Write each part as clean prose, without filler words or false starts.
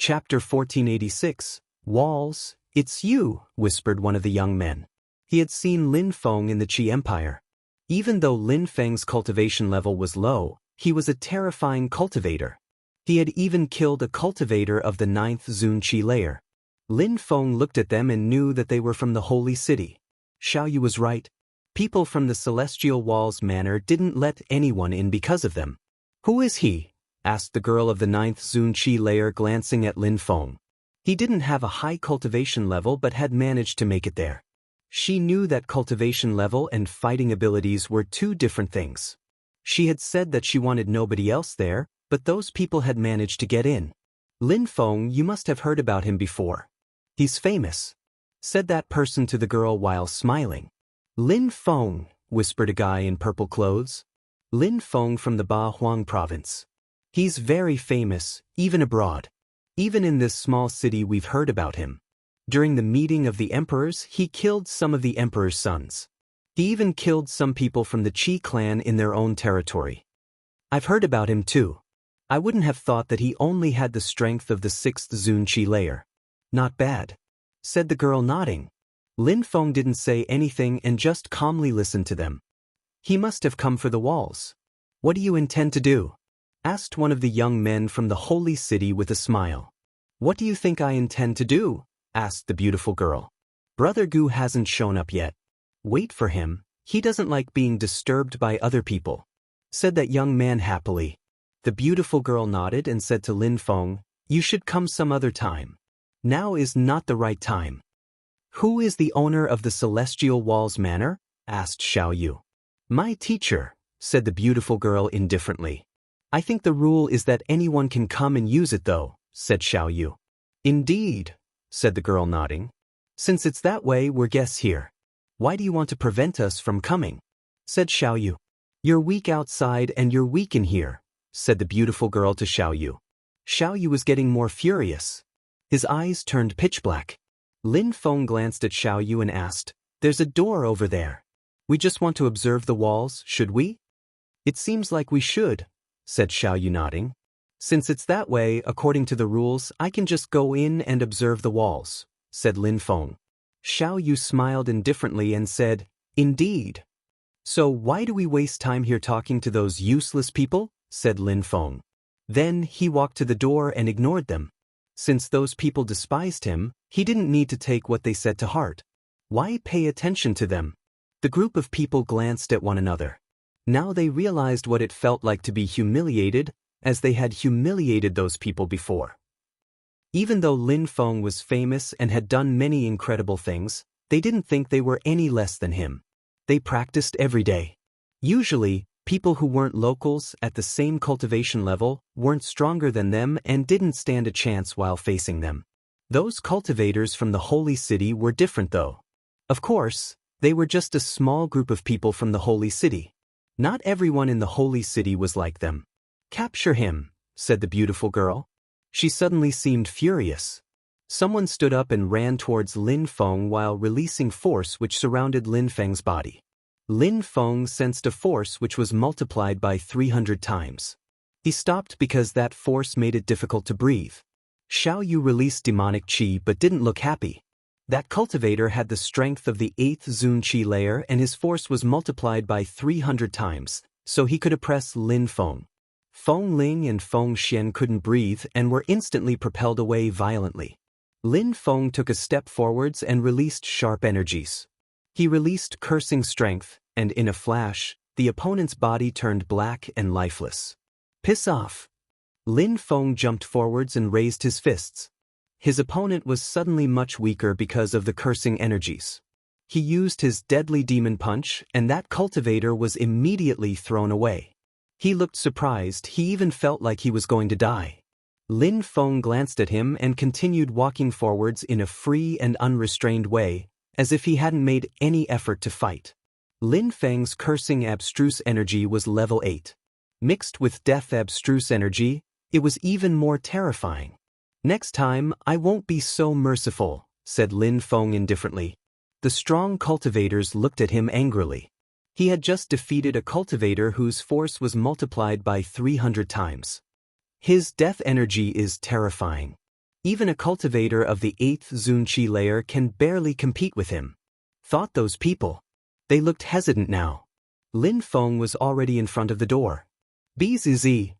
Chapter 1486, Walls, It's you, whispered one of the young men. He had seen Lin Feng in the Qi Empire. Even though Lin Feng's cultivation level was low, he was a terrifying cultivator. He had even killed a cultivator of the 9th Zun Qi layer. Lin Feng looked at them and knew that they were from the Holy City. Xiaoyu was right. People from the Celestial Walls Manor didn't let anyone in because of them. Who is he? Asked the girl of the 9th Zun Qi layer, glancing at Lin Feng. He didn't have a high cultivation level but had managed to make it there. She knew that cultivation level and fighting abilities were two different things. She had said that she wanted nobody else there, but those people had managed to get in. Lin Feng, you must have heard about him before. He's famous, said that person to the girl while smiling. Lin Feng, whispered a guy in purple clothes. Lin Feng from the Ba Huang province. He's very famous, even abroad. Even in this small city we've heard about him. During the meeting of the emperors, he killed some of the emperor's sons. He even killed some people from the Qi clan in their own territory. I've heard about him too. I wouldn't have thought that he only had the strength of the 6th Zun Qi layer. Not bad, said the girl, nodding. Lin Feng didn't say anything and just calmly listened to them. He must have come for the walls. What do you intend to do? Asked one of the young men from the Holy City with a smile. What do you think I intend to do? Asked the beautiful girl. Brother Gu hasn't shown up yet. Wait for him, he doesn't like being disturbed by other people, said that young man happily. The beautiful girl nodded and said to Lin Feng, you should come some other time. Now is not the right time. Who is the owner of the Celestial Walls Manor? Asked Xiaoyu. My teacher, said the beautiful girl indifferently. I think the rule is that anyone can come and use it though, said Xiaoyu. Indeed, said the girl, nodding. Since it's that way, we're guests here. Why do you want to prevent us from coming? Said Xiaoyu. You're weak outside and you're weak in here, said the beautiful girl to Xiaoyu. Xiaoyu was getting more furious. His eyes turned pitch black. Lin Feng glanced at Xiaoyu and asked, there's a door over there. We just want to observe the walls, should we? It seems like we should, said Xiaoyu, nodding. Since it's that way, according to the rules, I can just go in and observe the walls, said Lin Feng. Xiaoyu smiled indifferently and said, indeed. So why do we waste time here talking to those useless people? Said Lin Feng. Then he walked to the door and ignored them. Since those people despised him, he didn't need to take what they said to heart. Why pay attention to them? The group of people glanced at one another. Now they realized what it felt like to be humiliated, as they had humiliated those people before. Even though Lin Feng was famous and had done many incredible things, they didn't think they were any less than him. They practiced every day. Usually, people who weren't locals at the same cultivation level weren't stronger than them and didn't stand a chance while facing them. Those cultivators from the Holy City were different though. Of course, they were just a small group of people from the Holy City. Not everyone in the Holy City was like them. Capture him, said the beautiful girl. She suddenly seemed furious. Someone stood up and ran towards Lin Feng while releasing force which surrounded Lin Feng's body. Lin Feng sensed a force which was multiplied by 300 times. He stopped because that force made it difficult to breathe. Xiaoyu released demonic qi but didn't look happy. That cultivator had the strength of the 8th Zun Qi layer and his force was multiplied by 300 times, so he could oppress Lin Feng. Feng Ling and Feng Xian couldn't breathe and were instantly propelled away violently. Lin Feng took a step forwards and released sharp energies. He released cursing strength, and in a flash, the opponent's body turned black and lifeless. Piss off! Lin Feng jumped forwards and raised his fists. His opponent was suddenly much weaker because of the cursing energies. He used his deadly demon punch, and that cultivator was immediately thrown away. He looked surprised, he even felt like he was going to die. Lin Feng glanced at him and continued walking forwards in a free and unrestrained way, as if he hadn't made any effort to fight. Lin Feng's cursing abstruse energy was level 8. Mixed with death abstruse energy, it was even more terrifying. Next time, I won't be so merciful, said Lin Feng indifferently. The strong cultivators looked at him angrily. He had just defeated a cultivator whose force was multiplied by 300 times. His death energy is terrifying. Even a cultivator of the 8th Zunqi layer can barely compete with him. Thought those people. They looked hesitant now. Lin Feng was already in front of the door. Bzz.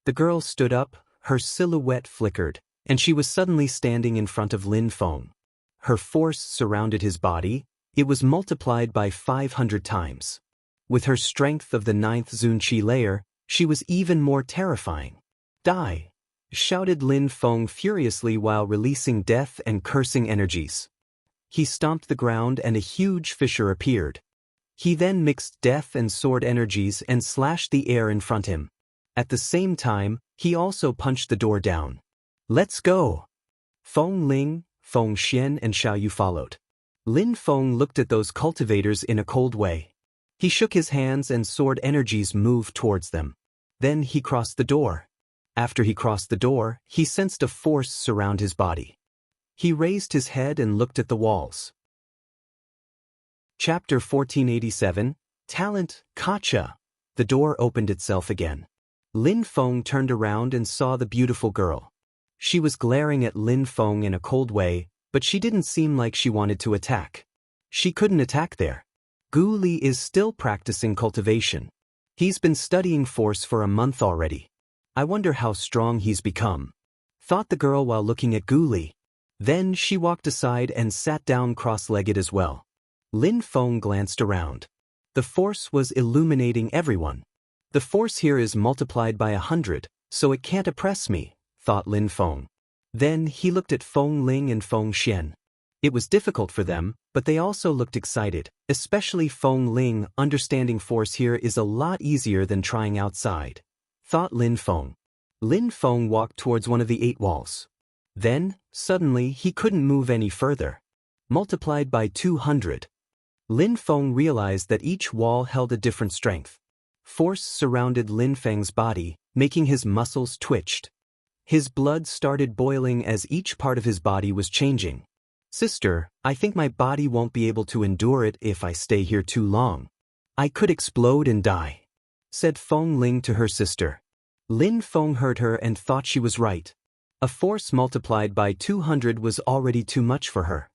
The girl stood up, her silhouette flickered, and she was suddenly standing in front of Lin Feng. Her force surrounded his body. It was multiplied by 500 times. With her strength of the 9th Zunqi layer, she was even more terrifying. Die! Shouted Lin Feng furiously while releasing death and cursing energies. He stomped the ground and a huge fissure appeared. He then mixed death and sword energies and slashed the air in front of him. At the same time, he also punched the door down. Let's go! Feng Ling, Feng Xian and Xiao Yu followed. Lin Feng looked at those cultivators in a cold way. He shook his hands and sword energies moved towards them. Then he crossed the door. After he crossed the door, he sensed a force surround his body. He raised his head and looked at the walls. Chapter 1487, Talent, Kacha. The door opened itself again. Lin Feng turned around and saw the beautiful girl. She was glaring at Lin Feng in a cold way, but she didn't seem like she wanted to attack. She couldn't attack there. Gu Li is still practicing cultivation. He's been studying force for a month already. I wonder how strong he's become, thought the girl while looking at Gu Li. Then she walked aside and sat down cross-legged as well. Lin Feng glanced around. The force was illuminating everyone. The force here is multiplied by 100, so it can't oppress me, thought Lin Feng. Then he looked at Feng Ling and Feng Xian. It was difficult for them, but they also looked excited, especially Feng Ling. Understanding force here is a lot easier than trying outside, thought Lin Feng. Lin Feng walked towards one of the 8 walls. Then, suddenly, he couldn't move any further. Multiplied by 200. Lin Feng realized that each wall held a different strength. Force surrounded Lin Feng's body, making his muscles twitched. His blood started boiling as each part of his body was changing. Sister, I think my body won't be able to endure it if I stay here too long. I could explode and die, said Feng Ling to her sister. Lin Feng heard her and thought she was right. A force multiplied by 200 was already too much for her.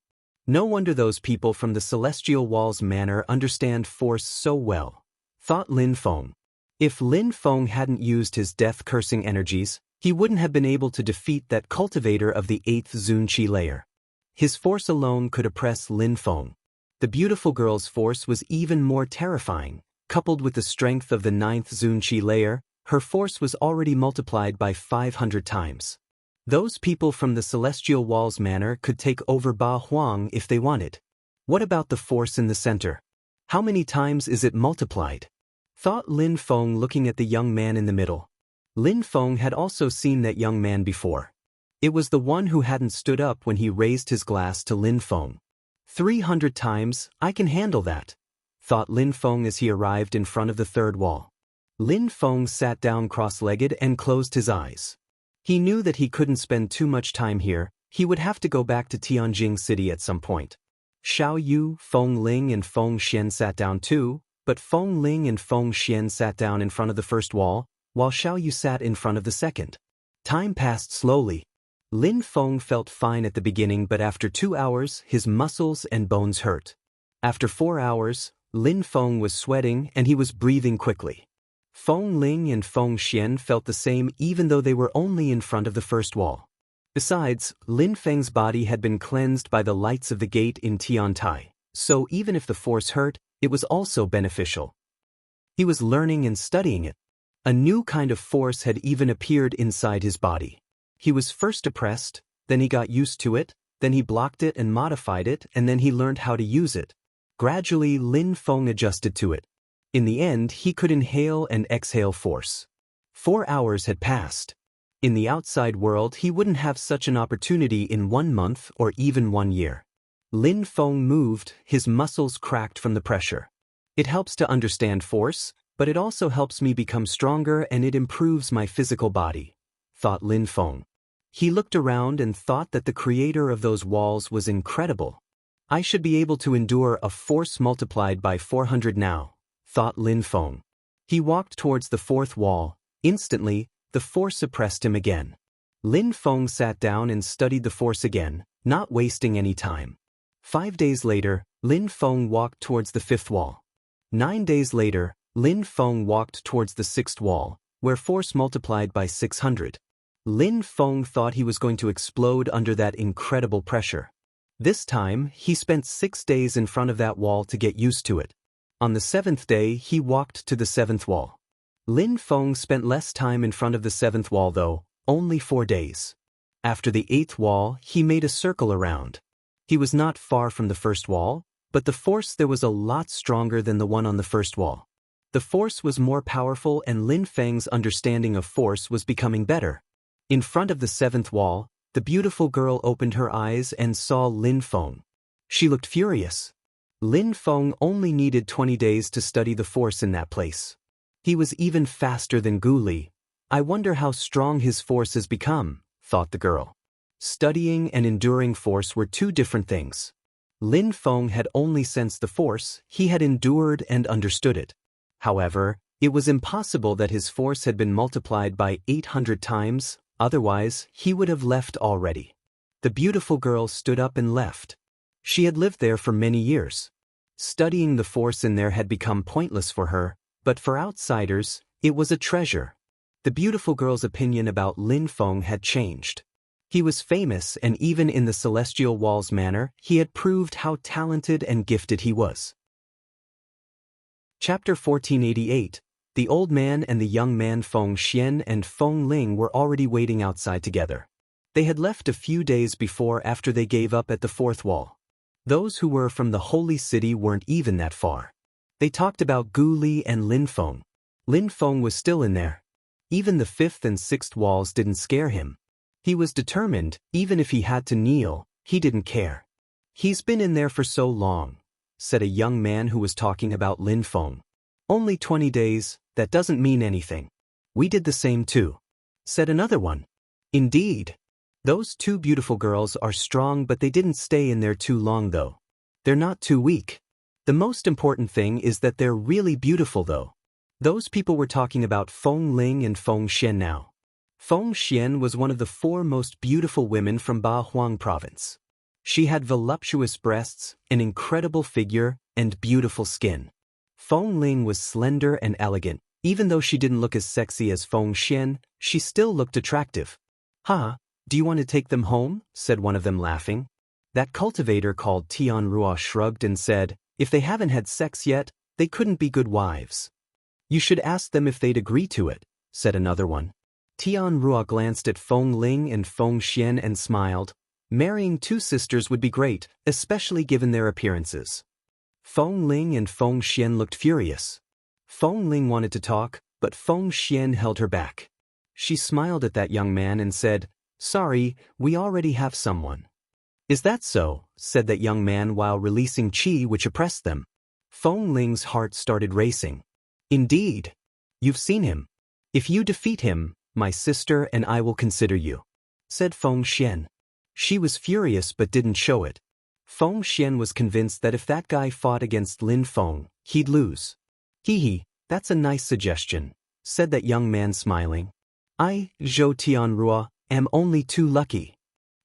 No wonder those people from the Celestial Walls Manor understand force so well, thought Lin Feng. If Lin Feng hadn't used his death-cursing energies, he wouldn't have been able to defeat that cultivator of the 8th Zunqi layer. His force alone could oppress Lin Feng. The beautiful girl's force was even more terrifying. Coupled with the strength of the 9th Zunqi layer, her force was already multiplied by 500 times. Those people from the Celestial Walls Manor could take over Ba Huang if they wanted. What about the force in the center? How many times is it multiplied? Thought Lin Feng looking at the young man in the middle. Lin Feng had also seen that young man before. It was the one who hadn't stood up when he raised his glass to Lin Feng. 300 times, I can handle that, thought Lin Feng as he arrived in front of the 3rd wall. Lin Feng sat down cross-legged and closed his eyes. He knew that he couldn't spend too much time here. He would have to go back to Tianjing City at some point. Xiao Yu, Feng Ling and Feng Xian sat down too, but Feng Ling and Feng Xian sat down in front of the 1st wall, while Xiao Yu sat in front of the 2nd. Time passed slowly. Lin Feng felt fine at the beginning, but after 2 hours, his muscles and bones hurt. After 4 hours, Lin Feng was sweating and he was breathing quickly. Feng Ling and Feng Xian felt the same even though they were only in front of the 1st wall. Besides, Lin Feng's body had been cleansed by the lights of the gate in Tiantai, so even if the force hurt, it was also beneficial. He was learning and studying it. A new kind of force had even appeared inside his body. He was first oppressed, then he got used to it, then he blocked it and modified it, and then he learned how to use it. Gradually, Lin Feng adjusted to it. In the end, he could inhale and exhale force. 4 hours had passed. In the outside world, he wouldn't have such an opportunity in 1 month or even 1 year. Lin Feng moved, his muscles cracked from the pressure. It helps to understand force, but it also helps me become stronger and it improves my physical body, thought Lin Feng. He looked around and thought that the creator of those walls was incredible. I should be able to endure a force multiplied by 400 now, thought Lin Feng. He walked towards the 4th wall. Instantly, the force oppressed him again. Lin Feng sat down and studied the force again, not wasting any time. 5 days later, Lin Feng walked towards the 5th wall. 9 days later, Lin Feng walked towards the 6th wall, where force multiplied by 600. Lin Feng thought he was going to explode under that incredible pressure. This time, he spent 6 days in front of that wall to get used to it. On the 7th day, he walked to the 7th wall. Lin Feng spent less time in front of the 7th wall though, only 4 days. After the 8th wall, he made a circle around. He was not far from the 1st wall, but the force there was a lot stronger than the one on the 1st wall. The force was more powerful and Lin Feng's understanding of force was becoming better. In front of the 7th wall, the beautiful girl opened her eyes and saw Lin Feng. She looked furious. Lin Feng only needed 20 days to study the force in that place. He was even faster than Gu Li. I wonder how strong his force has become, thought the girl. Studying and enduring force were two different things. Lin Feng had only sensed the force, he had endured and understood it. However, it was impossible that his force had been multiplied by 800 times, otherwise he would have left already. The beautiful girl stood up and left. She had lived there for many years. Studying the force in there had become pointless for her, but for outsiders, it was a treasure. The beautiful girl's opinion about Lin Feng had changed. He was famous and even in the Celestial Walls manner, he had proved how talented and gifted he was. Chapter 1488. The old man and the young man Feng Xian and Feng Ling were already waiting outside together. They had left a few days before after they gave up at the 4th wall. Those who were from the holy city weren't even that far. They talked about Gu Li and Lin Feng. Lin Feng was still in there. Even the 5th and 6th walls didn't scare him. He was determined, even if he had to kneel, he didn't care. He's been in there for so long, said a young man who was talking about Lin Feng. Only 20 days, that doesn't mean anything. We did the same too, said another one. Indeed. Those two beautiful girls are strong but they didn't stay in there too long though. They're not too weak. The most important thing is that they're really beautiful though. Those people were talking about Feng Ling and Feng Xian now. Feng Xian was one of the 4 most beautiful women from Ba Huang province. She had voluptuous breasts, an incredible figure, and beautiful skin. Feng Ling was slender and elegant. Even though she didn't look as sexy as Feng Xian, she still looked attractive. "Ha, do you want to take them home?" said one of them laughing. That cultivator called Tianrua shrugged and said, "If they haven't had sex yet, they couldn't be good wives." "You should ask them if they'd agree to it," said another one. Tianrua glanced at Feng Ling and Feng Xian and smiled. Marrying 2 sisters would be great, especially given their appearances. Feng Ling and Feng Xian looked furious. Feng Ling wanted to talk, but Feng Xian held her back. She smiled at that young man and said, "Sorry, we already have someone." "Is that so?" said that young man while releasing qi which oppressed them. Feng Ling's heart started racing. "Indeed. You've seen him. If you defeat him, my sister and I will consider you," said Feng Xian. She was furious but didn't show it. Feng Xian was convinced that if that guy fought against Lin Feng, he'd lose. "Hee, that's a nice suggestion," said that young man smiling. "I, Zhou Tianrua, am only too lucky."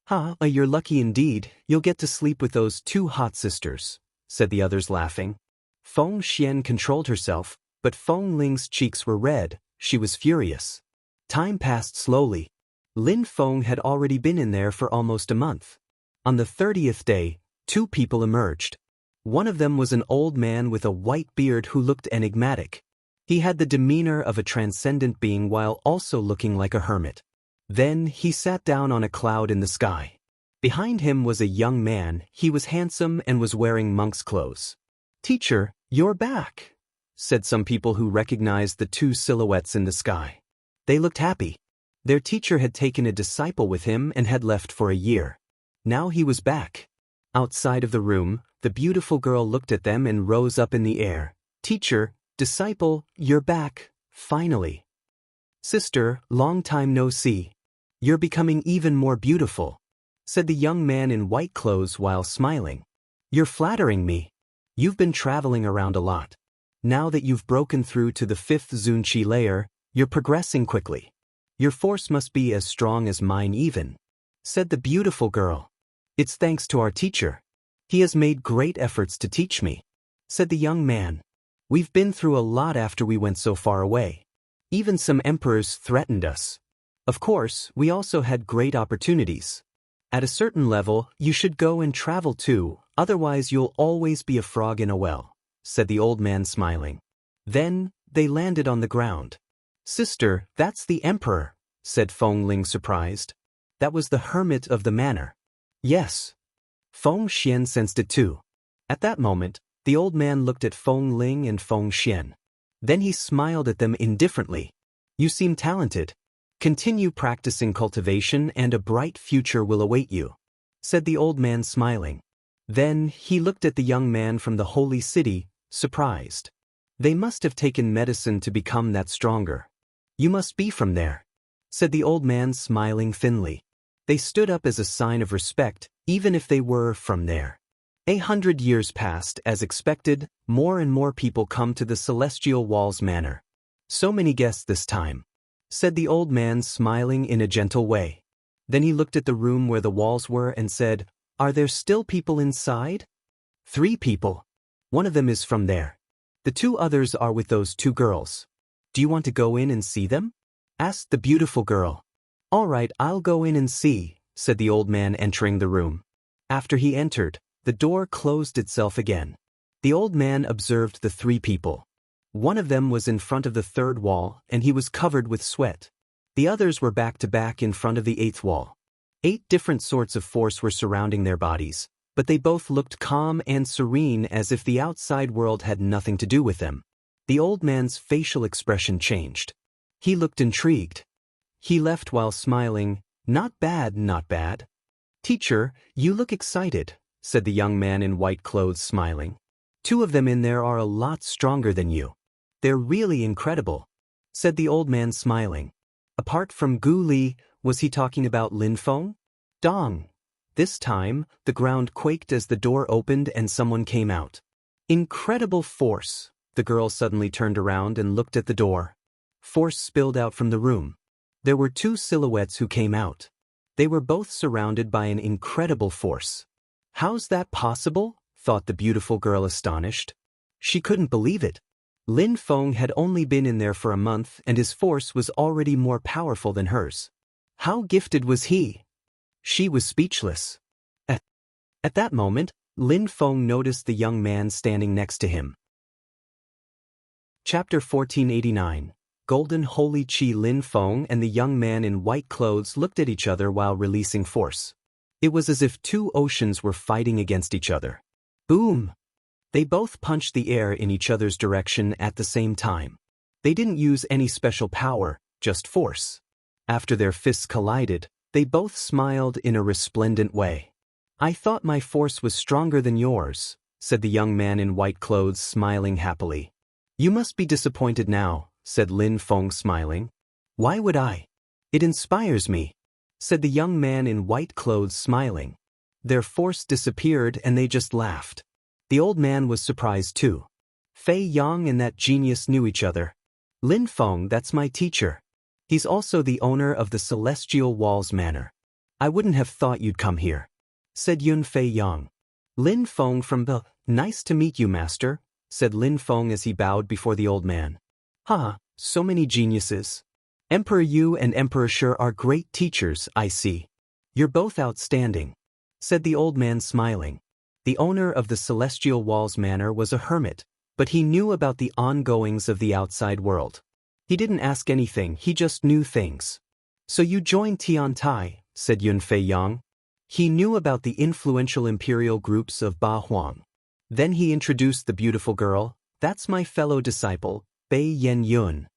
"Ha, you're lucky indeed, you'll get to sleep with those 2 hot sisters," said the others laughing. Feng Xian controlled herself, but Feng Ling's cheeks were red, she was furious. Time passed slowly. Lin Feng had already been in there for almost a month. On the 30th day, 2 people emerged. One of them was an old man with a white beard who looked enigmatic. He had the demeanor of a transcendent being while also looking like a hermit. Then he sat down on a cloud in the sky. Behind him was a young man, he was handsome and was wearing monk's clothes. "Teacher, you're back," said some people who recognized the 2 silhouettes in the sky. They looked happy. Their teacher had taken a disciple with him and had left for a year. Now he was back. Outside of the room, the beautiful girl looked at them and rose up in the air. "Teacher, disciple, you're back, finally. Sister, long time no see. You're becoming even more beautiful," said the young man in white clothes while smiling. "You're flattering me. You've been traveling around a lot. Now that you've broken through to the 5th Zunqi layer, you're progressing quickly. Your force must be as strong as mine even, said the beautiful girl. It's thanks to our teacher. He has made great efforts to teach me, said the young man. We've been through a lot after we went so far away. Even some emperors threatened us. Of course, we also had great opportunities. At a certain level, you should go and travel too, otherwise you'll always be a frog in a well, said the old man smiling. Then, they landed on the ground. Sister, that's the emperor, said Feng Ling surprised. That was the hermit of the manor. Yes. Feng Xian sensed it too. At that moment, the old man looked at Feng Ling and Feng Xian. Then he smiled at them indifferently. You seem talented. Continue practicing cultivation and a bright future will await you, said the old man smiling. Then he looked at the young man from the holy city, surprised. They must have taken medicine to become that stronger. You must be from there, said the old man smiling thinly. They stood up as a sign of respect, even if they were from there. 100 years passed as expected, more and more people come to the Celestial Walls Manor. So many guests this time, said the old man smiling in a gentle way. Then he looked at the room where the walls were and said, Are there still people inside? 3 people. One of them is from there. The 2 others are with those 2 girls. Do you want to go in and see them? Asked the beautiful girl. All right, I'll go in and see, said the old man entering the room. After he entered, the door closed itself again. The old man observed the 3 people. One of them was in front of the 3rd wall, and he was covered with sweat. The others were back to back in front of the 8th wall. 8 different sorts of force were surrounding their bodies, but they both looked calm and serene as if the outside world had nothing to do with them. The old man's facial expression changed. He looked intrigued. He left while smiling. Not bad, not bad. Teacher, you look excited, said the young man in white clothes smiling. 2 of them in there are a lot stronger than you. They're really incredible, said the old man smiling. Apart from Gu Li, was he talking about Lin Feng? Dong. This time, the ground quaked as the door opened and someone came out. Incredible force. The girl suddenly turned around and looked at the door. Force spilled out from the room. There were 2 silhouettes who came out. They were both surrounded by an incredible force. How's that possible? Thought the beautiful girl astonished. She couldn't believe it. Lin Feng had only been in there for a month and his force was already more powerful than hers. How gifted was he? She was speechless. At that moment, Lin Feng noticed the young man standing next to him. Chapter 1489. Golden Holy Chi. Lin Feng and the young man in white clothes looked at each other while releasing force. It was as if 2 oceans were fighting against each other. Boom! They both punched the air in each other's direction at the same time. They didn't use any special power, just force. After their fists collided, they both smiled in a resplendent way. I thought my force was stronger than yours, said the young man in white clothes smiling happily. You must be disappointed now, said Lin Feng smiling. Why would I? It inspires me, said the young man in white clothes smiling. Their force disappeared and they just laughed. The old man was surprised too. Fei Yang and that genius knew each other. Lin Feng, that's my teacher. He's also the owner of the Celestial Walls Manor. I wouldn't have thought you'd come here, said Yun Fei Yang. Lin Feng from the, nice to meet you, master, said Lin Feng as he bowed before the old man. Ha, so many geniuses. Emperor Yu and Emperor Shi are great teachers, I see. You're both outstanding, said the old man smiling. The owner of the Celestial Walls Manor was a hermit, but he knew about the ongoings of the outside world. He didn't ask anything, he just knew things. So you joined Tiantai, said Yun Fei Yang. He knew about the influential imperial groups of Ba Huang. Then he introduced the beautiful girl. That's my fellow disciple, Bei Yen Yun.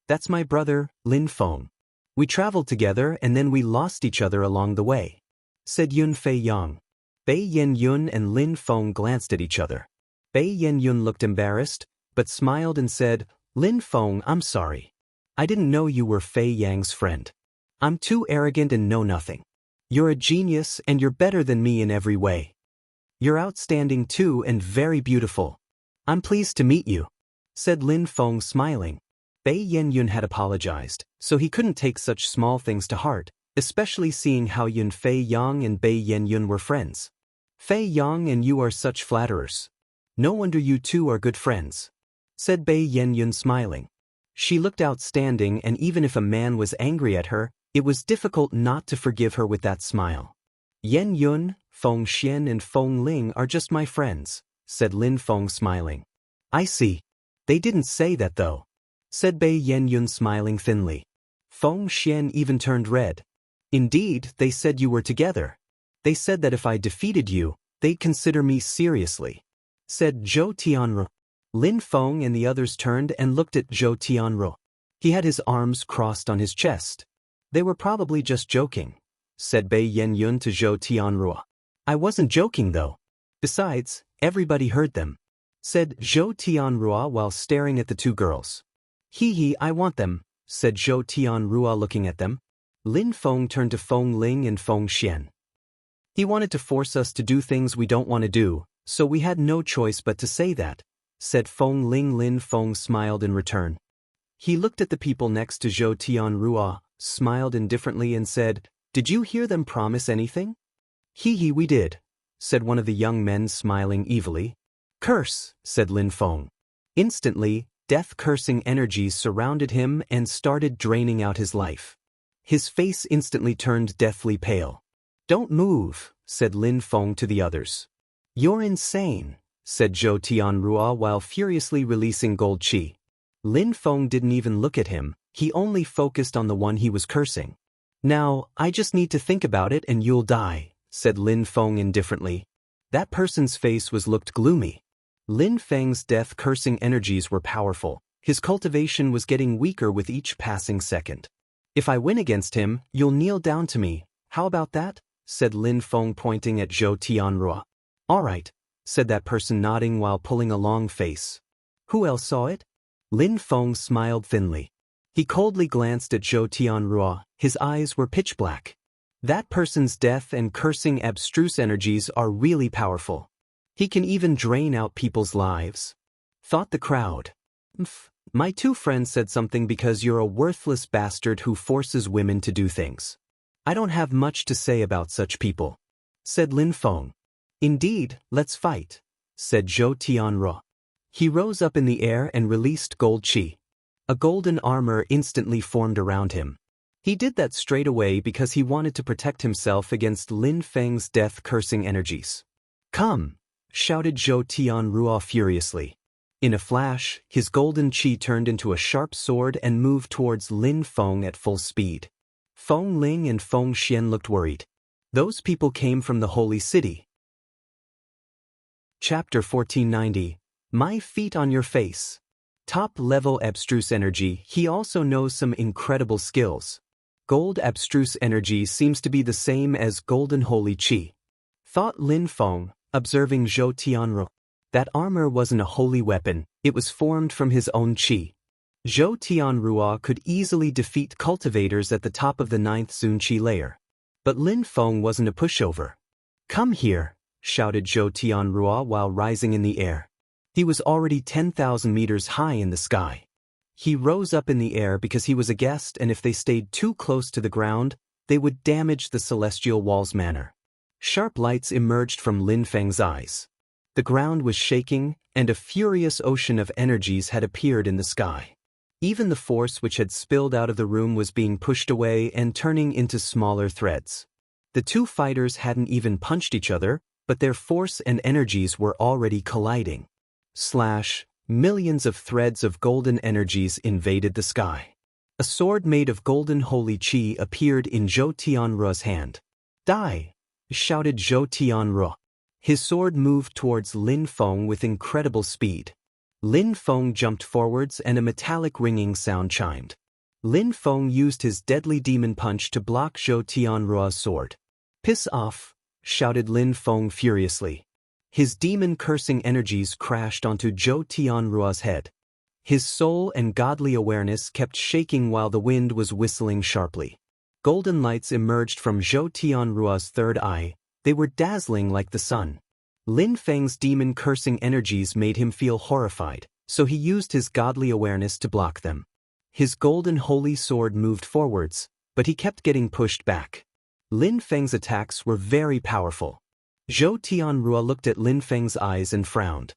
That's my brother, Lin Feng. We traveled together and then we lost each other along the way, said Yun Fei Yang. Bei Yen Yun and Lin Feng glanced at each other. Bei Yen Yun looked embarrassed, but smiled and said, Lin Feng, I'm sorry. I didn't know you were Fei Yang's friend. I'm too arrogant and know nothing. You're a genius and you're better than me in every way. You're outstanding too and very beautiful. I'm pleased to meet you, said Lin Feng smiling. Bei Yenyun had apologized, so he couldn't take such small things to heart, especially seeing how Yun Fei Yang and Bei Yenyun were friends. Fei Yang and you are such flatterers. No wonder you two are good friends, said Bei Yenyun smiling. She looked outstanding, and even if a man was angry at her, it was difficult not to forgive her with that smile. Yenyun, Feng Xian and Feng Ling are just my friends, said Lin Feng smiling. I see. They didn't say that though, said Bei Yenyun smiling thinly. Feng Xian even turned red. Indeed, they said you were together. They said that if I defeated you, they'd consider me seriously, said Zhou Tianru. Lin Feng and the others turned and looked at Zhou Tianru. He had his arms crossed on his chest. They were probably just joking, said Bei Yenyun to Zhou Tianru. I wasn't joking though. Besides, everybody heard them, said Zhou Tianru while staring at the two girls. Hee, I want them, said Zhou Tianru looking at them. Lin Feng turned to Feng Ling and Feng Xian. He wanted to force us to do things we don't want to do, so we had no choice but to say that, said Feng Ling. Lin Feng smiled in return. He looked at the people next to Zhou Tianru, smiled indifferently and said, Did you hear them promise anything? Hee, we did, said one of the young men smiling evilly. Curse, said Lin Feng. Instantly, death-cursing energies surrounded him and started draining out his life. His face instantly turned deathly pale. Don't move, said Lin Feng to the others. You're insane, said Zhou Tianru while furiously releasing gold qi. Lin Feng didn't even look at him, he only focused on the one he was cursing. Now, I just need to think about it and you'll die, said Lin Feng indifferently. That person's face looked gloomy. Lin Feng's death-cursing energies were powerful. His cultivation was getting weaker with each passing second. If I win against him, you'll kneel down to me. How about that? Said Lin Feng pointing at Zhou Tianru. All right, said that person nodding while pulling a long face. Who else saw it? Lin Feng smiled thinly. He coldly glanced at Zhou Tianru. His eyes were pitch black. That person's death and cursing abstruse energies are really powerful. He can even drain out people's lives, thought the crowd. My two friends said something because you're a worthless bastard who forces women to do things. I don't have much to say about such people, said Lin Feng. Indeed, let's fight, said Zhou Tianru. He rose up in the air and released gold qi. A golden armor instantly formed around him. He did that straight away because he wanted to protect himself against Lin Feng's death-cursing energies. Come, shouted Zhou Tianru furiously. In a flash, his golden qi turned into a sharp sword and moved towards Lin Feng at full speed. Feng Ling and Feng Xian looked worried. Those people came from the holy city. Chapter 1490. My feet on your face. Top-level abstruse energy. He also knows some incredible skills. Gold abstruse energy seems to be the same as golden holy qi, thought Lin Feng, observing Zhou Tianru. That armor wasn't a holy weapon, it was formed from his own qi. Zhou Tianru could easily defeat cultivators at the top of the 9th Sun Qi layer. But Lin Feng wasn't a pushover. Come here, shouted Zhou Tianru while rising in the air. He was already 10,000 meters high in the sky. He rose up in the air because he was a guest, and if they stayed too close to the ground, they would damage the celestial wall's manner. Sharp lights emerged from Lin Feng's eyes. The ground was shaking, and a furious ocean of energies had appeared in the sky. Even the force which had spilled out of the room was being pushed away and turning into smaller threads. The two fighters hadn't even punched each other, but their force and energies were already colliding. Millions of threads of golden energies invaded the sky. A sword made of golden holy qi appeared in Zhou Tianru's hand. Die! Shouted Zhou Tianru. His sword moved towards Lin Feng with incredible speed. Lin Feng jumped forwards and a metallic ringing sound chimed. Lin Feng used his deadly demon punch to block Zhou Tianru's sword. Piss off! Shouted Lin Feng furiously. His demon-cursing energies crashed onto Zhou Tianru's head. His soul and godly awareness kept shaking while the wind was whistling sharply. Golden lights emerged from Zhou Tianru's third eye. They were dazzling like the sun. Lin Feng's demon-cursing energies made him feel horrified, so he used his godly awareness to block them. His golden holy sword moved forwards, but he kept getting pushed back. Lin Feng's attacks were very powerful. Zhou Tianrua looked at Lin Feng's eyes and frowned.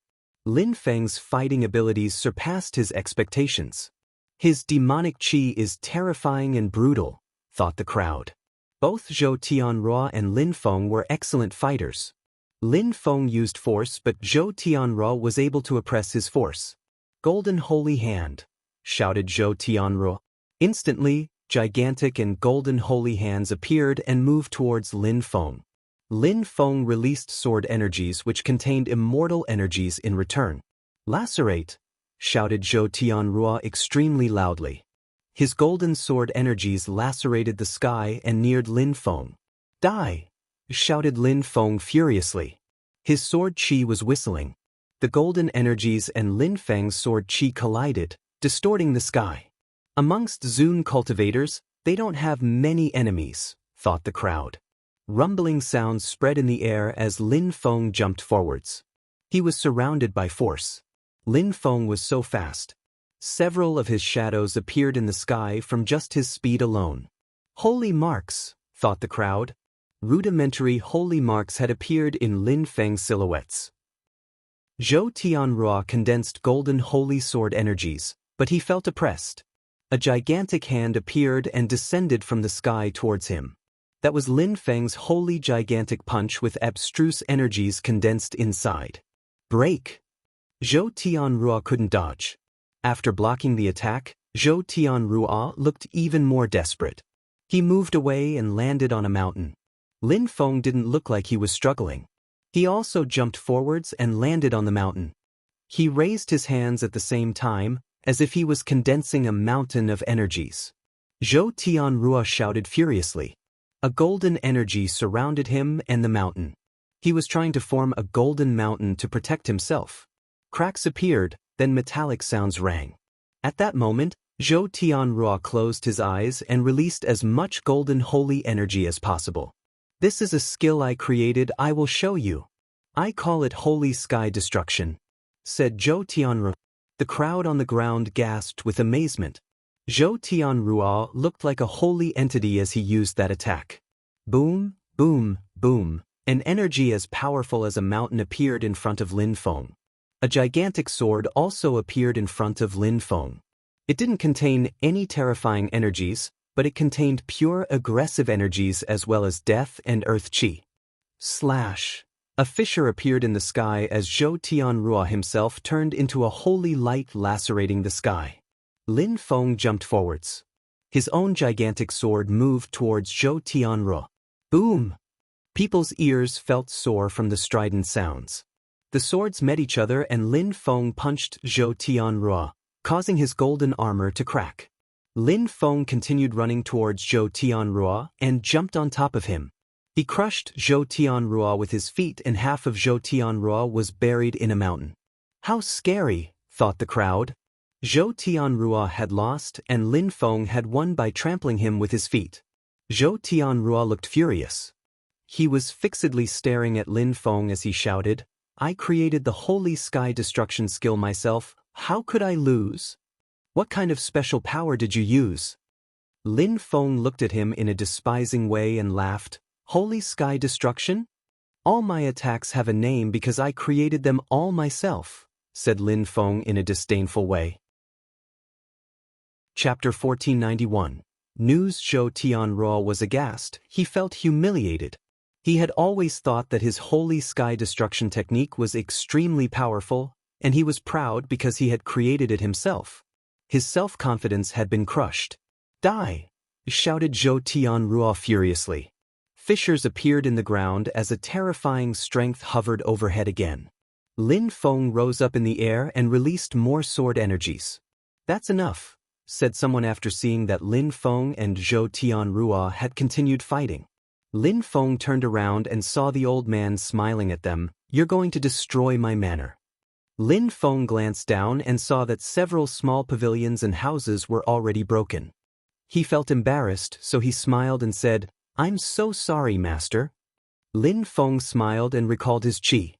Lin Feng's fighting abilities surpassed his expectations. His demonic qi is terrifying and brutal, thought the crowd. Both Zhou Tianrua and Lin Feng were excellent fighters. Lin Feng used force, but Zhou Tianrua was able to oppress his force. Golden Holy Hand, shouted Zhou Tianrua. Instantly, gigantic and golden holy hands appeared and moved towards Lin Feng. Lin Feng released sword energies which contained immortal energies in return. Lacerate, shouted Zhou Tianrua extremely loudly. His golden sword energies lacerated the sky and neared Lin Feng. Die, shouted Lin Feng furiously. His sword qi was whistling. The golden energies and Lin Feng's sword qi collided, distorting the sky. Amongst Zun cultivators, they don't have many enemies, thought the crowd. Rumbling sounds spread in the air as Lin Feng jumped forwards. He was surrounded by force. Lin Feng was so fast. Several of his shadows appeared in the sky from just his speed alone. Holy marks, thought the crowd. Rudimentary holy marks had appeared in Lin Feng's silhouettes. Zhou Tianrua condensed golden holy sword energies, but he felt oppressed. A gigantic hand appeared and descended from the sky towards him. That was Lin Feng's holy gigantic punch with abstruse energies condensed inside. Break! Zhou Tianrua couldn't dodge. After blocking the attack, Zhou Tianrua looked even more desperate. He moved away and landed on a mountain. Lin Feng didn't look like he was struggling. He also jumped forwards and landed on the mountain. He raised his hands at the same time, as if he was condensing a mountain of energies. Zhou Tianrua shouted furiously. A golden energy surrounded him and the mountain. He was trying to form a golden mountain to protect himself. Cracks appeared, then metallic sounds rang. At that moment, Zhou Tianrua closed his eyes and released as much golden holy energy as possible. This is a skill I created. I will show you. I call it Holy Sky Destruction, said Zhou Tianrua. The crowd on the ground gasped with amazement. Zhou Tianrua looked like a holy entity as he used that attack. Boom, boom, boom. An energy as powerful as a mountain appeared in front of Lin Feng. A gigantic sword also appeared in front of Lin Feng. It didn't contain any terrifying energies, but it contained pure aggressive energies as well as death and earth qi. Slash! A fissure appeared in the sky as Zhou Tianrua himself turned into a holy light lacerating the sky. Lin Feng jumped forwards. His own gigantic sword moved towards Zhou Tianrua. Boom! People's ears felt sore from the strident sounds. The swords met each other and Lin Feng punched Zhou Tianrua, causing his golden armor to crack. Lin Feng continued running towards Zhou Tianrua and jumped on top of him. He crushed Zhou Tianrua with his feet and half of Zhou Tianrua was buried in a mountain. How scary, thought the crowd. Zhou Tianrua had lost and Lin Feng had won by trampling him with his feet. Zhou Tianrua looked furious. He was fixedly staring at Lin Feng as he shouted, I created the Holy Sky Destruction skill myself, how could I lose? What kind of special power did you use? Lin Feng looked at him in a despising way and laughed, Holy Sky Destruction? All my attacks have a name because I created them all myself, said Lin Feng in a disdainful way. Chapter 1491. News. Zhou Tianrua was aghast. He felt humiliated. He had always thought that his Holy Sky Destruction technique was extremely powerful, and he was proud because he had created it himself. His self-confidence had been crushed. Die! Shouted Zhou Tianrua furiously. Fissures appeared in the ground as a terrifying strength hovered overhead again. Lin Feng rose up in the air and released more sword energies. That's enough, said someone after seeing that Lin Feng and Zhou Tianrua had continued fighting. Lin Feng turned around and saw the old man smiling at them. You're going to destroy my manor. Lin Feng glanced down and saw that several small pavilions and houses were already broken. He felt embarrassed, so he smiled and said, I'm so sorry, master. Lin Feng smiled and recalled his qi.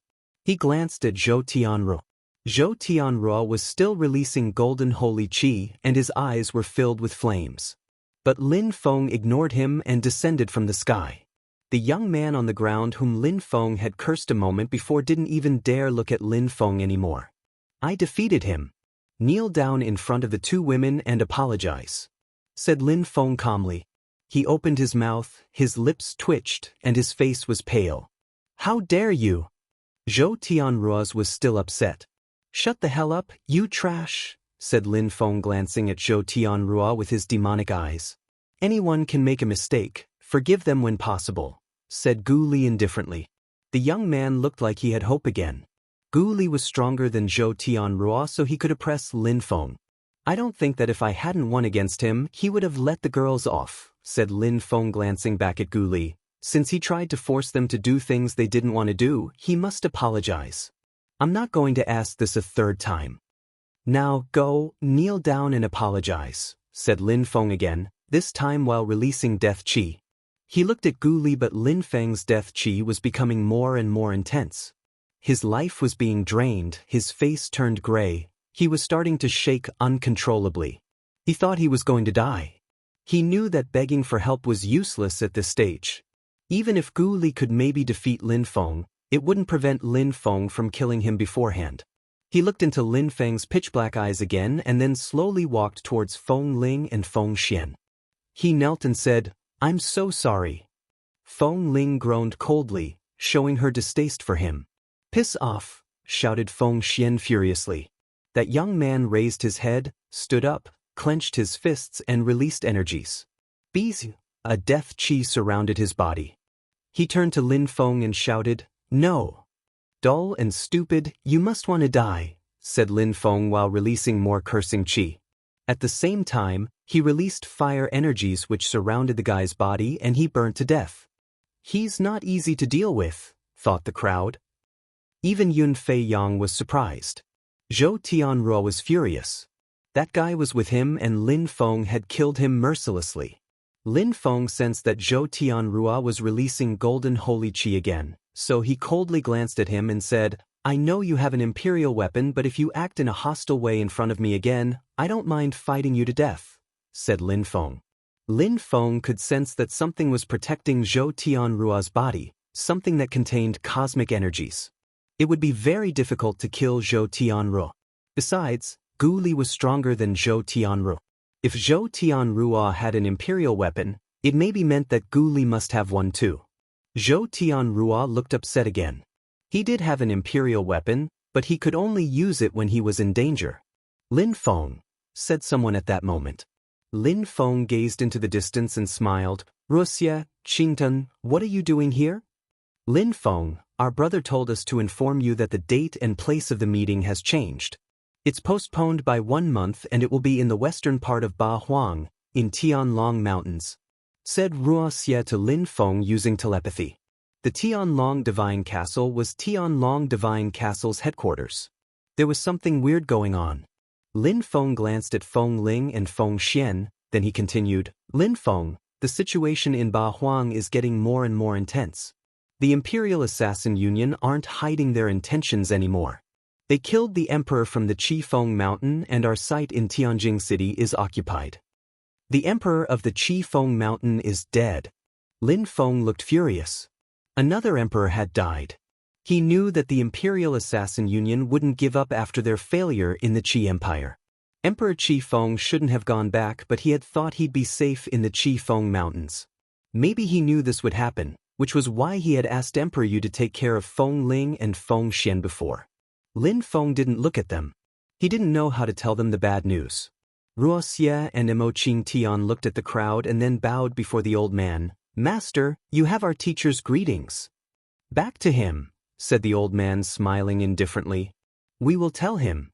He glanced at Zhou Tianrua. Zhou Tianruo was still releasing golden holy qi and his eyes were filled with flames. But Lin Feng ignored him and descended from the sky. The young man on the ground whom Lin Feng had cursed a moment before didn't even dare look at Lin Feng anymore. "I defeated him. Kneel down in front of the two women and apologize," said Lin Feng calmly. He opened his mouth, his lips twitched, and his face was pale. "How dare you?" Zhou Tianruo's was still upset. "Shut the hell up, you trash," said Lin Feng glancing at Zhou Tianruo with his demonic eyes. "Anyone can make a mistake, forgive them when possible," said Gu Li indifferently. The young man looked like he had hope again. Gu Li was stronger than Zhou Tianruo, so he could oppress Lin Feng. "I don't think that if I hadn't won against him, he would have let the girls off," said Lin Feng glancing back at Gu Li. "Since he tried to force them to do things they didn't want to do, he must apologize. I'm not going to ask this a third time. Now go, kneel down and apologize," said Lin Feng again, this time while releasing death qi. He looked at Gu Li, but Lin Feng's death qi was becoming more and more intense. His life was being drained, his face turned gray, he was starting to shake uncontrollably. He thought he was going to die. He knew that begging for help was useless at this stage. Even if Gu Li could maybe defeat Lin Feng, it wouldn't prevent Lin Feng from killing him beforehand. He looked into Lin Feng's pitch-black eyes again and then slowly walked towards Feng Ling and Feng Xian. He knelt and said, "I'm so sorry." Feng Ling groaned coldly, showing her distaste for him. "Piss off," shouted Feng Xian furiously. That young man raised his head, stood up, clenched his fists and released energies. Bees, a death qi surrounded his body. He turned to Lin Feng and shouted, "No. Dull and stupid, you must want to die," said Lin Feng while releasing more cursing qi. At the same time, he released fire energies which surrounded the guy's body and he burned to death. "He's not easy to deal with," thought the crowd. Even Yun Fei Yang was surprised. Zhou Tianruo was furious. That guy was with him and Lin Feng had killed him mercilessly. Lin Feng sensed that Zhou Tianruo was releasing golden holy qi again, so he coldly glanced at him and said, "I know you have an imperial weapon, but if you act in a hostile way in front of me again, I don't mind fighting you to death," said Lin Feng. Lin Feng could sense that something was protecting Zhou Tianruo's body, something that contained cosmic energies. It would be very difficult to kill Zhou Tianruo. Besides, Gu Li was stronger than Zhou Tianruo. If Zhou Tianruo had an imperial weapon, it maybe meant that Gu Li must have one too. Zhou Tianruo looked upset again. He did have an imperial weapon, but he could only use it when he was in danger. "Lin Feng," said someone at that moment. Lin Feng gazed into the distance and smiled. "Ruxie, Qington, what are you doing here?" "Lin Feng, our brother told us to inform you that the date and place of the meeting has changed. It's postponed by 1 month and it will be in the western part of Ba Huang, in Tianlong Mountains," said Ruxie to Lin Feng using telepathy. The Tianlong Divine Castle was Tianlong Divine Castle's headquarters. There was something weird going on. Lin Feng glanced at Feng Ling and Feng Xian, then he continued, "Lin Feng, the situation in Ba Huang is getting more and more intense. The Imperial Assassin Union aren't hiding their intentions anymore. They killed the emperor from the Qifeng Mountain and our site in Tianjing City is occupied. The emperor of the Qifeng Mountain is dead." Lin Feng looked furious. Another emperor had died. He knew that the Imperial Assassin Union wouldn't give up after their failure in the Qi Empire. Emperor Qifeng shouldn't have gone back, but he had thought he'd be safe in the Qifeng Mountains. Maybe he knew this would happen, which was why he had asked Emperor Yu to take care of Feng Ling and Feng Xian before. Lin Feng didn't look at them. He didn't know how to tell them the bad news. Ruoxie and Mo Qing Tian looked at the crowd and then bowed before the old man. "Master, you have our teacher's greetings." "Back to him," said the old man smiling indifferently. "We will tell him."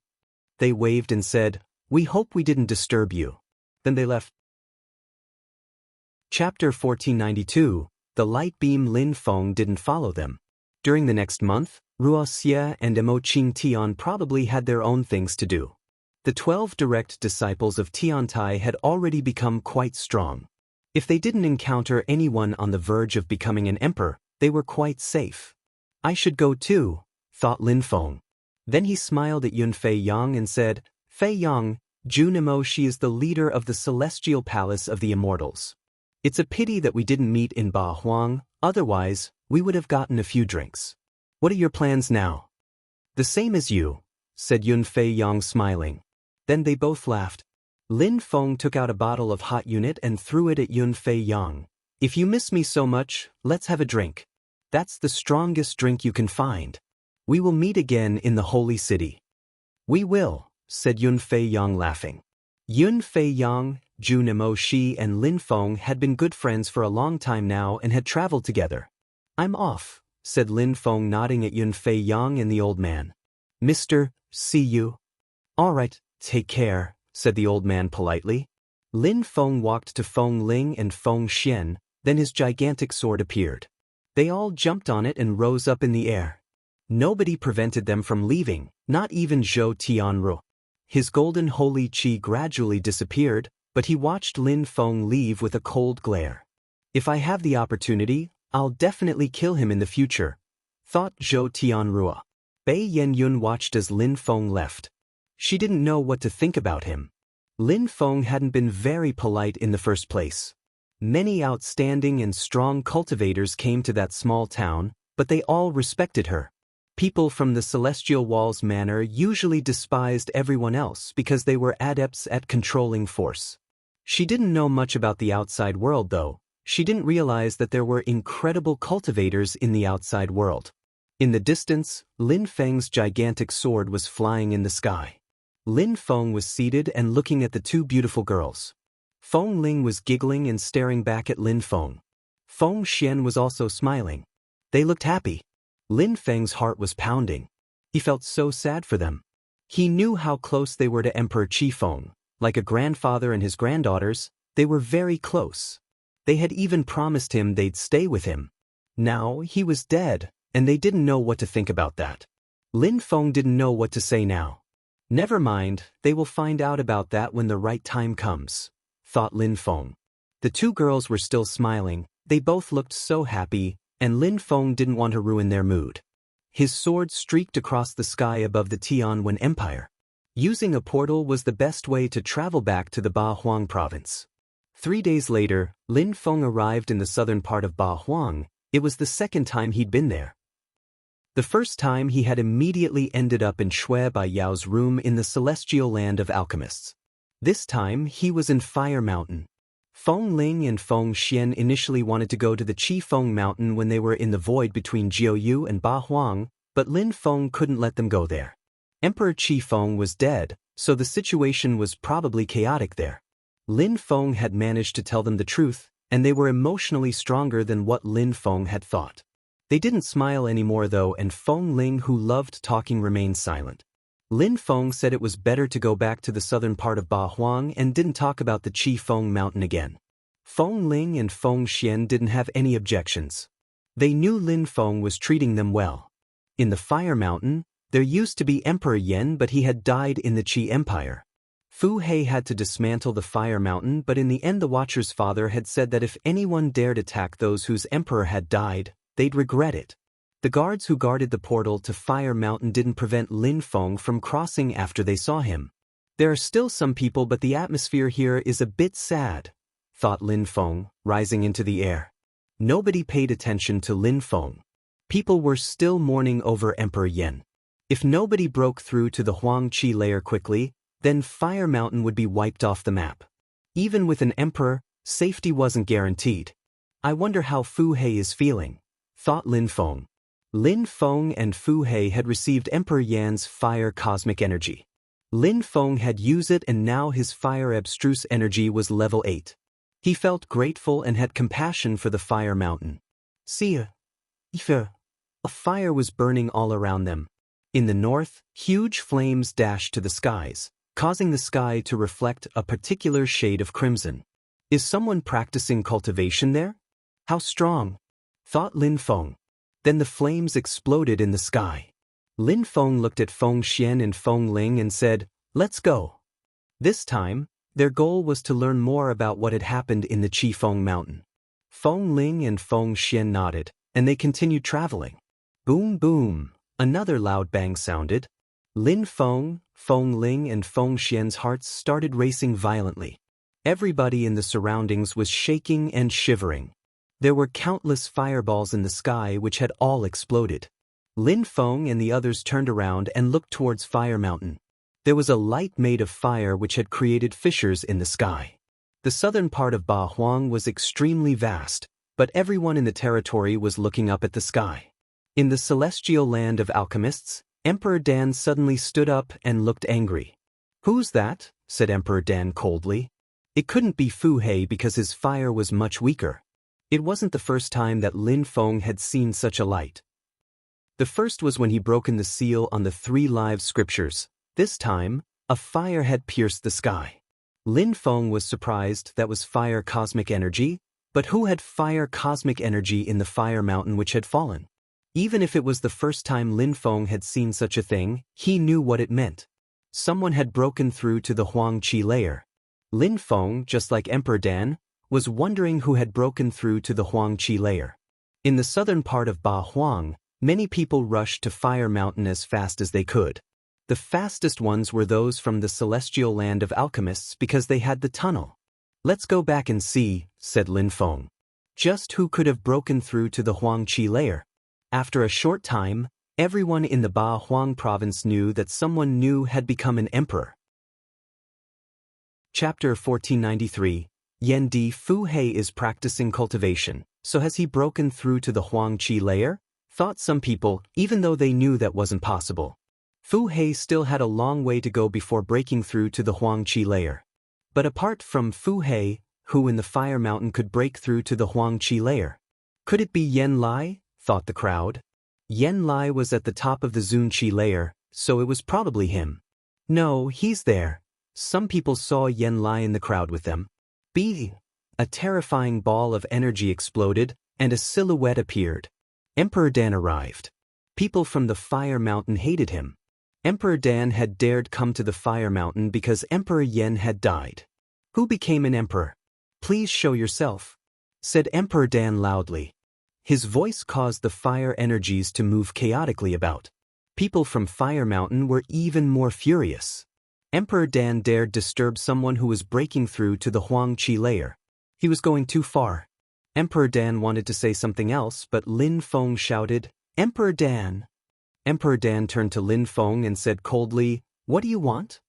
They waved and said, "We hope we didn't disturb you." Then they left. Chapter 1492, The Light Beam. Lin Feng didn't follow them. During the next month, Ruoxie and Mo Qing Tian probably had their own things to do. The 12 direct disciples of Tiantai had already become quite strong. If they didn't encounter anyone on the verge of becoming an emperor, they were quite safe. "I should go too," thought Lin Feng. Then he smiled at Yun Fei Yang and said, Fei Yang, Junimo, she is the leader of the celestial palace of the immortals. It's a pity that we didn't meet in Ba Huang, otherwise, we would have gotten a few drinks. What are your plans now? The same as you, said Yun Fei Yang smiling. Then they both laughed. Lin Feng took out a bottle of hot unit and threw it at Yun Fei Yang. If you miss me so much, let's have a drink. That's the strongest drink you can find. We will meet again in the holy city. We will, said Yun Fei Yang laughing. Yun Fei Yang, Junimo Shi and Lin Feng had been good friends for a long time now and had traveled together. I'm off, said Lin Feng nodding at Yun Fei Yang and the old man. Mister, see you. All right, take care, said the old man politely. Lin Feng walked to Feng Ling and Feng Xian, then his gigantic sword appeared. They all jumped on it and rose up in the air. Nobody prevented them from leaving, not even Zhou Tianru. His golden holy qi gradually disappeared, but he watched Lin Feng leave with a cold glare. If I have the opportunity, I'll definitely kill him in the future, thought Zhou Tianru. Bei Yenyun watched as Lin Feng left. She didn't know what to think about him. Lin Feng hadn't been very polite in the first place. Many outstanding and strong cultivators came to that small town, but they all respected her. People from the Celestial Walls Manor usually despised everyone else because they were adepts at controlling force. She didn't know much about the outside world though. She didn't realize that there were incredible cultivators in the outside world. In the distance, Lin Feng's gigantic sword was flying in the sky. Lin Feng was seated and looking at the two beautiful girls. Feng Ling was giggling and staring back at Lin Feng. Feng Xian was also smiling. They looked happy. Lin Feng's heart was pounding. He felt so sad for them. He knew how close they were to Emperor Qi Feng. Like a grandfather and his granddaughters, they were very close. They had even promised him they'd stay with him. Now he was dead, and they didn't know what to think about that. Lin Feng didn't know what to say now. Never mind, they will find out about that when the right time comes, thought Lin Feng. The two girls were still smiling, they both looked so happy, and Lin Feng didn't want to ruin their mood. His sword streaked across the sky above the Tianwen Empire. Using a portal was the best way to travel back to the Ba Huang province. 3 days later, Lin Feng arrived in the southern part of Ba Huang. It was the second time he'd been there. The first time he had immediately ended up in Shui Bai Yao's room in the celestial land of alchemists. This time he was in Fire Mountain. Feng Ling and Feng Xian initially wanted to go to the Qi Feng Mountain when they were in the void between Jiuyu and Ba Huang, but Lin Feng couldn't let them go there. Emperor Qi Feng was dead, so the situation was probably chaotic there. Lin Feng had managed to tell them the truth, and they were emotionally stronger than what Lin Feng had thought. They didn't smile anymore though, and Feng Ling, who loved talking, remained silent. Lin Feng said it was better to go back to the southern part of Ba Huang and didn't talk about the Qi Feng Mountain again. Feng Ling and Feng Xian didn't have any objections. They knew Lin Feng was treating them well. In the Fire Mountain, there used to be Emperor Yen, but he had died in the Qi Empire. Fu Hei had to dismantle the Fire Mountain, but in the end the Watcher's father had said that if anyone dared attack those whose emperor had died, they'd regret it. The guards who guarded the portal to Fire Mountain didn't prevent Lin Feng from crossing after they saw him. There are still some people, but the atmosphere here is a bit sad, thought Lin Feng, rising into the air. Nobody paid attention to Lin Feng. People were still mourning over Emperor Yen. If nobody broke through to the Huang Qi layer quickly, then Fire Mountain would be wiped off the map. Even with an emperor, safety wasn't guaranteed. I wonder how Fu Hei is feeling, thought Lin Feng. Lin Feng and Fu Hei had received Emperor Yan's fire cosmic energy. Lin Feng had used it, and now his fire abstruse energy was level 8. He felt grateful and had compassion for the Fire Mountain. See, a fire was burning all around them. In the north, huge flames dashed to the skies, causing the sky to reflect a particular shade of crimson. Is someone practicing cultivation there? How strong, thought Lin Feng. Then the flames exploded in the sky. Lin Feng looked at Feng Xian and Feng Ling and said, "Let's go." This time, their goal was to learn more about what had happened in the Qi Feng Mountain. Feng Ling and Feng Xian nodded, and they continued traveling. Boom boom, another loud bang sounded. Lin Feng, Feng Ling and Feng Xian's hearts started racing violently. Everybody in the surroundings was shaking and shivering. There were countless fireballs in the sky which had all exploded. Lin Feng and the others turned around and looked towards Fire Mountain. There was a light made of fire which had created fissures in the sky. The southern part of Ba Huang was extremely vast, but everyone in the territory was looking up at the sky. In the celestial land of alchemists, Emperor Dan suddenly stood up and looked angry. "Who's that?" said Emperor Dan coldly. It couldn't be Fu Hei because his fire was much weaker. It wasn't the first time that Lin Feng had seen such a light. The first was when he broken the seal on the 3 live scriptures. This time, a fire had pierced the sky. Lin Feng was surprised that was fire cosmic energy, but who had fire cosmic energy in the fire mountain which had fallen? Even if it was the first time Lin Feng had seen such a thing, he knew what it meant. Someone had broken through to the Huang Qi layer. Lin Feng, just like Emperor Dan, was wondering who had broken through to the Huang Qi layer. In the southern part of Ba Huang, many people rushed to Fire Mountain as fast as they could. The fastest ones were those from the celestial land of alchemists because they had the tunnel. "Let's go back and see," said Lin Feng. Just who could have broken through to the Huang Qi layer? After a short time, everyone in the Ba Huang province knew that someone new had become an emperor. Chapter 1493. Yan Di Fu Hei is practicing cultivation, so has he broken through to the Huang Qi layer? Thought some people, even though they knew that wasn't possible. Fu Hei still had a long way to go before breaking through to the Huang Qi layer. But apart from Fu Hei, who in the Fire Mountain could break through to the Huang Qi layer? Could it be Yen Lai? Thought the crowd. Yen Lai was at the top of the Zun Qi layer, so it was probably him. No, he's there. Some people saw Yen Lai in the crowd with them. A terrifying ball of energy exploded, and a silhouette appeared. Emperor Dan arrived. People from the Fire Mountain hated him. Emperor Dan had dared come to the Fire Mountain because Emperor Yen had died. Who became an emperor? "Please show yourself," said Emperor Dan loudly. His voice caused the fire energies to move chaotically about. People from Fire Mountain were even more furious. Emperor Dan dared disturb someone who was breaking through to the Huang Qi layer. He was going too far. Emperor Dan wanted to say something else, but Lin Feng shouted, "Emperor Dan!" Emperor Dan turned to Lin Feng and said coldly, "What do you want?"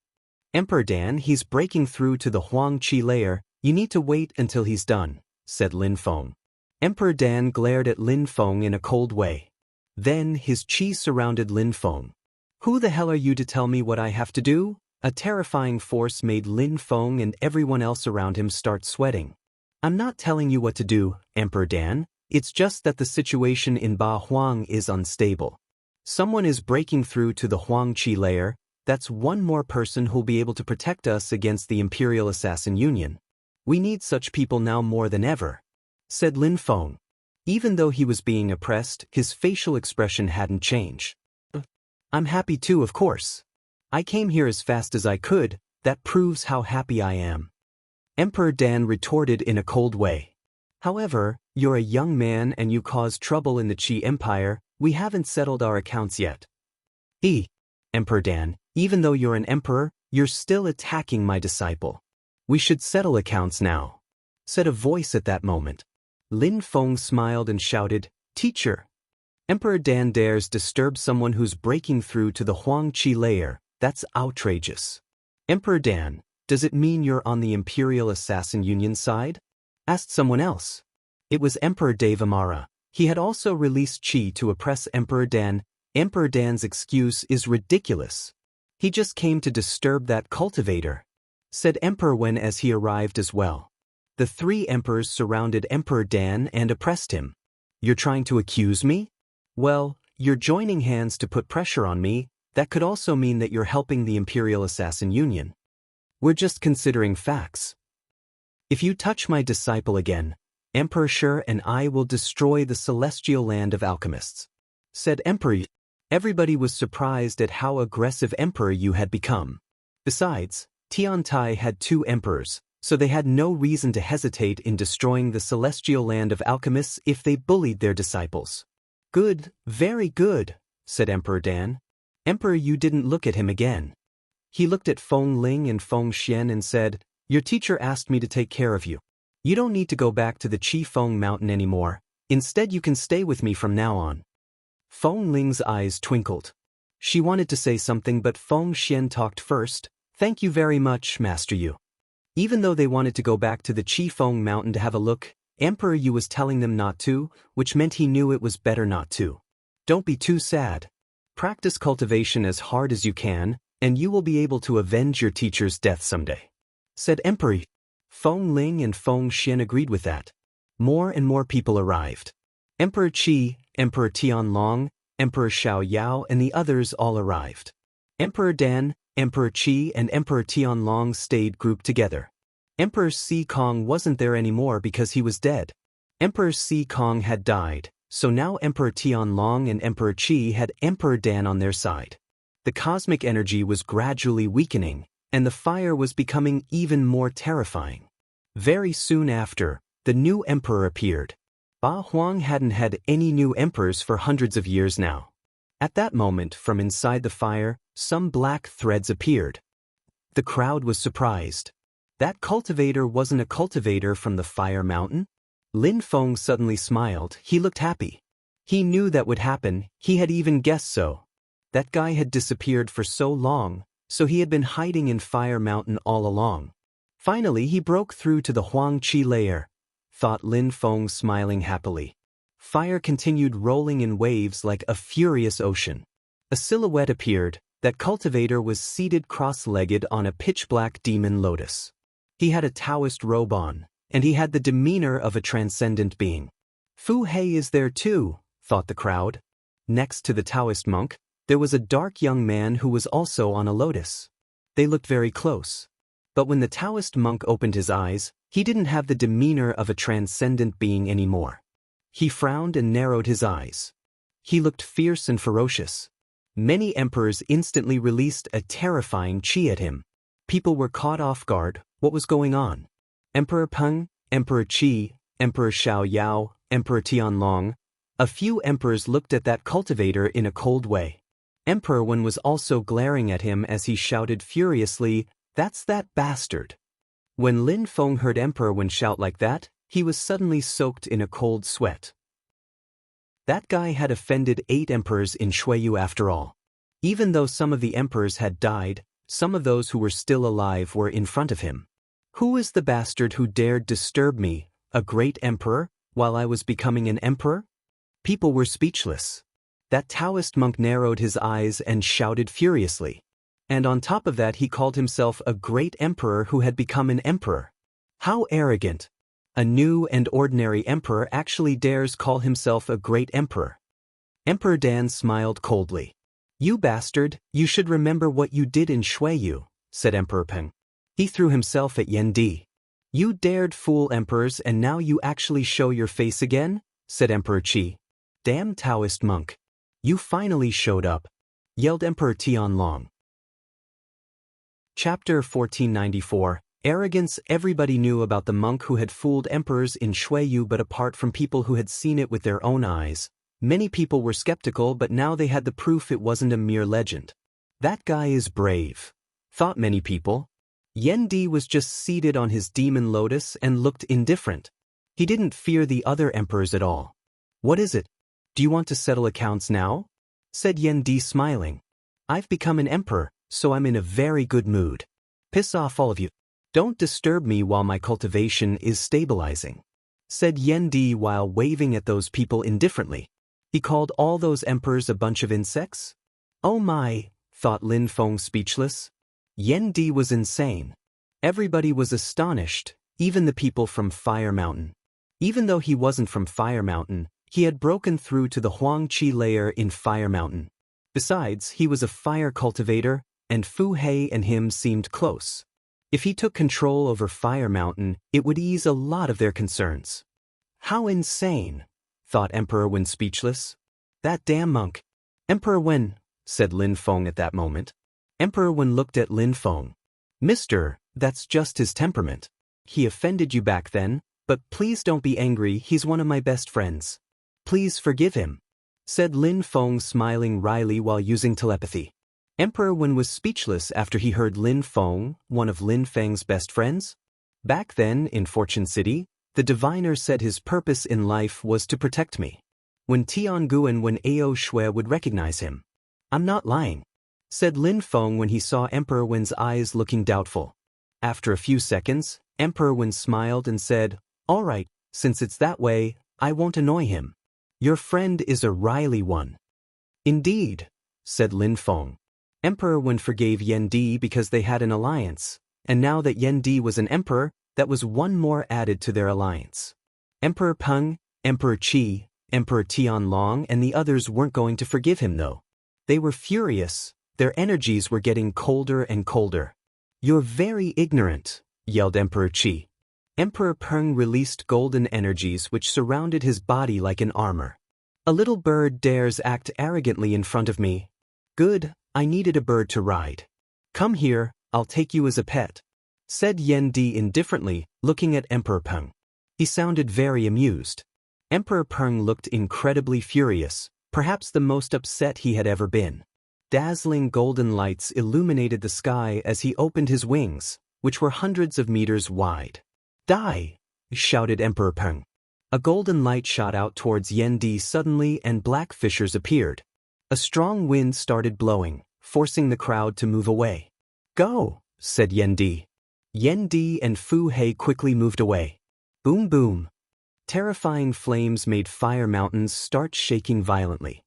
"Emperor Dan, he's breaking through to the Huang Qi layer. You need to wait until he's done," said Lin Feng. Emperor Dan glared at Lin Feng in a cold way. Then his chi surrounded Lin Feng. "Who the hell are you to tell me what I have to do?" A terrifying force made Lin Feng and everyone else around him start sweating. "I'm not telling you what to do, Emperor Dan. It's just that the situation in Ba Huang is unstable. Someone is breaking through to the Huang Qi layer. That's one more person who'll be able to protect us against the Imperial Assassin Union. We need such people now more than ever," said Lin Feng. Even though he was being oppressed, his facial expression hadn't changed. "I'm happy too, of course. I came here as fast as I could. That proves how happy I am," Emperor Dan retorted in a cold way. "However, you're a young man and you caused trouble in the Qi Empire. We haven't settled our accounts yet." Emperor Dan, even though you're an emperor, you're still attacking my disciple. "We should settle accounts now," said a voice at that moment. Lin Feng smiled and shouted, "Teacher!" Emperor Dan dares disturb someone who's breaking through to the Huang Qi layer. That's outrageous. "Emperor Dan, does it mean you're on the Imperial Assassin Union side?" asked someone else. It was Emperor Dave Amara. He had also released Qi to oppress Emperor Dan. Emperor Dan's excuse is ridiculous. "He just came to disturb that cultivator," said Emperor Wen as he arrived as well. The 3 emperors surrounded Emperor Dan and oppressed him. "You're trying to accuse me? Well, you're joining hands to put pressure on me. That could also mean that you're helping the Imperial Assassin Union. We're just considering facts. If you touch my disciple again, Emperor Shi and I will destroy the celestial land of alchemists," said Emperor Yi. Everybody was surprised at how aggressive Emperor Yu had become. Besides, Tiantai had 2 emperors, so they had no reason to hesitate in destroying the celestial land of alchemists if they bullied their disciples. "Good, very good," said Emperor Dan. Emperor Yu didn't look at him again. He looked at Feng Ling and Feng Xian and said, "Your teacher asked me to take care of you. You don't need to go back to the Qifeng mountain anymore. Instead you can stay with me from now on." Feng Ling's eyes twinkled. She wanted to say something but Feng Xian talked first. "Thank you very much, Master Yu." Even though they wanted to go back to the Qifeng mountain to have a look, Emperor Yu was telling them not to, which meant he knew it was better not to. Don't be too sad. Practice cultivation as hard as you can, and you will be able to avenge your teacher's death someday, said Emperor Yu. Feng Ling and Feng Xian agreed with that. More and more people arrived. Emperor Qi, Emperor Tianlong, Emperor Xiao Yao and the others all arrived. Emperor Dan, Emperor Qi and Emperor Tianlong stayed grouped together. Emperor Si Kong wasn't there anymore because he was dead. Emperor Si Kong had died, so now Emperor Tianlong and Emperor Qi had Emperor Dan on their side. The cosmic energy was gradually weakening, and the fire was becoming even more terrifying. Very soon after, the new emperor appeared. Ba Huang hadn't had any new emperors for hundreds of years now. At that moment, from inside the fire, some black threads appeared. The crowd was surprised. That cultivator wasn't a cultivator from the fire mountain? Lin Feng suddenly smiled. He looked happy. He knew that would happen, he had even guessed so. That guy had disappeared for so long, so he had been hiding in Fire Mountain all along. Finally he broke through to the Huangqi layer, thought Lin Feng, smiling happily. Fire continued rolling in waves like a furious ocean. A silhouette appeared. That cultivator was seated cross-legged on a pitch-black demon lotus. He had a Taoist robe on, and he had the demeanor of a transcendent being. Fu Hei is there too, thought the crowd. Next to the Taoist monk, there was a dark young man who was also on a lotus. They looked very close. But when the Taoist monk opened his eyes, he didn't have the demeanor of a transcendent being anymore. He frowned and narrowed his eyes. He looked fierce and ferocious. Many emperors instantly released a terrifying qi at him. People were caught off guard. What was going on? Emperor Peng, Emperor Qi, Emperor Xiao Yao, Emperor Tianlong. A few emperors looked at that cultivator in a cold way. Emperor Wen was also glaring at him as he shouted furiously, "That's that bastard." When Lin Feng heard Emperor Wen shout like that, he was suddenly soaked in a cold sweat. That guy had offended 8 emperors in Shuiyu after all. Even though some of the emperors had died, some of those who were still alive were in front of him. Who is the bastard who dared disturb me, a great emperor, while I was becoming an emperor? People were speechless. That Taoist monk narrowed his eyes and shouted furiously. And on top of that he called himself a great emperor who had become an emperor. How arrogant! A new and ordinary emperor actually dares call himself a great emperor. Emperor Dan smiled coldly. "You bastard, you should remember what you did in Shuiyu," said Emperor Peng. He threw himself at Yan Di. "You dared fool emperors and now you actually show your face again?" said Emperor Qi. "Damn Taoist monk. You finally showed up," yelled Emperor Tianlong. Chapter 1494. Arrogance. Everybody knew about the monk who had fooled emperors in Shuiyu, but apart from people who had seen it with their own eyes, many people were skeptical, but now they had the proof it wasn't a mere legend. That guy is brave, thought many people. Yan Di was just seated on his demon lotus and looked indifferent. He didn't fear the other emperors at all. "What is it? Do you want to settle accounts now?" said Yan Di, smiling. "I've become an emperor, so I'm in a very good mood. Piss off all of you. Don't disturb me while my cultivation is stabilizing," said Yan Di while waving at those people indifferently. He called all those emperors a bunch of insects? Oh my, thought Lin Feng, speechless. Yan Di was insane. Everybody was astonished, even the people from Fire Mountain. Even though he wasn't from Fire Mountain, he had broken through to the Huangqi layer in Fire Mountain. Besides, he was a fire cultivator, and Fu Hei and him seemed close. If he took control over Fire Mountain, it would ease a lot of their concerns. How insane, thought Emperor Wen, speechless. That damn monk. Emperor Wen, said Lin Feng at that moment. Emperor Wen looked at Lin Feng. Mister, that's just his temperament. He offended you back then, but please don't be angry, he's one of my best friends. Please forgive him, said Lin Feng, smiling wryly while using telepathy. Emperor Wen was speechless after he heard Lin Feng, one of Lin Feng's best friends. Back then, in Fortune City, the diviner said his purpose in life was to protect me. When Tiangu and when Ao Shui would recognize him. I'm not lying, said Lin Feng when he saw Emperor Wen's eyes looking doubtful. After a few seconds, Emperor Wen smiled and said, "All right, since it's that way, I won't annoy him. Your friend is a wily one." "Indeed," said Lin Feng. Emperor Wen forgave Yan Di because they had an alliance, and now that Yan Di was an emperor, that was one more added to their alliance. Emperor Peng, Emperor Qi, Emperor Tianlong and the others weren't going to forgive him though. They were furious, their energies were getting colder and colder. "You're very ignorant," yelled Emperor Qi. Emperor Peng released golden energies which surrounded his body like an armor. "A little bird dares act arrogantly in front of me. Good, I needed a bird to ride. Come here, I'll take you as a pet," said Yan Di indifferently, looking at Emperor Peng. He sounded very amused. Emperor Peng looked incredibly furious, perhaps the most upset he had ever been. Dazzling golden lights illuminated the sky as he opened his wings, which were hundreds of meters wide. "Die!" shouted Emperor Peng. A golden light shot out towards Yan Di suddenly and black fissures appeared. A strong wind started blowing, forcing the crowd to move away. "Go," said Yan Di. Yan Di and Fu Hei quickly moved away. Boom boom. Terrifying flames made fire mountains start shaking violently.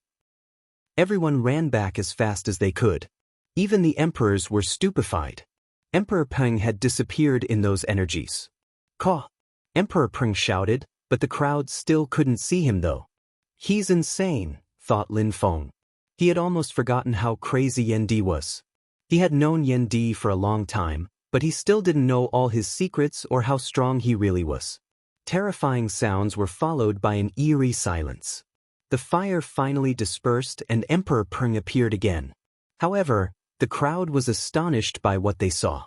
Everyone ran back as fast as they could. Even the emperors were stupefied. Emperor Peng had disappeared in those energies. "Caw!" Emperor Peng shouted, but the crowd still couldn't see him though. "He's insane," thought Lin Feng. He had almost forgotten how crazy Yan Di was. He had known Yan Di for a long time, but he still didn't know all his secrets or how strong he really was. Terrifying sounds were followed by an eerie silence. The fire finally dispersed and Emperor Peng appeared again. However, the crowd was astonished by what they saw.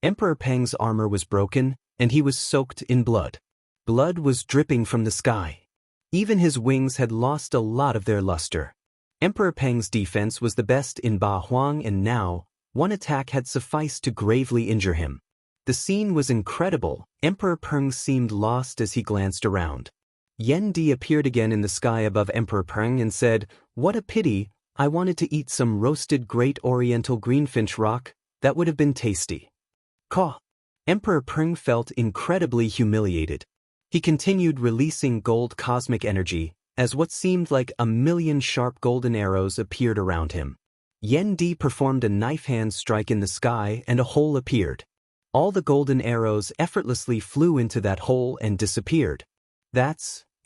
Emperor Peng's armor was broken, and he was soaked in blood. Blood was dripping from the sky. Even his wings had lost a lot of their luster. Emperor Peng's defense was the best in Ba Huang, and now, one attack had sufficed to gravely injure him. The scene was incredible. Emperor Peng seemed lost as he glanced around. Yan Di appeared again in the sky above Emperor Peng and said, "What a pity, I wanted to eat some roasted Great Oriental Greenfinch rock, that would have been tasty." Caw! Emperor Peng felt incredibly humiliated. He continued releasing gold cosmic energy, as what seemed like a million sharp golden arrows appeared around him. Yan Di performed a knife hand strike in the sky and a hole appeared. All the golden arrows effortlessly flew into that hole and disappeared.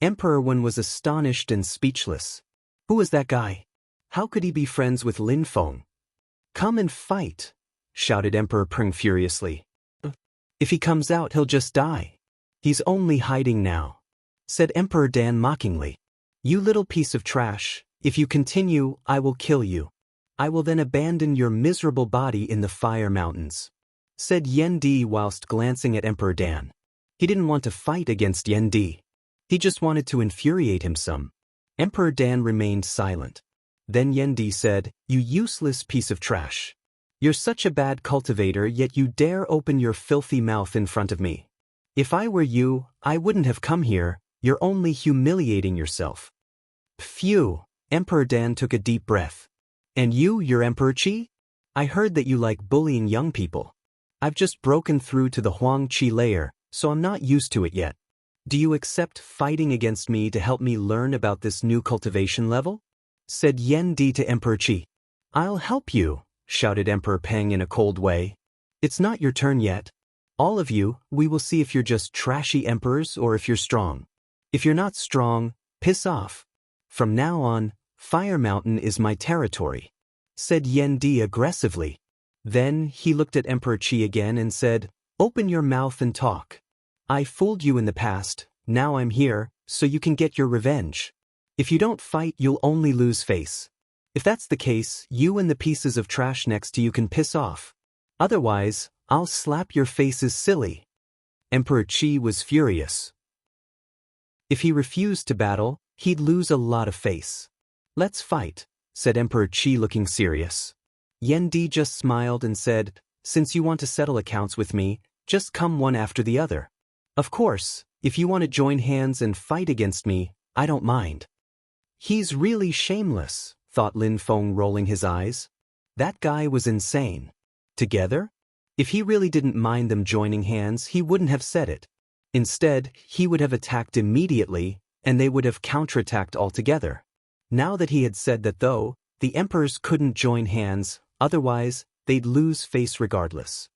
Emperor Wen was astonished and speechless. Who was that guy? How could he be friends with Lin Feng? "Come and fight," shouted Emperor Peng furiously. "If he comes out, he'll just die. He's only hiding now," said Emperor Dan mockingly. "You little piece of trash, if you continue, I will kill you. I will then abandon your miserable body in the fire mountains," said Yan Di whilst glancing at Emperor Dan. He didn't want to fight against Yan Di. He just wanted to infuriate him some. Emperor Dan remained silent. Then Yan Di said, "You useless piece of trash. You're such a bad cultivator, yet you dare open your filthy mouth in front of me. If I were you, I wouldn't have come here. You're only humiliating yourself." Phew, Emperor Dan took a deep breath. "And you're Emperor Qi? I heard that you like bullying young people. I've just broken through to the Huang Qi layer, so I'm not used to it yet. Do you accept fighting against me to help me learn about this new cultivation level?" said Yan Di to Emperor Qi. "I'll help you," shouted Emperor Peng in a cold way. "It's not your turn yet. All of you, we will see if you're just trashy emperors or if you're strong. If you're not strong, piss off. From now on, Fire Mountain is my territory," said Yan Di aggressively. Then he looked at Emperor Qi again and said, "Open your mouth and talk. I fooled you in the past, now I'm here, so you can get your revenge. If you don't fight, you'll only lose face. If that's the case, you and the pieces of trash next to you can piss off. Otherwise, I'll slap your faces silly." Emperor Qi was furious. If he refused to battle, he'd lose a lot of face. "Let's fight," said Emperor Qi looking serious. Yan Di just smiled and said, "Since you want to settle accounts with me, just come one after the other. Of course, if you want to join hands and fight against me, I don't mind." He's really shameless, thought Lin Feng, rolling his eyes. That guy was insane. Together? If he really didn't mind them joining hands, he wouldn't have said it. Instead, he would have attacked immediately, and they would have counterattacked altogether. Now that he had said that though, the emperors couldn't join hands, otherwise, they'd lose face regardless.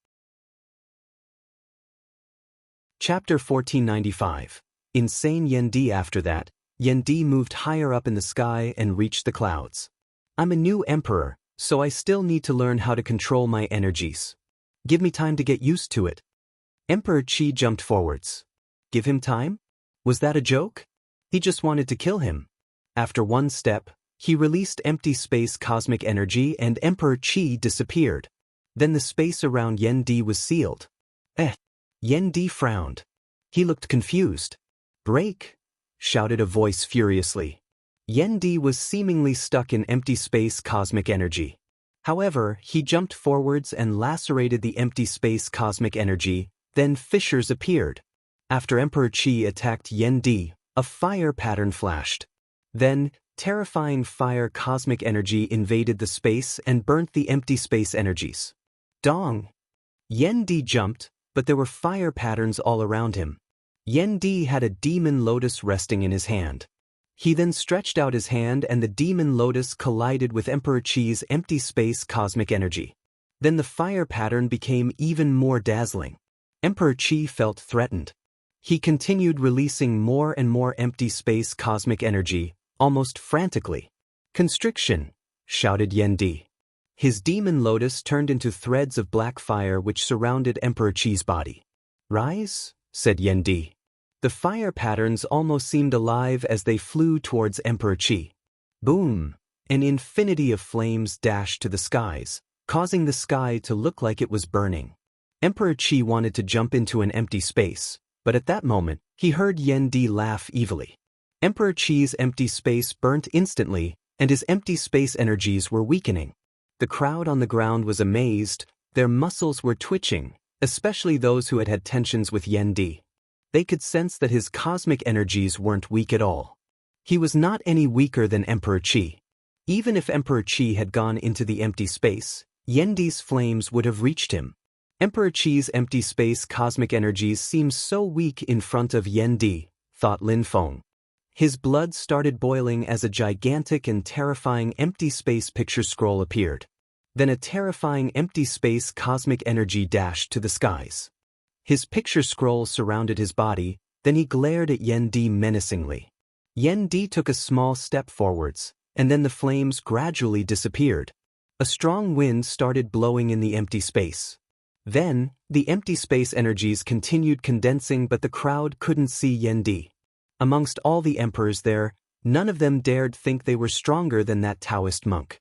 Chapter 1495. Insane Yan Di. After that, Yan Di moved higher up in the sky and reached the clouds. "I'm a new emperor, so I still need to learn how to control my energies. Give me time to get used to it." Emperor Qi jumped forwards. Give him time? Was that a joke? He just wanted to kill him. After one step, he released empty space cosmic energy and Emperor Qi disappeared. Then the space around Yan Di was sealed. Yan Di frowned. He looked confused. "Break!" shouted a voice furiously. Yan Di was seemingly stuck in empty space cosmic energy. However, he jumped forwards and lacerated the empty space cosmic energy, then fissures appeared. After Emperor Qi attacked Yan Di, a fire pattern flashed. Then, terrifying fire cosmic energy invaded the space and burnt the empty space energies. Dong! Yan Di jumped, but there were fire patterns all around him. Yan Di had a demon lotus resting in his hand. He then stretched out his hand and the demon lotus collided with Emperor Qi's empty space cosmic energy. Then the fire pattern became even more dazzling. Emperor Qi felt threatened. He continued releasing more and more empty space cosmic energy, almost frantically. "Constriction!" shouted Yan Di. His demon lotus turned into threads of black fire which surrounded Emperor Qi's body. "Rise," said Yan Di. The fire patterns almost seemed alive as they flew towards Emperor Qi. Boom! An infinity of flames dashed to the skies, causing the sky to look like it was burning. Emperor Qi wanted to jump into an empty space, but at that moment, he heard Yan Di laugh evilly. Emperor Qi's empty space burnt instantly, and his empty space energies were weakening. The crowd on the ground was amazed, their muscles were twitching, especially those who had had tensions with Yan Di. They could sense that his cosmic energies weren't weak at all. He was not any weaker than Emperor Qi. Even if Emperor Qi had gone into the empty space, Yan Di's flames would have reached him. Emperor Qi's empty space cosmic energies seemed so weak in front of Yan Di, thought Lin Feng. His blood started boiling as a gigantic and terrifying empty space picture scroll appeared. Then a terrifying empty space cosmic energy dashed to the skies. His picture scroll surrounded his body, then he glared at Yan Di menacingly. Yan Di took a small step forwards, and then the flames gradually disappeared. A strong wind started blowing in the empty space. Then, the empty space energies continued condensing, but the crowd couldn't see Yan Di. Amongst all the emperors there, none of them dared think they were stronger than that Taoist monk.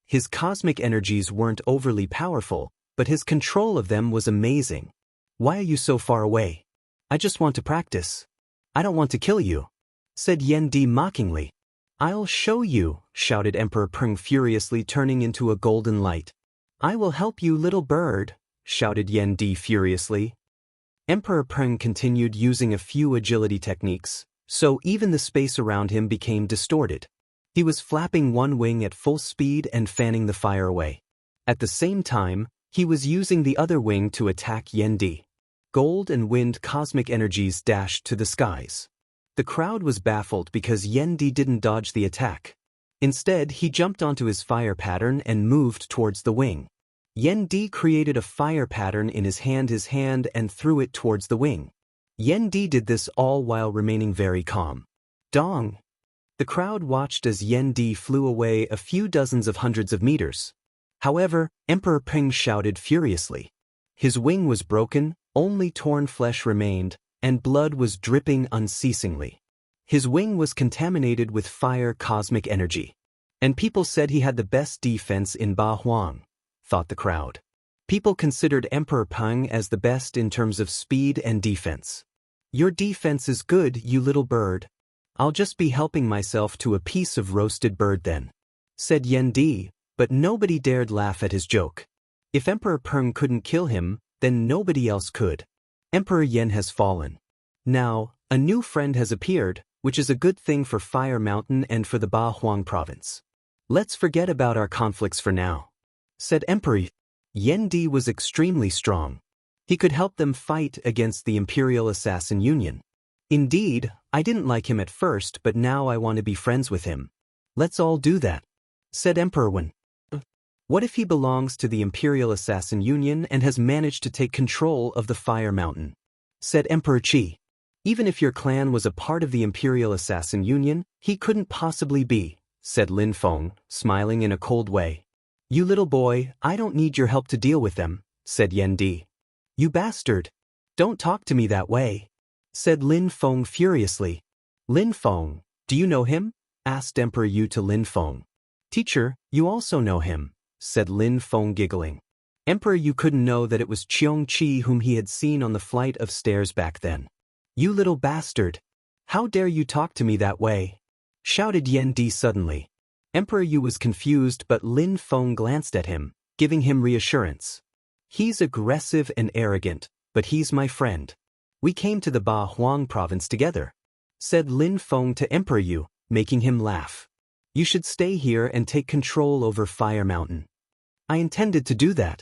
His cosmic energies weren't overly powerful, but his control of them was amazing. "Why are you so far away?" "I just want to practice. I don't want to kill you," said Yan Di mockingly. "I'll show you," shouted Emperor Peng furiously, turning into a golden light. "I will help you, little bird," shouted Yan Di furiously. Emperor Peng continued using a few agility techniques, so even the space around him became distorted. He was flapping one wing at full speed and fanning the fire away. At the same time, he was using the other wing to attack Yan Di. Gold and wind cosmic energies dashed to the skies. The crowd was baffled because Yan Di didn't dodge the attack. Instead, he jumped onto his fire pattern and moved towards the wing. Yan Di created a fire pattern in his hand and threw it towards the wing. Yan Di did this all while remaining very calm. Dong! The crowd watched as Yan Di flew away a few dozens of hundreds of meters. However, Emperor Peng shouted furiously. His wing was broken, only torn flesh remained, and blood was dripping unceasingly. His wing was contaminated with fire cosmic energy. And people said he had the best defense in Ba Huang, thought the crowd. People considered Emperor Peng as the best in terms of speed and defense. "Your defense is good, you little bird. I'll just be helping myself to a piece of roasted bird then," said Yan Di, but nobody dared laugh at his joke. If Emperor Peng couldn't kill him, then nobody else could. Emperor Yen has fallen. Now, a new friend has appeared, which is a good thing for Fire Mountain and for the Ba Huang province. Let's forget about our conflicts for now, said Emperor Yen Di was extremely strong. He could help them fight against the Imperial Assassin Union. Indeed, I didn't like him at first, but now I want to be friends with him. Let's all do that, said Emperor Wen. What if he belongs to the Imperial Assassin Union and has managed to take control of the Fire Mountain? Said Emperor Qi. Even if your clan was a part of the Imperial Assassin Union, he couldn't possibly be, said Lin Feng, smiling in a cold way. You little boy, I don't need your help to deal with them, said Yen Di. You bastard! Don't talk to me that way, said Lin Feng furiously. Lin Feng, do you know him? Asked Emperor Yu to Lin Feng. Teacher, you also know him, said Lin Feng giggling. Emperor Yu couldn't know that it was Cheong Qi whom he had seen on the flight of stairs back then. You little bastard! How dare you talk to me that way? Shouted Yen Di suddenly. Emperor Yu was confused, but Lin Feng glanced at him, giving him reassurance. He's aggressive and arrogant, but he's my friend. We came to the Ba Huang province together, said Lin Feng to Emperor Yu, making him laugh. You should stay here and take control over Fire Mountain. I intended to do that.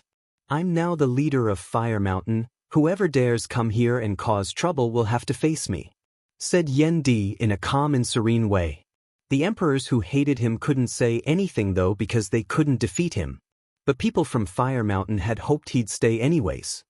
I'm now the leader of Fire Mountain. Whoever dares come here and cause trouble will have to face me, said Yen Di in a calm and serene way. The emperors who hated him couldn't say anything though because they couldn't defeat him. But people from Fire Mountain had hoped he'd stay anyways.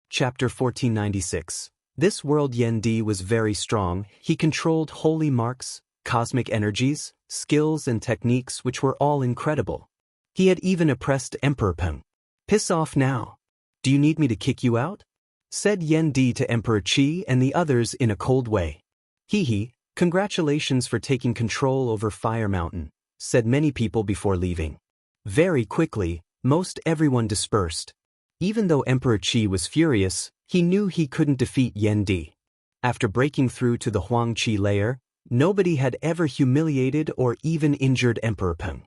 Chapter 1496. This world Yen Di was very strong. He controlled holy marks, cosmic energies, skills and techniques which were all incredible. He had even oppressed Emperor Peng. Piss off now. Do you need me to kick you out? Said Yen Di to Emperor Qi and the others in a cold way. Hee, congratulations for taking control over Fire Mountain, said many people before leaving. Very quickly, most everyone dispersed. Even though Emperor Qi was furious, he knew he couldn't defeat Yen Di. After breaking through to the Huang Qi layer, nobody had ever humiliated or even injured Emperor Peng.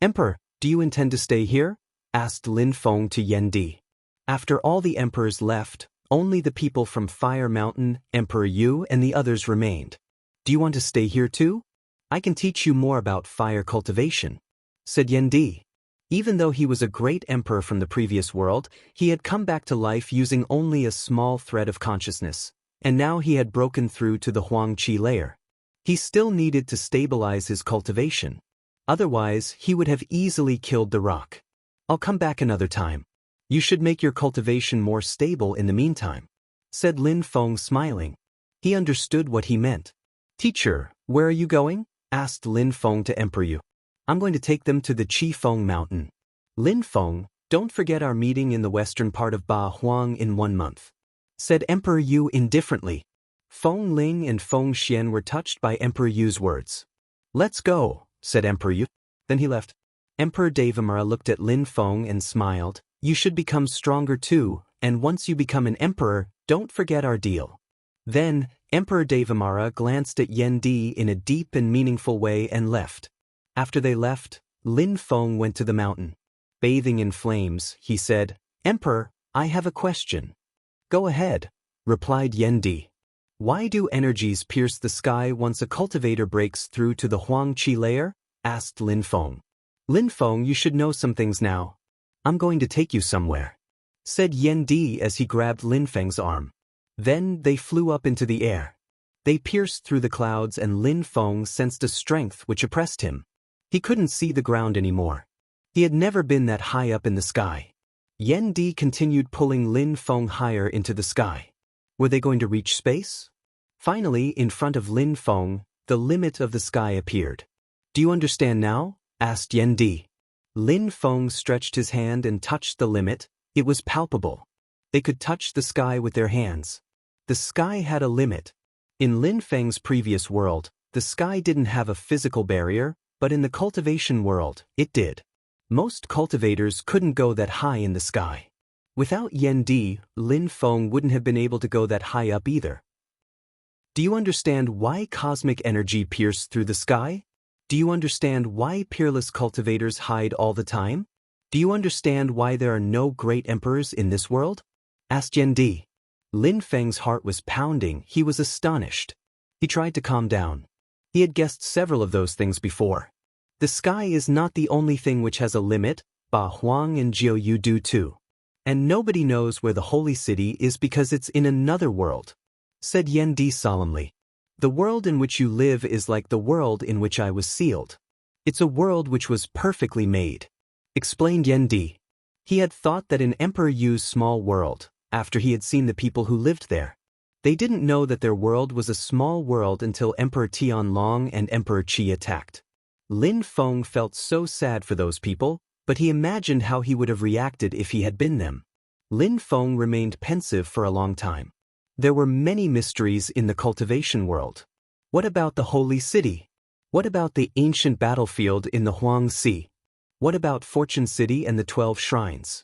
Emperor, do you intend to stay here? Asked Lin Feng to Yen Di. After all the emperors left, only the people from Fire Mountain, Emperor Yu and the others remained. Do you want to stay here too? I can teach you more about fire cultivation, said Yen Di. Even though he was a great emperor from the previous world, he had come back to life using only a small thread of consciousness, and now he had broken through to the Huang Qi layer. He still needed to stabilize his cultivation. Otherwise, he would have easily killed the rock. I'll come back another time. You should make your cultivation more stable in the meantime, said Lin Feng smiling. He understood what he meant. Teacher, where are you going? Asked Lin Feng to Emperor Yu. I'm going to take them to the Qifeng Mountain. Lin Feng, don't forget our meeting in the western part of Ba Huang in 1 month, said Emperor Yu indifferently. Feng Ling and Feng Xian were touched by Emperor Yu's words. Let's go, said Emperor Yu. Then he left. Emperor Devamara looked at Lin Feng and smiled. You should become stronger too, and once you become an emperor, don't forget our deal. Then, Emperor Devamara glanced at Yen Di in a deep and meaningful way and left. After they left, Lin Feng went to the mountain. Bathing in flames, he said, Emperor, I have a question. Go ahead, replied Yen Di. Why do energies pierce the sky once a cultivator breaks through to the Huang Qi layer? Asked Lin Feng. Lin Feng, you should know some things now. I'm going to take you somewhere, said Yen Di as he grabbed Lin Feng's arm. Then they flew up into the air. They pierced through the clouds and Lin Feng sensed a strength which oppressed him. He couldn't see the ground anymore. He had never been that high up in the sky. Yen Di continued pulling Lin Feng higher into the sky. Were they going to reach space? Finally, in front of Lin Feng, the limit of the sky appeared. Do you understand now? Asked Yen Di. Lin Feng stretched his hand and touched the limit. It was palpable. They could touch the sky with their hands. The sky had a limit. In Lin Feng's previous world, the sky didn't have a physical barrier, but in the cultivation world, it did. Most cultivators couldn't go that high in the sky. Without Yen Di, Lin Feng wouldn't have been able to go that high up either. Do you understand why cosmic energy pierced through the sky? Do you understand why peerless cultivators hide all the time? Do you understand why there are no great emperors in this world? Asked Yendi. Lin Feng's heart was pounding. He was astonished. He tried to calm down. He had guessed several of those things before. The sky is not the only thing which has a limit, Ba Huang and Jiu Yu do too. And nobody knows where the holy city is because it's in another world, said Yendi solemnly. The world in which you live is like the world in which I was sealed. It's a world which was perfectly made, explained Yendi. He had thought that an emperor used small world, after he had seen the people who lived there. They didn't know that their world was a small world until Emperor Tianlong and Emperor Qi attacked. Lin Feng felt so sad for those people, but he imagined how he would have reacted if he had been them. Lin Feng remained pensive for a long time. There were many mysteries in the cultivation world. What about the holy city? What about the ancient battlefield in the Huang Sea? What about Fortune City and the 12 shrines?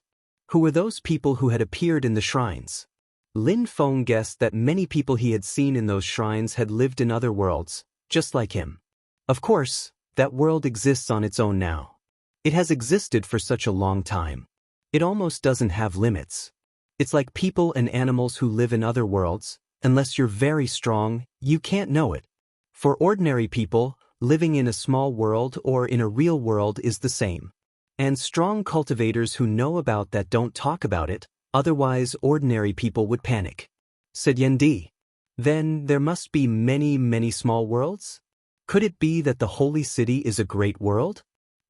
Who were those people who had appeared in the shrines? Lin Feng guessed that many people he had seen in those shrines had lived in other worlds, just like him. Of course, that world exists on its own now. It has existed for such a long time. It almost doesn't have limits. It's like people and animals who live in other worlds. Unless you're very strong, you can't know it. For ordinary people, living in a small world or in a real world is the same. And strong cultivators who know about that don't talk about it, otherwise ordinary people would panic, said Yendi. Then there must be many, many small worlds? Could it be that the holy city is a great world?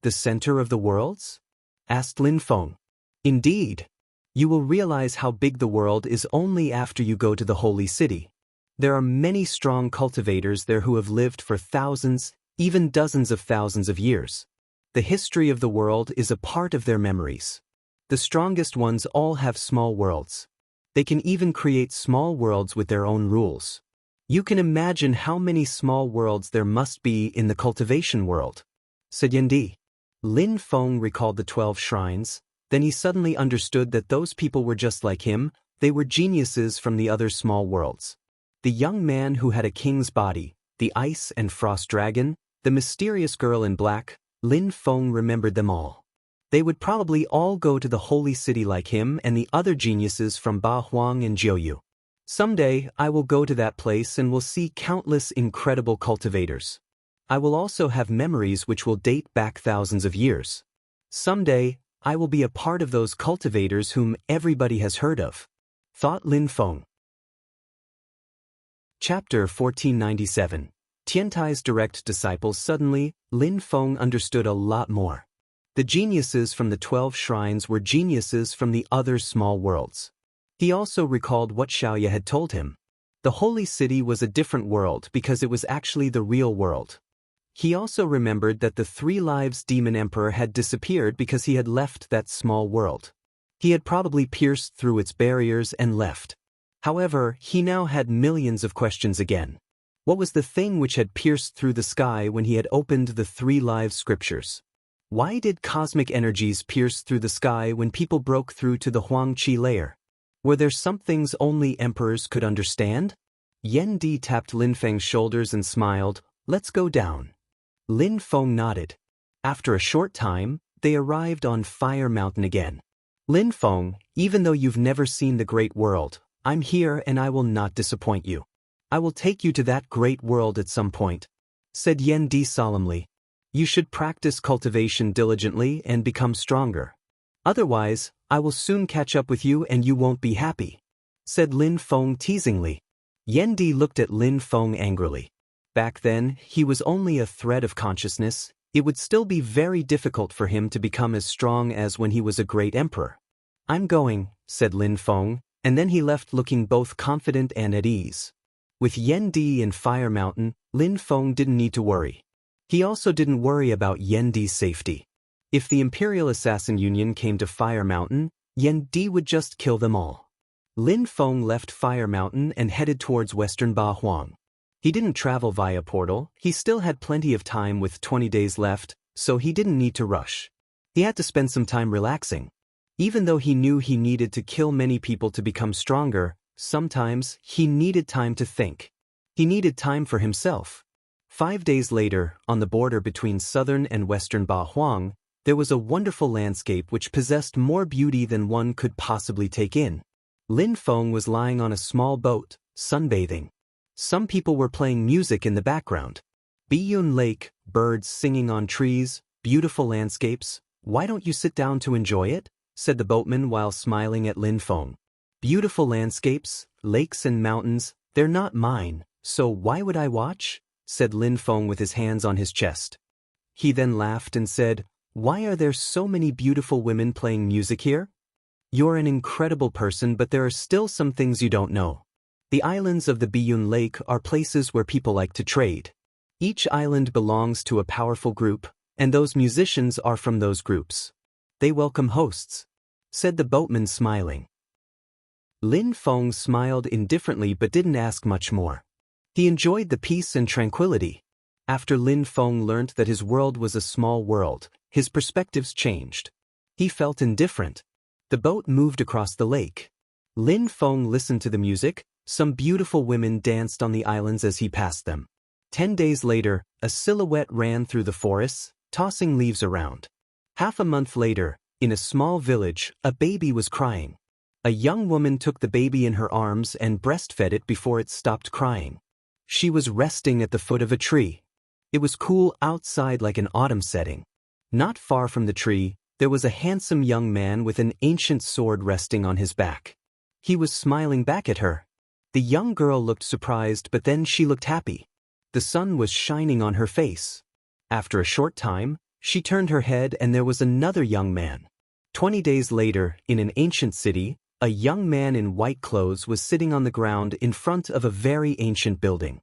The center of the worlds? Asked Lin Feng. Indeed. You will realize how big the world is only after you go to the holy city. There are many strong cultivators there who have lived for thousands, even dozens of thousands of years. The history of the world is a part of their memories. The strongest ones all have small worlds. They can even create small worlds with their own rules. You can imagine how many small worlds there must be in the cultivation world, said Yendi. Lin Feng recalled the 12 shrines, then he suddenly understood that those people were just like him. They were geniuses from the other small worlds. The young man who had a king's body, the ice and frost dragon, the mysterious girl in black, Lin Feng remembered them all. They would probably all go to the holy city like him and the other geniuses from Ba Huang and Jiu Yu. Someday, I will go to that place and will see countless incredible cultivators. I will also have memories which will date back thousands of years. Someday, I will be a part of those cultivators whom everybody has heard of, thought Lin Feng. Chapter 1497. Tiantai's direct disciples. Suddenly, Lin Feng understood a lot more. The geniuses from the 12 shrines were geniuses from the other small worlds. He also recalled what Xiaoya had told him. The holy city was a different world because it was actually the real world. He also remembered that the 3 Lives Demon Emperor had disappeared because he had left that small world. He had probably pierced through its barriers and left. However, he now had millions of questions again. What was the thing which had pierced through the sky when he had opened the 3 Lives scriptures? Why did cosmic energies pierce through the sky when people broke through to the Huangqi layer? Were there some things only emperors could understand? Yendi tapped Lin Feng's shoulders and smiled. Let's go down. Lin Feng nodded. After a short time, they arrived on Fire Mountain again. Lin Feng, even though you've never seen the great world, I'm here and I will not disappoint you. I will take you to that great world at some point, said Yendi solemnly. You should practice cultivation diligently and become stronger. Otherwise, I will soon catch up with you and you won't be happy, said Lin Feng teasingly. Yendi looked at Lin Feng angrily. Back then, he was only a thread of consciousness. It would still be very difficult for him to become as strong as when he was a great emperor. I'm going, said Lin Feng, and then he left looking both confident and at ease. With Yendi in Fire Mountain, Lin Feng didn't need to worry. He also didn't worry about Yendi's safety. If the Imperial Assassin Union came to Fire Mountain, Yendi would just kill them all. Lin Feng left Fire Mountain and headed towards western Ba Huang. He didn't travel via portal. He still had plenty of time with 20 days left, so he didn't need to rush. He had to spend some time relaxing. Even though he knew he needed to kill many people to become stronger, sometimes he needed time to think. He needed time for himself. 5 days later, on the border between southern and western Ba Huang, there was a wonderful landscape which possessed more beauty than one could possibly take in. Lin Feng was lying on a small boat, sunbathing. Some people were playing music in the background. Biyun Lake, birds singing on trees, beautiful landscapes. Why don't you sit down to enjoy it? Said the boatman while smiling at Lin Feng. Beautiful landscapes, lakes and mountains, they're not mine, so why would I watch? Said Lin Feng with his hands on his chest. He then laughed and said, why are there so many beautiful women playing music here? You're an incredible person, but there are still some things you don't know. The islands of the Biyun Lake are places where people like to trade. Each island belongs to a powerful group, and those musicians are from those groups. They welcome hosts, said the boatman smiling. Lin Feng smiled indifferently but didn't ask much more. He enjoyed the peace and tranquility. After Lin Feng learnt that his world was a small world, his perspectives changed. He felt indifferent. The boat moved across the lake. Lin Feng listened to the music. Some beautiful women danced on the islands as he passed them. 10 days later, a silhouette ran through the forests, tossing leaves around. Half a month later, in a small village, a baby was crying. A young woman took the baby in her arms and breastfed it before it stopped crying. She was resting at the foot of a tree. It was cool outside like an autumn setting. Not far from the tree, there was a handsome young man with an ancient sword resting on his back. He was smiling back at her. The young girl looked surprised, but then she looked happy. The sun was shining on her face. After a short time, she turned her head and there was another young man. 20 days later, in an ancient city, a young man in white clothes was sitting on the ground in front of a very ancient building.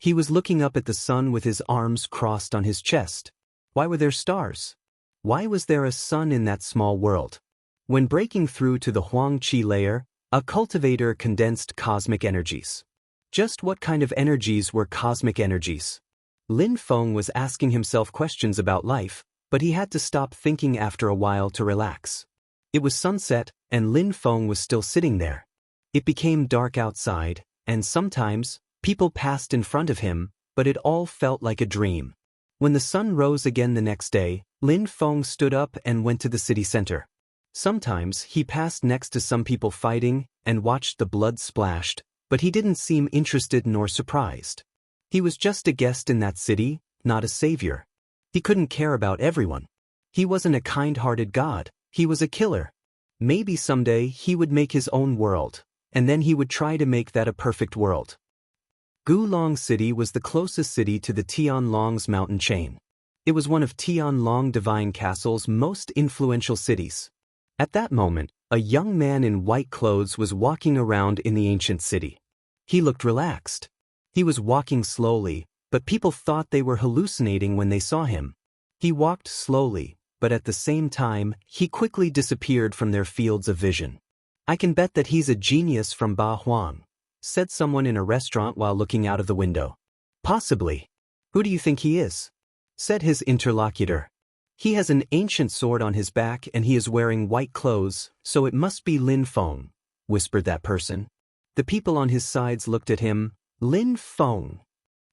He was looking up at the sun with his arms crossed on his chest. Why were there stars? Why was there a sun in that small world? When breaking through to the Huang Qi layer, a cultivator condensed cosmic energies. Just what kind of energies were cosmic energies? Lin Feng was asking himself questions about life, but he had to stop thinking after a while to relax. It was sunset, and Lin Feng was still sitting there. It became dark outside, and sometimes, people passed in front of him, but it all felt like a dream. When the sun rose again the next day, Lin Feng stood up and went to the city center. Sometimes, he passed next to some people fighting, and watched the blood splashed, but he didn't seem interested nor surprised. He was just a guest in that city, not a savior. He couldn't care about everyone. He wasn't a kind-hearted god. He was a killer. Maybe someday he would make his own world, and then he would try to make that a perfect world. Gulong City was the closest city to the Tianlong's mountain chain. It was one of Tianlong Divine Castle's most influential cities. At that moment, a young man in white clothes was walking around in the ancient city. He looked relaxed. He was walking slowly, but people thought they were hallucinating when they saw him. He walked slowly, but at the same time, he quickly disappeared from their fields of vision. I can bet that he's a genius from Ba Huang, said someone in a restaurant while looking out of the window. Possibly. Who do you think he is? Said his interlocutor. He has an ancient sword on his back and he is wearing white clothes, so it must be Lin Feng, whispered that person. The people on his sides looked at him. Lin Feng.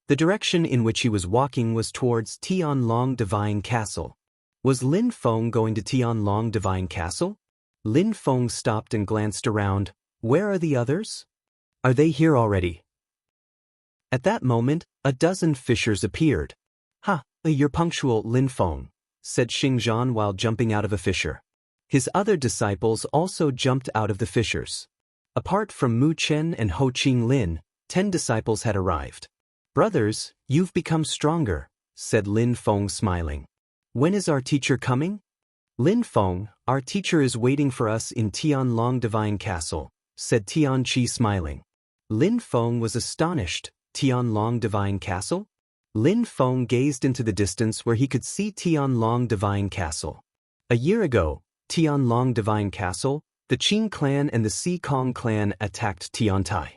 The direction in which he was walking was towards Tianlong Divine Castle. Was Lin Feng going to Tianlong Divine Castle? Lin Feng stopped and glanced around. Where are the others? Are they here already? At that moment, a dozen fishers appeared. Ha, you're punctual, Lin Feng, said Xingzhan while jumping out of a fissure. His other disciples also jumped out of the fissures. Apart from Mu Chen and Ho Qing Lin, 10 disciples had arrived. Brothers, you've become stronger, said Lin Feng smiling. When is our teacher coming? Lin Feng, our teacher is waiting for us in Tianlong Divine Castle, said Tian Qi smiling. Lin Feng was astonished. Tianlong Divine Castle? Lin Feng gazed into the distance where he could see Tianlong Divine Castle. A year ago, Tianlong Divine Castle, the Qing clan and the Si Kong clan attacked Tiantai.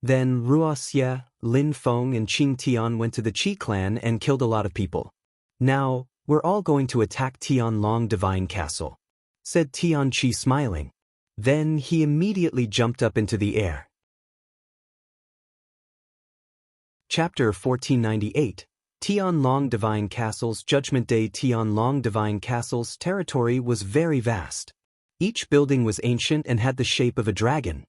Then Ruoxie, Lin Feng and Qing Tian went to the Qi clan and killed a lot of people. Now, we're all going to attack Tianlong Divine Castle, said Tian Qi smiling. Then he immediately jumped up into the air. Chapter 1498, Tianlong Divine Castle's Judgment Day. Tianlong Divine Castle's territory was very vast. Each building was ancient and had the shape of a dragon.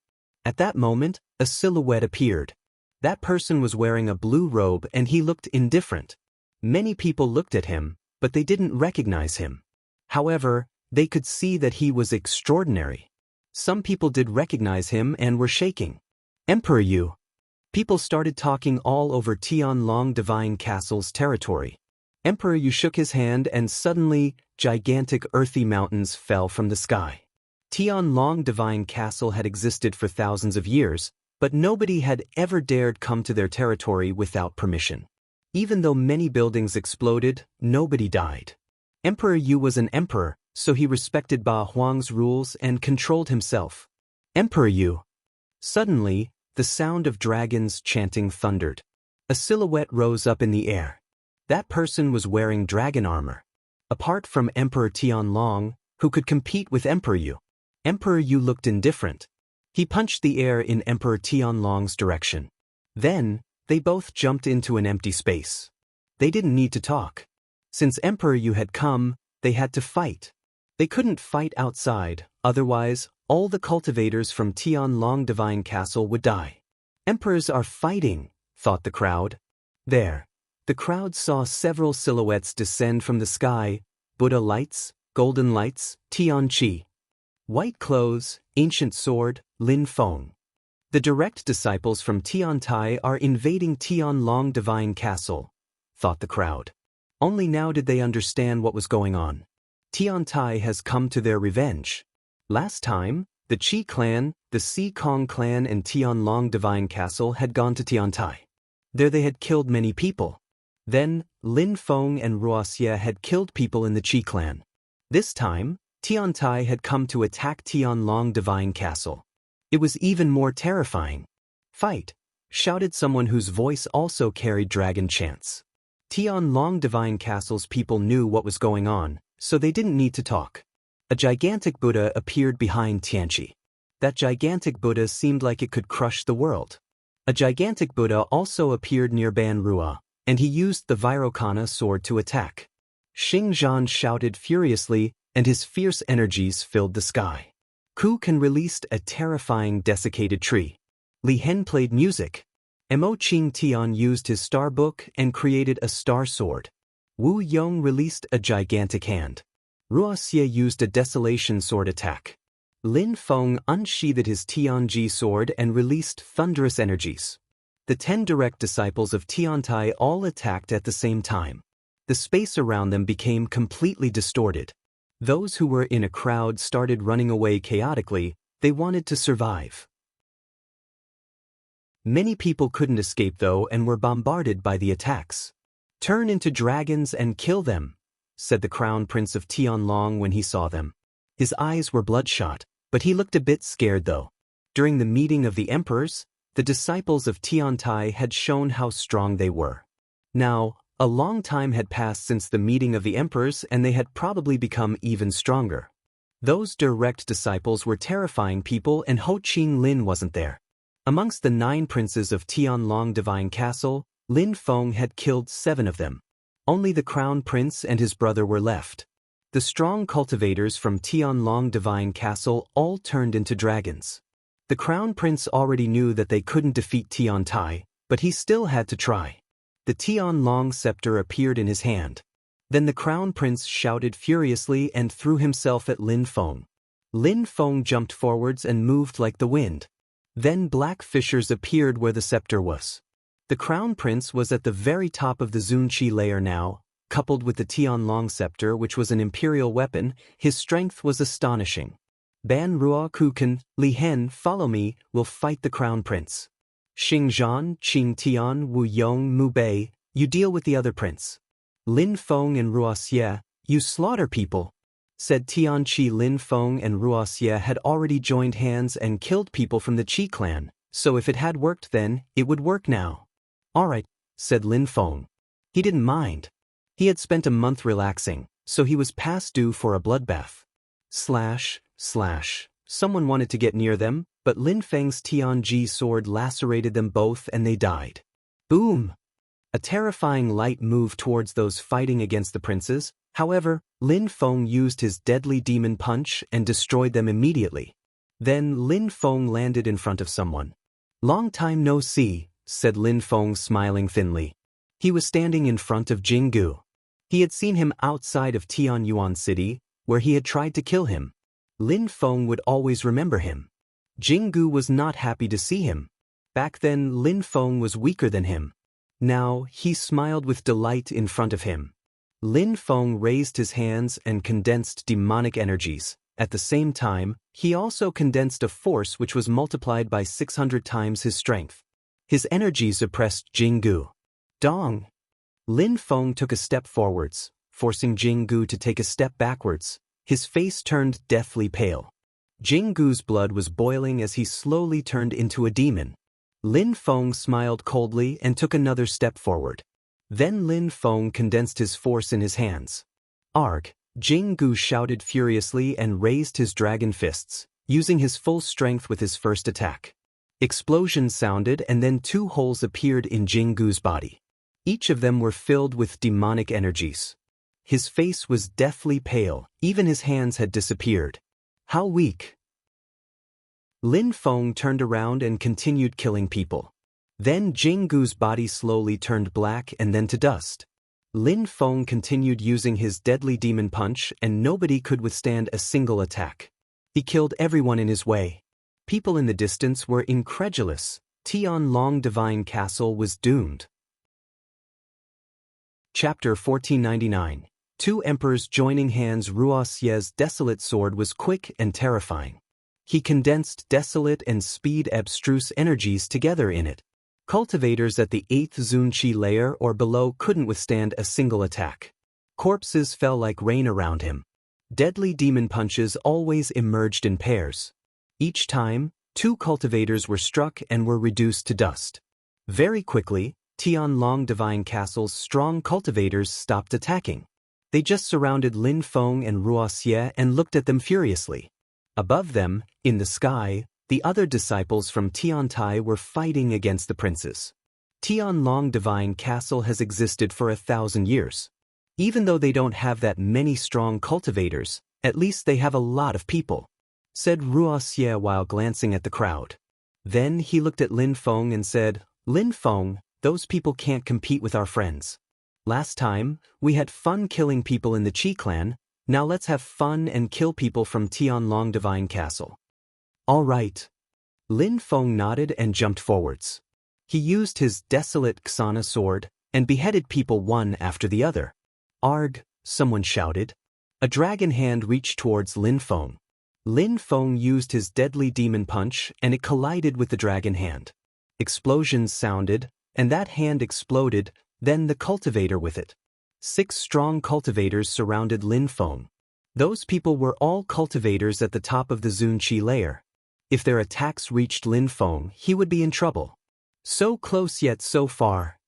At that moment, a silhouette appeared. That person was wearing a blue robe and he looked indifferent. Many people looked at him, but they didn't recognize him. However, they could see that he was extraordinary. Some people did recognize him and were shaking. Emperor Yu. People started talking all over Tianlong Divine Castle's territory. Emperor Yu shook his hand and suddenly, gigantic earthy mountains fell from the sky. Tianlong Divine Castle had existed for thousands of years, but nobody had ever dared come to their territory without permission. Even though many buildings exploded, nobody died. Emperor Yu was an emperor, so he respected Ba Huang's rules and controlled himself. Emperor Yu. Suddenly, the sound of dragons chanting thundered. A silhouette rose up in the air. That person was wearing dragon armor. Apart from Emperor Tianlong, who could compete with Emperor Yu, Emperor Yu looked indifferent. He punched the air in Emperor Tianlong's direction. Then, they both jumped into an empty space. They didn't need to talk. Since Emperor Yu had come, they had to fight. They couldn't fight outside, otherwise, all the cultivators from Tianlong Divine Castle would die. Emperors are fighting, thought the crowd. There. The crowd saw several silhouettes descend from the sky: Buddha lights, golden lights, Tianqi. White clothes, ancient sword, Lin Feng. The direct disciples from Tiantai are invading Tianlong Divine Castle, thought the crowd. Only now did they understand what was going on. Tiantai has come to their revenge. Last time, the Qi clan, the Si Kong clan and Tianlong Divine Castle had gone to Tiantai. There they had killed many people. Then, Lin Feng and Ruoxie had killed people in the Qi clan. This time, Tiantai had come to attack Tianlong Divine Castle. It was even more terrifying. Fight! Shouted someone whose voice also carried dragon chants. Tianlong Divine Castle's people knew what was going on, so they didn't need to talk. A gigantic Buddha appeared behind Tianqi. That gigantic Buddha seemed like it could crush the world. A gigantic Buddha also appeared near Ban Rua, and he used the Virokana sword to attack. Xing Zhan shouted furiously, and his fierce energies filled the sky. Ku Kan released a terrifying desiccated tree. Li Hen played music. Mo Qing Tian used his star book and created a star sword. Wu Yong released a gigantic hand. Ruoxie used a desolation sword attack. Lin Feng unsheathed his Tianji sword and released thunderous energies. The 10 direct disciples of Tiantai all attacked at the same time. The space around them became completely distorted. Those who were in a crowd started running away chaotically. They wanted to survive. Many people couldn't escape though and were bombarded by the attacks. "Turn into dragons and kill them," said the Crown Prince of Tianlong when he saw them. His eyes were bloodshot, but he looked a bit scared though. During the meeting of the emperors, the disciples of Tiantai had shown how strong they were. Now, a long time had passed since the meeting of the emperors and they had probably become even stronger. Those direct disciples were terrifying people and Ho Qing Lin wasn't there. Amongst the 9 princes of Tianlong Divine Castle, Lin Feng had killed 7 of them. Only the Crown Prince and his brother were left. The strong cultivators from Tianlong Divine Castle all turned into dragons. The Crown Prince already knew that they couldn't defeat Tiantai, but he still had to try. The Tianlong scepter appeared in his hand. Then the Crown Prince shouted furiously and threw himself at Lin Feng. Lin Feng jumped forwards and moved like the wind. Then black fissures appeared where the scepter was. The Crown Prince was at the very top of the Zunqi layer now. Coupled with the Tianlong scepter, which was an imperial weapon, his strength was astonishing. "Ban Rua Ku Kan, Li Hen, follow me, we'll fight the Crown Prince. Xing Zhan, Qing Tian, Wu Yong, Mu Bei, you deal with the other prince. Lin Feng and Ruoxie, you slaughter people," said Tianqi. Lin Feng and Ruoxie had already joined hands and killed people from the Qi clan, so if it had worked then, it would work now. "All right," said Lin Feng. He didn't mind. He had spent a month relaxing, so he was past due for a bloodbath. Slash, slash. Someone wanted to get near them, but Lin Feng's Tianji sword lacerated them both and they died. Boom! A terrifying light moved towards those fighting against the princes. However, Lin Feng used his deadly demon punch and destroyed them immediately. Then Lin Feng landed in front of someone. "Long time no see," said Lin Feng, smiling thinly. He was standing in front of Jinggu. He had seen him outside of Tianyuan City, where he had tried to kill him. Lin Feng would always remember him. Jinggu was not happy to see him. Back then, Lin Feng was weaker than him. Now, he smiled with delight in front of him. Lin Feng raised his hands and condensed demonic energies. At the same time, he also condensed a force which was multiplied by 600 times his strength. His energies oppressed Jinggu. Dong! Lin Feng took a step forwards, forcing Jinggu to take a step backwards. His face turned deathly pale. Jinggu's blood was boiling as he slowly turned into a demon. Lin Feng smiled coldly and took another step forward. Then Lin Feng condensed his force in his hands. "Arg!" Jinggu shouted furiously and raised his dragon fists, using his full strength with his first attack. Explosions sounded and then 2 holes appeared in Jinggu's body. Each of them were filled with demonic energies. His face was deathly pale, even his hands had disappeared. How weak! Lin Feng turned around and continued killing people. Then Jinggu's body slowly turned black and then to dust. Lin Feng continued using his deadly demon punch and nobody could withstand a single attack. He killed everyone in his way. People in the distance were incredulous. Tianlong Divine Castle was doomed. Chapter 1499. 2 Emperors joining hands. Ruosie's desolate sword was quick and terrifying. He condensed desolate and speed abstruse energies together in it. Cultivators at the 8th Zunqi layer or below couldn't withstand a single attack. Corpses fell like rain around him. Deadly demon punches always emerged in pairs. Each time, 2 cultivators were struck and were reduced to dust. Very quickly, Tianlong Divine Castle's strong cultivators stopped attacking. They just surrounded Lin Feng and Ruosie and looked at them furiously. Above them, in the sky, the other disciples from Tiantai were fighting against the princes. Tianlong Divine Castle has existed for 1,000 years. Even though they don't have that many strong cultivators, at least they have a lot of people, said Ruosie while glancing at the crowd. Then he looked at Lin Feng and said, "Lin Feng, those people can't compete with our friends. Last time, we had fun killing people in the Qi clan, now let's have fun and kill people from Tianlong Divine Castle." "All right." Lin Feng nodded and jumped forwards. He used his desolate Xana sword and beheaded people one after the other. "Arg!" someone shouted. A dragon hand reached towards Lin Feng. Lin Feng used his deadly demon punch and it collided with the dragon hand. Explosions sounded, and that hand exploded, then the cultivator with it. 6 strong cultivators surrounded Lin Feng. Those people were all cultivators at the top of the Zunqi layer. If their attacks reached Lin Feng, he would be in trouble. So close yet so far.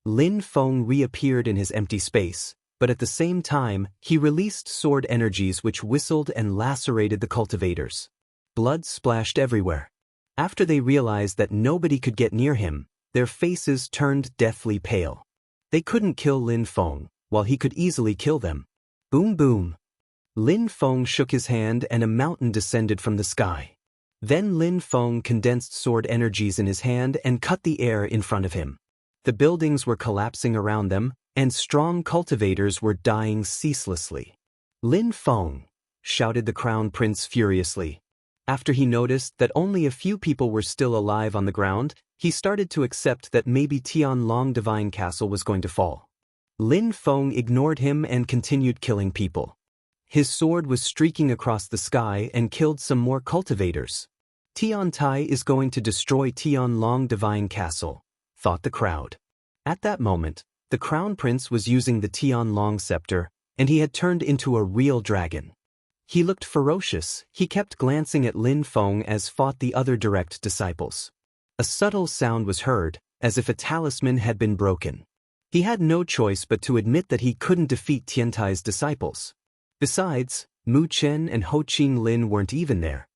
Lin Feng reappeared in his empty space, but at the same time, he released sword energies which whistled and lacerated the cultivators. Blood splashed everywhere. After they realized that nobody could get near him, their faces turned deathly pale. They couldn't kill Lin Feng, while he could easily kill them. Boom boom. Lin Feng shook his hand and a mountain descended from the sky. Then Lin Feng condensed sword energies in his hand and cut the air in front of him. The buildings were collapsing around them, and strong cultivators were dying ceaselessly. "Lin Feng!" shouted the crown prince furiously. After he noticed that only a few people were still alive on the ground, he started to accept that maybe Tianlong Divine Castle was going to fall. Lin Feng ignored him and continued killing people. His sword was streaking across the sky and killed some more cultivators. "Tiantai is going to destroy Tianlong Divine Castle," thought the crowd. At that moment, the crown prince was using the Tianlong scepter, and he had turned into a real dragon. He looked ferocious. He kept glancing at Lin Feng as fought the other direct disciples. A subtle sound was heard, as if a talisman had been broken. He had no choice but to admit that he couldn't defeat Tiantai's disciples. Besides, Mu Chen and Ho Qing Lin weren't even there.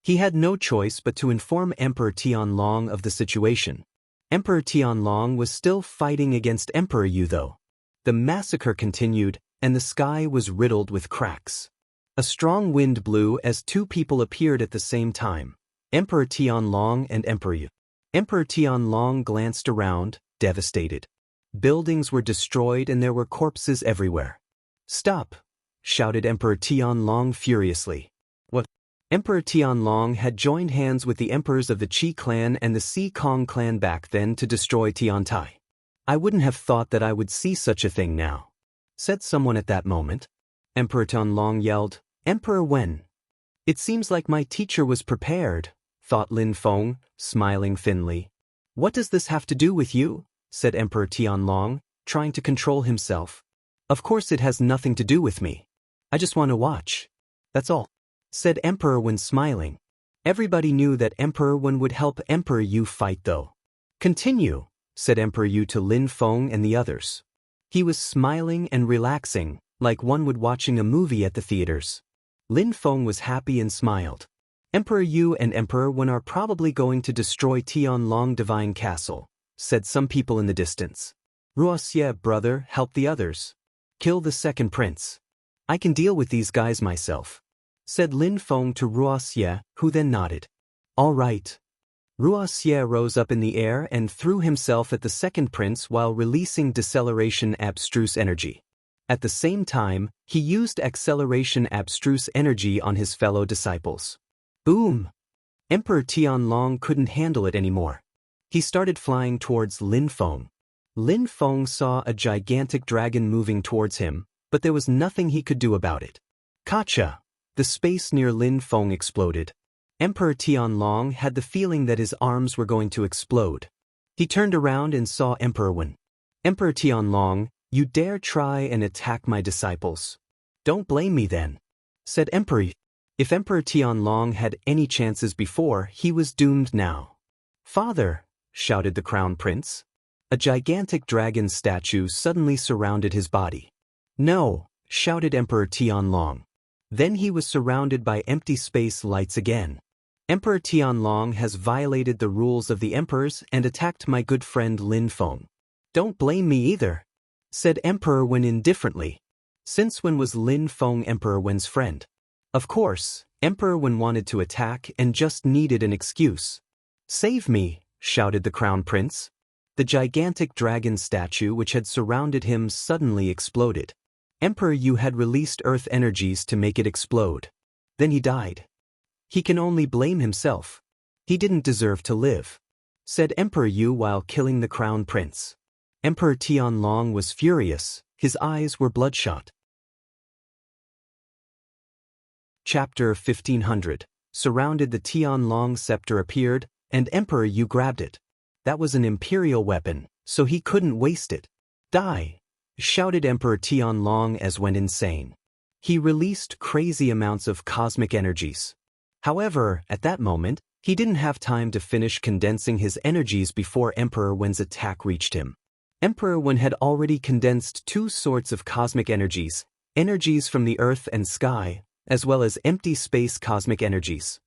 He had no choice but to inform Emperor Tianlong of the situation. Emperor Tianlong was still fighting against Emperor Yu though. The massacre continued, and the sky was riddled with cracks. A strong wind blew as two people appeared at the same time, Emperor Tianlong and Emperor Yu. Emperor Tianlong glanced around, devastated. Buildings were destroyed and there were corpses everywhere. "Stop!" shouted Emperor Tianlong furiously. "What?" Emperor Tianlong had joined hands with the emperors of the Qi clan and the Si Kong clan back then to destroy Tiantai. "I wouldn't have thought that I would see such a thing now," said someone at that moment. Emperor Tianlong yelled, "Emperor Wen!" "It seems like my teacher was prepared," thought Lin Feng, smiling thinly. "What does this have to do with you?" said Emperor Tianlong, trying to control himself. "Of course it has nothing to do with me. I just want to watch. That's all," said Emperor Wen smiling. Everybody knew that Emperor Wen would help Emperor Yu fight though. "Continue," said Emperor Yu to Lin Feng and the others. He was smiling and relaxing, like one would watching a movie at the theaters. Lin Feng was happy and smiled. "Emperor Yu and Emperor Wen are probably going to destroy Tianlong Divine Castle," said some people in the distance. "Ruoxie, brother, help the others. Kill the second prince. I can deal with these guys myself," said Lin Feng to Ruoxie, who then nodded. "All right." Ruoxie rose up in the air and threw himself at the second prince while releasing deceleration abstruse energy. At the same time, he used acceleration abstruse energy on his fellow disciples. Boom! Emperor Tianlong couldn't handle it anymore. He started flying towards Lin Feng. Lin Feng saw a gigantic dragon moving towards him, but there was nothing he could do about it. Kacha! The space near Lin Feng exploded. Emperor Tianlong had the feeling that his arms were going to explode. He turned around and saw Emperor Wen. "Emperor Tianlong, you dare try and attack my disciples? Don't blame me then," said Emperor Yu. If Emperor Tianlong had any chances before, he was doomed now. "Father!" shouted the crown prince. A gigantic dragon statue suddenly surrounded his body. "No!" shouted Emperor Tianlong. Then he was surrounded by empty space lights again. "Emperor Tianlong has violated the rules of the emperors and attacked my good friend Lin Feng. Don't blame me either," said Emperor Wen indifferently. Since when was Lin Feng Emperor Wen's friend? Of course, Emperor Wen wanted to attack and just needed an excuse. "Save me!" shouted the crown prince. The gigantic dragon statue which had surrounded him suddenly exploded. Emperor Yu had released earth energies to make it explode. Then he died. He can only blame himself. He didn't deserve to live, said Emperor Yu while killing the crown prince. Emperor Tianlong was furious, his eyes were bloodshot. Chapter 1500. Surrounded the Tianlong scepter appeared, and Emperor Yu grabbed it. That was an imperial weapon, so he couldn't waste it. "Die!" shouted Emperor Tianlong as went insane. He released crazy amounts of cosmic energies. However, at that moment, he didn't have time to finish condensing his energies before Emperor Wen's attack reached him. Emperor Wen had already condensed two sorts of cosmic energies from the earth and sky, as well as empty space cosmic energies.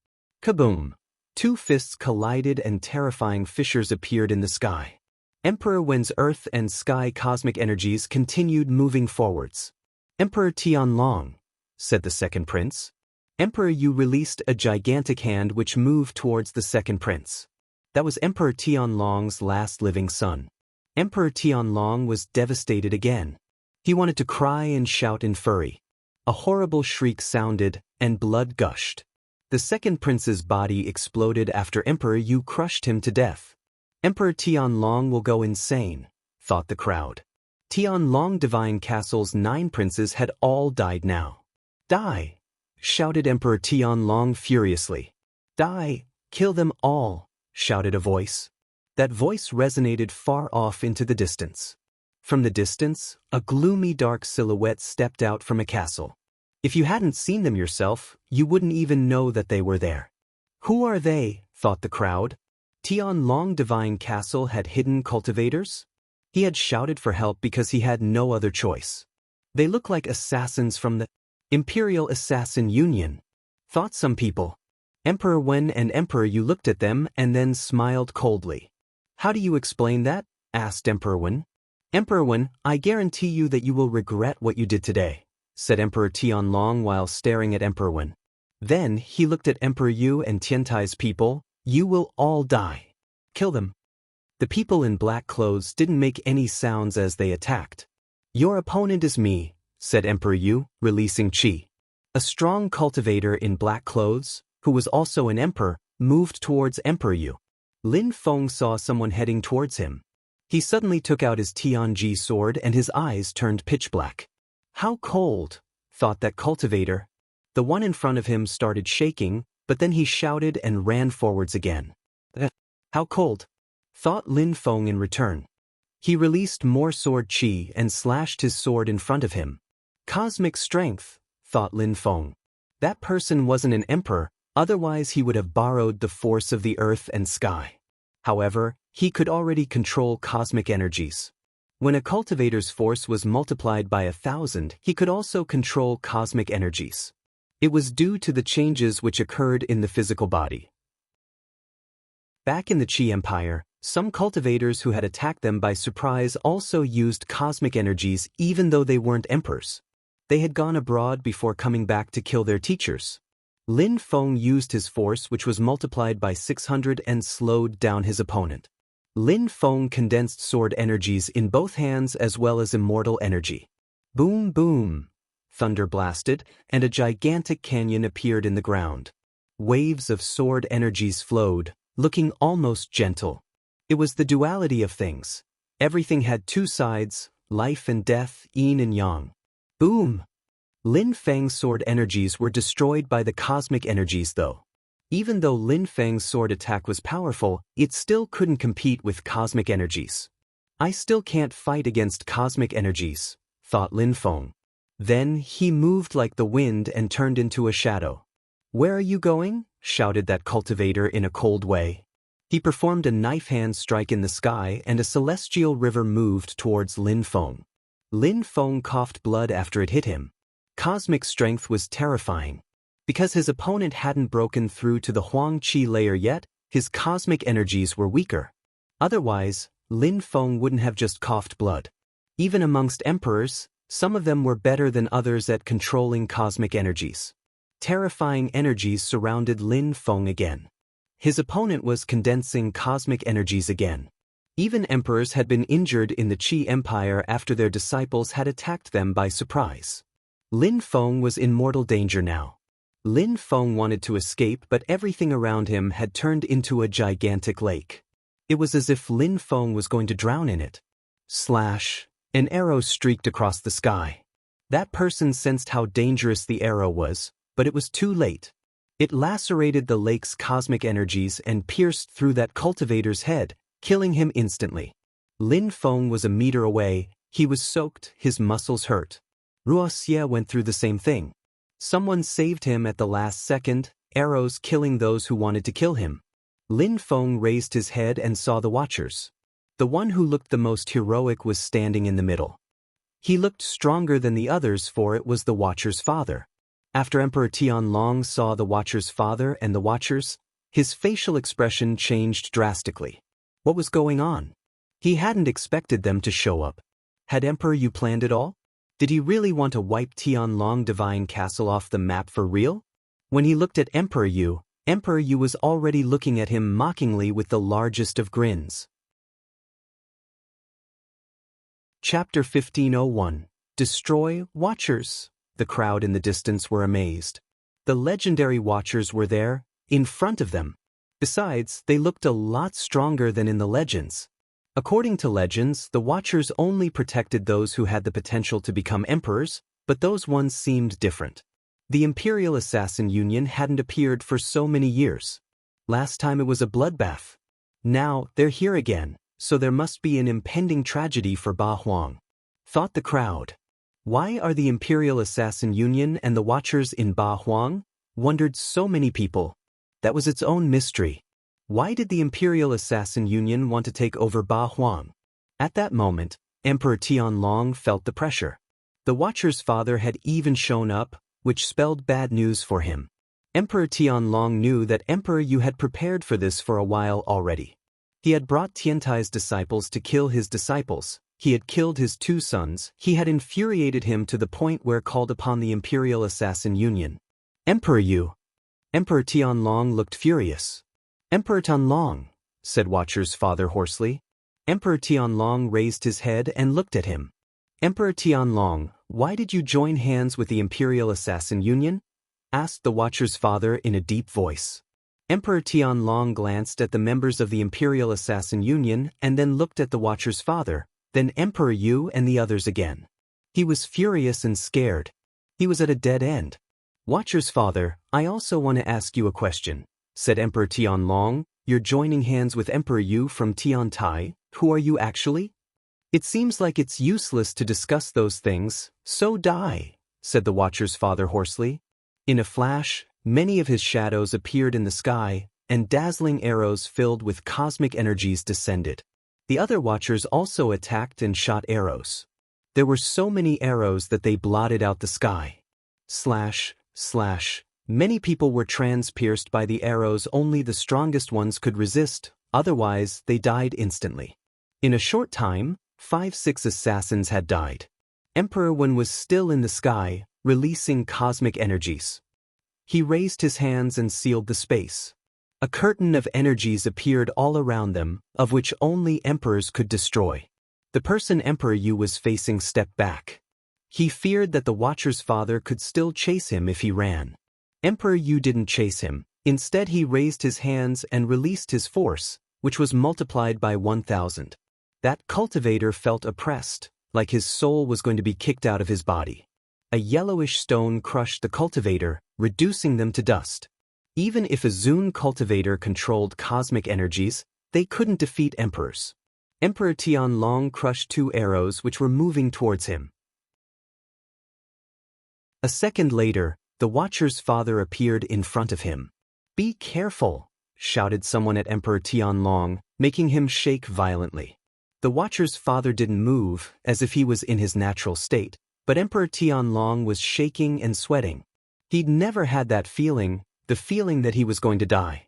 Kaboom! Two fists collided and terrifying fissures appeared in the sky. Emperor Wen's earth and sky cosmic energies continued moving forwards. "Emperor Tianlong," said the second prince. Emperor Yu released a gigantic hand which moved towards the second prince. That was Emperor Tianlong's last living son. Emperor Tianlong was devastated again. He wanted to cry and shout in fury. A horrible shriek sounded, and blood gushed. The second prince's body exploded after Emperor Yu crushed him to death. Emperor Tianlong will go insane, thought the crowd. Tianlong Divine Castle's 9 princes had all died now. "Die!" shouted Emperor Tianlong furiously. "Die! Kill them all!" shouted a voice. That voice resonated far off into the distance. From the distance, a gloomy dark silhouette stepped out from a castle. If you hadn't seen them yourself, you wouldn't even know that they were there. "Who are they?" thought the crowd. Tianlong Divine Castle had hidden cultivators? He had shouted for help because he had no other choice. They look like assassins from the Imperial Assassin Union, thought some people. Emperor Wen and Emperor Yu looked at them and then smiled coldly. How do you explain that? Asked Emperor Wen. Emperor Wen, I guarantee you that you will regret what you did today, said Emperor Tianlong while staring at Emperor Wen. Then he looked at Emperor Yu and Tiantai's people. You will all die. Kill them. The people in black clothes didn't make any sounds as they attacked. Your opponent is me, said Emperor Yu, releasing qi. A strong cultivator in black clothes, who was also an emperor, moved towards Emperor Yu. Lin Feng saw someone heading towards him. He suddenly took out his Tianji sword and his eyes turned pitch black. How cold, thought that cultivator. The one in front of him started shaking, but then he shouted and ran forwards again. How cold, thought Lin Feng in return. He released more sword qi and slashed his sword in front of him. Cosmic strength, thought Lin Feng. That person wasn't an emperor, otherwise he would have borrowed the force of the earth and sky. However, he could already control cosmic energies. When a cultivator's force was multiplied by 1,000, he could also control cosmic energies. It was due to the changes which occurred in the physical body. Back in the Qi Empire, some cultivators who had attacked them by surprise also used cosmic energies even though they weren't emperors. They had gone abroad before coming back to kill their teachers. Lin Feng used his force, which was multiplied by 600, and slowed down his opponent. Lin Feng condensed sword energies in both hands as well as immortal energy. Boom boom! Thunder blasted, and a gigantic canyon appeared in the ground. Waves of sword energies flowed, looking almost gentle. It was the duality of things. Everything had two sides, life and death, yin and yang. Boom! Lin Feng's sword energies were destroyed by the cosmic energies though. Even though Lin Feng's sword attack was powerful, it still couldn't compete with cosmic energies. I still can't fight against cosmic energies, thought Lin Feng. Then he moved like the wind and turned into a shadow. Where are you going? Shouted that cultivator in a cold way. He performed a knife hand strike in the sky and a celestial river moved towards Lin Feng. Lin Feng coughed blood after it hit him. Cosmic strength was terrifying. Because his opponent hadn't broken through to the Huang Qi layer yet, his cosmic energies were weaker. Otherwise, Lin Feng wouldn't have just coughed blood. Even amongst emperors, some of them were better than others at controlling cosmic energies. Terrifying energies surrounded Lin Feng again. His opponent was condensing cosmic energies again. Even emperors had been injured in the Qi Empire after their disciples had attacked them by surprise. Lin Feng was in mortal danger now. Lin Feng wanted to escape, but everything around him had turned into a gigantic lake. It was as if Lin Feng was going to drown in it. Slash! An arrow streaked across the sky. That person sensed how dangerous the arrow was, but it was too late. It lacerated the lake's cosmic energies and pierced through that cultivator's head, killing him instantly. Lin Feng was a meter away. He was soaked, his muscles hurt. Ruoxie went through the same thing. Someone saved him at the last second, arrows killing those who wanted to kill him. Lin Feng raised his head and saw the watchers. The one who looked the most heroic was standing in the middle. He looked stronger than the others, for it was the watcher's father. After Emperor Tianlong saw the watcher's father and the watchers, his facial expression changed drastically. What was going on? He hadn't expected them to show up. Had Emperor Yu planned it all? Did he really want to wipe Tianlong Divine Castle off the map for real? When he looked at Emperor Yu was already looking at him mockingly with the largest of grins. Chapter 1501. Destroy Watchers. The crowd in the distance were amazed. The legendary Watchers were there, in front of them. Besides, they looked a lot stronger than in the legends. According to legends, the Watchers only protected those who had the potential to become emperors, but those ones seemed different. The Imperial Assassin Union hadn't appeared for so many years. Last time it was a bloodbath. Now, they're here again, so there must be an impending tragedy for Ba Huang, thought the crowd. Why are the Imperial Assassin Union and the Watchers in Ba Huang? Wondered so many people. That was its own mystery. Why did the Imperial Assassin Union want to take over Ba Huang? At that moment, Emperor Tianlong felt the pressure. The Watcher's father had even shown up, which spelled bad news for him. Emperor Tianlong knew that Emperor Yu had prepared for this for a while already. He had brought Tiantai's disciples to kill his disciples. He had killed his 2 sons. He had infuriated him to the point where called upon the Imperial Assassin Union. Emperor Yu. Emperor Tianlong looked furious. Emperor Tianlong, said Watcher's father hoarsely. Emperor Tianlong raised his head and looked at him. Emperor Tianlong, why did you join hands with the Imperial Assassin Union? Asked the Watcher's father in a deep voice. Emperor Tianlong glanced at the members of the Imperial Assassin Union and then looked at the Watcher's father, then Emperor Yu and the others again. He was furious and scared. He was at a dead end. Watcher's father, I also want to ask you a question, said Emperor Tianlong. You're joining hands with Emperor Yu from Tiantai. Who are you actually? It seems like it's useless to discuss those things, so die, said the Watcher's father hoarsely. In a flash, many of his shadows appeared in the sky, and dazzling arrows filled with cosmic energies descended. The other Watchers also attacked and shot arrows. There were so many arrows that they blotted out the sky. Slash, slash. Many people were pierced by the arrows. Only the strongest ones could resist, otherwise they died instantly. In a short time, 5-6 assassins had died. Emperor Wen was still in the sky, releasing cosmic energies. He raised his hands and sealed the space. A curtain of energies appeared all around them, of which only emperors could destroy. The person Emperor Yu was facing stepped back. He feared that the Watcher's father could still chase him if he ran. Emperor Yu didn't chase him. Instead, he raised his hands and released his force, which was multiplied by 1,000. That cultivator felt oppressed, like his soul was going to be kicked out of his body. A yellowish stone crushed the cultivator, reducing them to dust. Even if a Zun cultivator controlled cosmic energies, they couldn't defeat emperors. Emperor Tianlong crushed 2 arrows which were moving towards him. A second later, the Watcher's father appeared in front of him. Be careful, shouted someone at Emperor Tianlong, making him shake violently. The Watcher's father didn't move, as if he was in his natural state, but Emperor Tianlong was shaking and sweating. He'd never had that feeling, the feeling that he was going to die.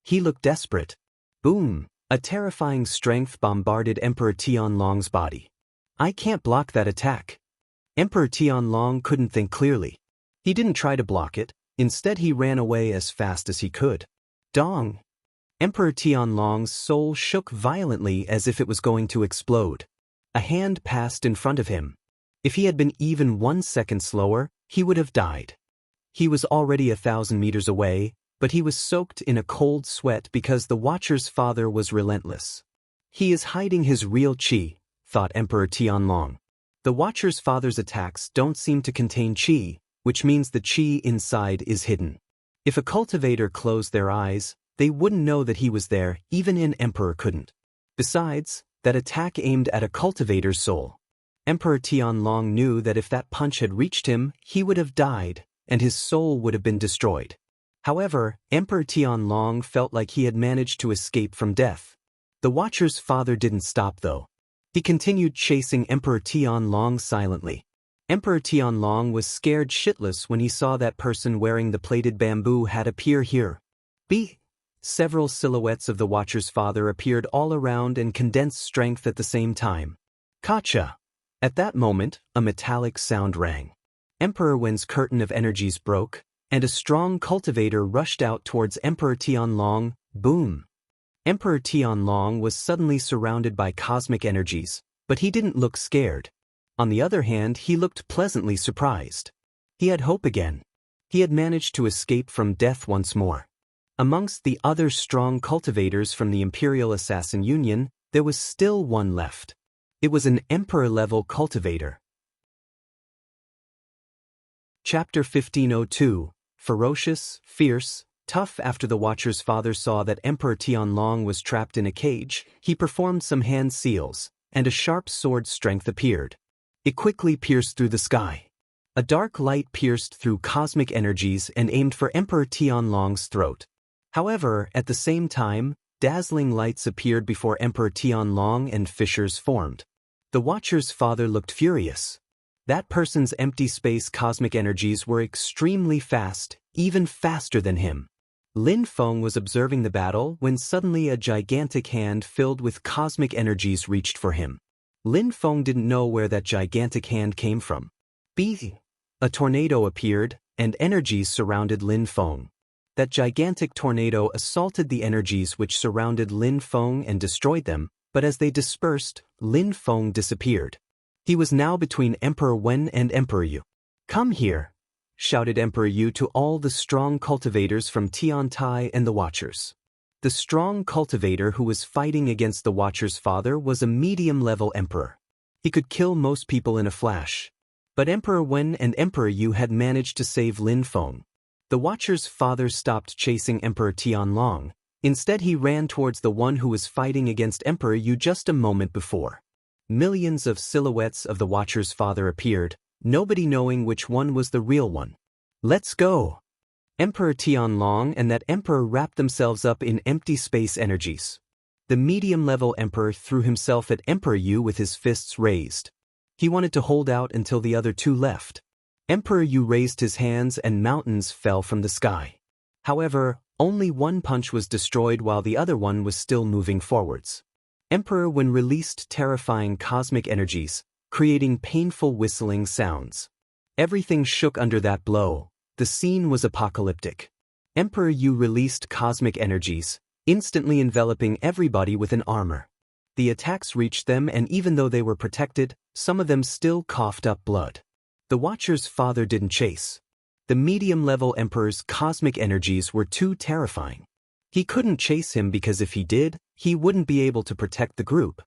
He looked desperate. Boom! A terrifying strength bombarded Emperor Tianlong's body. I can't block that attack. Emperor Tianlong couldn't think clearly. He didn't try to block it, instead he ran away as fast as he could. Dong! Emperor Tianlong's soul shook violently as if it was going to explode. A hand passed in front of him. If he had been even 1 second slower, he would have died. He was already 1,000 meters away, but he was soaked in a cold sweat because the Watcher's father was relentless. He is hiding his real chi, thought Emperor Tianlong. The Watcher's father's attacks don't seem to contain chi, which means the chi inside is hidden. If a cultivator closed their eyes, they wouldn't know that he was there, even an emperor couldn't. Besides, that attack aimed at a cultivator's soul. Emperor Tianlong knew that if that punch had reached him, he would have died, and his soul would have been destroyed. However, Emperor Tianlong felt like he had managed to escape from death. The Watcher's father didn't stop though. He continued chasing Emperor Tianlong silently. Emperor Tianlong was scared shitless when he saw that person wearing the plated bamboo hat appear here. Several silhouettes of the Watcher's father appeared all around and condensed strength at the same time. Kacha! At that moment, a metallic sound rang. Emperor Wen's curtain of energies broke, and a strong cultivator rushed out towards Emperor Tianlong. Boom! Emperor Tianlong was suddenly surrounded by cosmic energies, but he didn't look scared. On the other hand, he looked pleasantly surprised. He had hope again. He had managed to escape from death once more. Amongst the other strong cultivators from the Imperial Assassin Union, there was still one left. It was an emperor-level cultivator. Chapter 1502, Ferocious, Fierce, Tough. After the Watcher's father saw that Emperor Tianlong was trapped in a cage, he performed some hand seals, and a sharp sword strength appeared. It quickly pierced through the sky. A dark light pierced through cosmic energies and aimed for Emperor Tianlong's throat. However, at the same time, dazzling lights appeared before Emperor Tianlong and fissures formed. The Watcher's father looked furious. That person's empty space cosmic energies were extremely fast, even faster than him. Lin Feng was observing the battle when suddenly a gigantic hand filled with cosmic energies reached for him. Lin Feng didn't know where that gigantic hand came from. A tornado appeared, and energies surrounded Lin Feng. That gigantic tornado assaulted the energies which surrounded Lin Feng and destroyed them, but as they dispersed, Lin Feng disappeared. He was now between Emperor Wen and Emperor Yu. "Come here," shouted Emperor Yu to all the strong cultivators from Tiantai and the Watchers. The strong cultivator who was fighting against the Watcher's father was a medium-level emperor. He could kill most people in a flash. But Emperor Wen and Emperor Yu had managed to save Lin Feng. The Watcher's father stopped chasing Emperor Tianlong. Instead he ran towards the one who was fighting against Emperor Yu just a moment before. Millions of silhouettes of the Watcher's father appeared, nobody knowing which one was the real one. "Let's go!" Emperor Tianlong and that emperor wrapped themselves up in empty space energies. The medium-level emperor threw himself at Emperor Yu with his fists raised. He wanted to hold out until the other two left. Emperor Yu raised his hands and mountains fell from the sky. However, only one punch was destroyed while the other one was still moving forwards. Emperor Wen released terrifying cosmic energies, creating painful whistling sounds. Everything shook under that blow. The scene was apocalyptic. Emperor Yu released cosmic energies, instantly enveloping everybody with an armor. The attacks reached them, and even though they were protected, some of them still coughed up blood. The Watcher's father didn't chase. The medium-level emperor's cosmic energies were too terrifying. He couldn't chase him because if he did, he wouldn't be able to protect the group.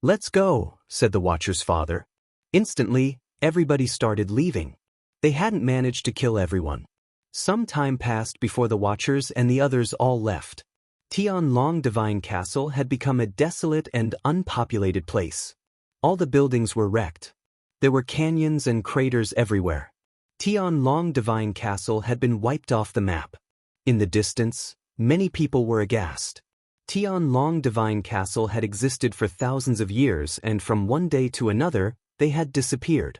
"Let's go," said the Watcher's father. Instantly, everybody started leaving. They hadn't managed to kill everyone. Some time passed before the Watchers and the others all left. Tianlong Divine Castle had become a desolate and unpopulated place. All the buildings were wrecked. There were canyons and craters everywhere. Tianlong Divine Castle had been wiped off the map. In the distance, many people were aghast. Tianlong Divine Castle had existed for thousands of years, and from one day to another, they had disappeared.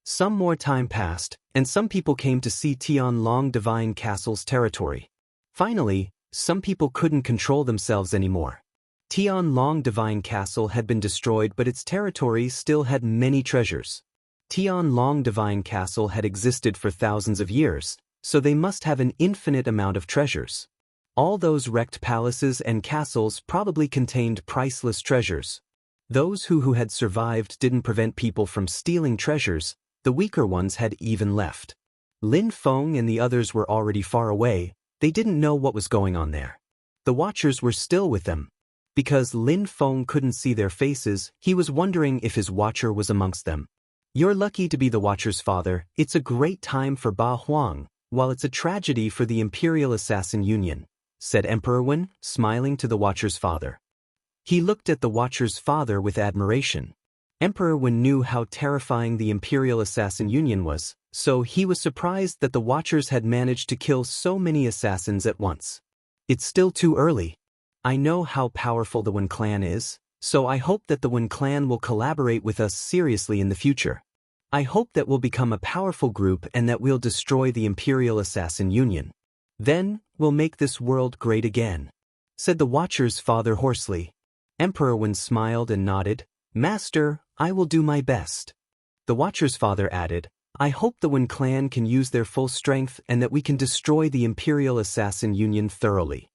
Some more time passed, and some people came to see Tianlong Divine Castle's territory. Finally, some people couldn't control themselves anymore. Tianlong Divine Castle had been destroyed, but its territory still had many treasures. Tianlong Divine Castle had existed for thousands of years, so they must have an infinite amount of treasures. All those wrecked palaces and castles probably contained priceless treasures. Those who had survived didn't prevent people from stealing treasures. The weaker ones had even left. Lin Feng and the others were already far away. They didn't know what was going on there. The Watchers were still with them. Because Lin Feng couldn't see their faces, he was wondering if his Watcher was amongst them. "You're lucky to be the Watcher's father. It's a great time for Ba Huang, while it's a tragedy for the Imperial Assassin Union," said Emperor Wen, smiling to the Watcher's father. He looked at the Watcher's father with admiration. Emperor Wen knew how terrifying the Imperial Assassin Union was, so he was surprised that the Watchers had managed to kill so many assassins at once. "It's still too early. I know how powerful the Wen clan is, so I hope that the Wen clan will collaborate with us seriously in the future. I hope that we'll become a powerful group and that we'll destroy the Imperial Assassin Union. Then, we'll make this world great again," said the Watcher's father hoarsely. Emperor Wen smiled and nodded. "Master, I will do my best." The Watcher's father added, "I hope the Wen clan can use their full strength and that we can destroy the Imperial Assassin Union thoroughly."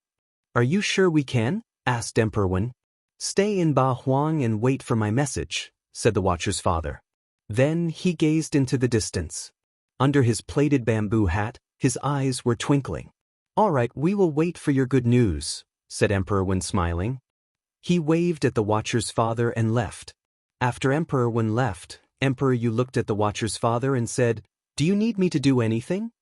"Are you sure we can?" asked Emperor Wen. "Stay in Ba Huang and wait for my message," said the Watcher's father. Then he gazed into the distance. Under his plaited bamboo hat, his eyes were twinkling. "All right, we will wait for your good news," said Emperor Wen, smiling. He waved at the Watcher's father and left. After Emperor Wen left, Emperor Yu looked at the Watcher's father and said, "Do you need me to do anything?"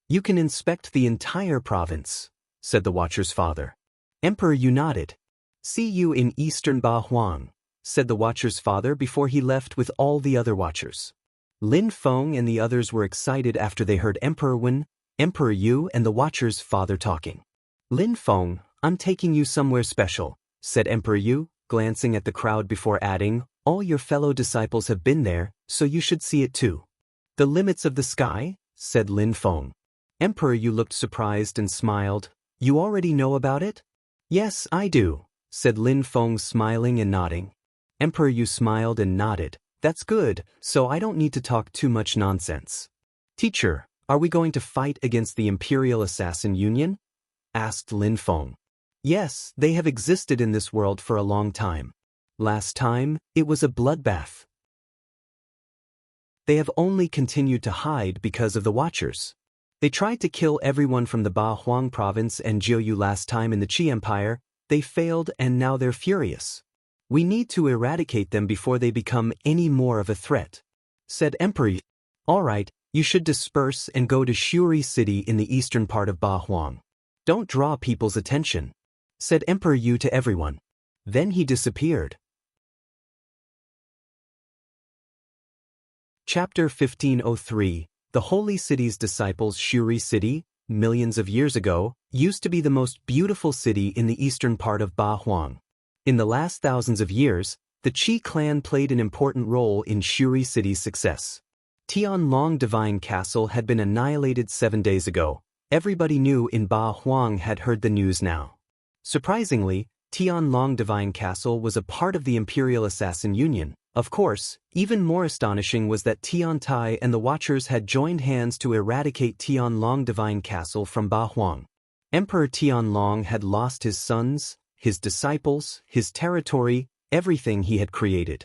"You can inspect the entire province," said the Watcher's father. Emperor Yu nodded. "See you in Eastern Ba Huang," said the Watcher's father before he left with all the other Watchers. Lin Feng and the others were excited after they heard Emperor Wen, Emperor Yu and the Watcher's father talking. "Lin Feng, I'm taking you somewhere special," said Emperor Yu, glancing at the crowd before adding, "All your fellow disciples have been there, so you should see it too." "The limits of the sky?" said Lin Feng. Emperor Yu looked surprised and smiled. You already know about it? Yes, I do, said Lin Feng, smiling and nodding. Emperor Yu smiled and nodded. That's good, so I don't need to talk too much nonsense. Teacher, are we going to fight against the Imperial Assassin Union? Asked Lin Feng. Yes, they have existed in this world for a long time. Last time, it was a bloodbath. They have only continued to hide because of the Watchers. They tried to kill everyone from the Ba Huang province and Jiuyu last time in the Qi Empire. They failed and now they're furious. We need to eradicate them before they become any more of a threat, said Emperor. All right, you should disperse and go to Shuri City in the eastern part of Ba Huang. Don't draw people's attention, said Emperor Yu to everyone. Then he disappeared. Chapter 1503. The Holy City's disciples. Shuri City, millions of years ago, used to be the most beautiful city in the eastern part of Ba Huang. In the last thousands of years, the Qi clan played an important role in Shuri City's success. Tianlong Divine Castle had been annihilated 7 days ago. Everybody new in Ba Huang had heard the news now. Surprisingly, Tianlong Divine Castle was a part of the Imperial Assassin Union. Of course, even more astonishing was that Tiantai and the Watchers had joined hands to eradicate Tianlong Divine Castle from Ba Huang. Emperor Tianlong had lost his sons, his disciples, his territory, everything he had created.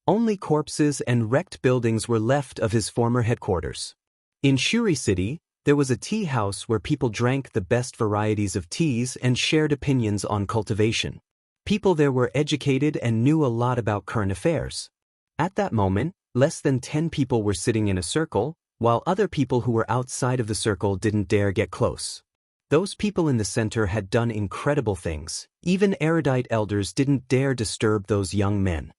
Only corpses and wrecked buildings were left of his former headquarters. In Shuri City, there was a tea house where people drank the best varieties of teas and shared opinions on cultivation. People there were educated and knew a lot about current affairs. At that moment, less than 10 people were sitting in a circle, while other people who were outside of the circle didn't dare get close. Those people in the center had done incredible things. Even erudite elders didn't dare disturb those young men.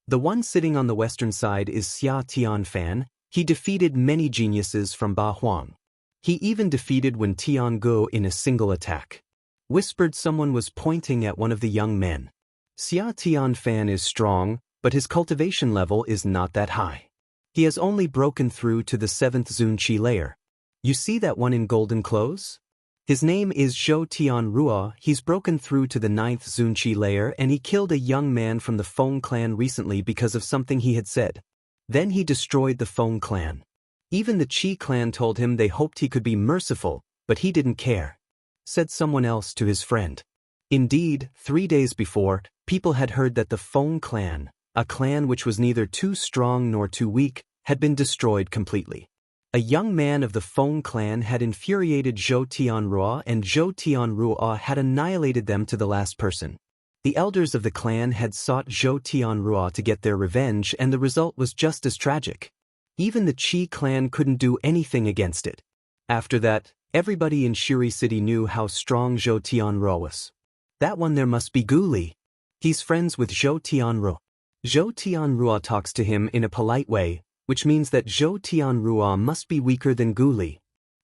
The one sitting on the western side is Xia Tianfan. He defeated many geniuses from Ba Huang. He even defeated Wen Tiangu in a single attack. Whispered someone was pointing at one of the young men. Xia Tianfan is strong, but his cultivation level is not that high. He has only broken through to the 7th Zunqi layer. You see that one in golden clothes? His name is Zhou Tianrua. He's broken through to the 9th Zunqi layer and he killed a young man from the Feng clan recently because of something he had said. Then he destroyed the Feng clan. Even the Qi clan told him they hoped he could be merciful, but he didn't care, said someone else to his friend. Indeed, 3 days before, people had heard that the Feng clan, a clan which was neither too strong nor too weak, had been destroyed completely. A young man of the Feng clan had infuriated Zhou Tianrua and Zhou Tianrua had annihilated them to the last person. The elders of the clan had sought Zhou Tianrua to get their revenge and the result was just as tragic. Even the Qi clan couldn't do anything against it. After that, everybody in Shuri City knew how strong Zhou Tianrua was. That one there must be Gu Li. He's friends with Zhou Tianrua. Zhou Tianrua talks to him in a polite way, which means that Zhou Tianrua must be weaker than Gu Li.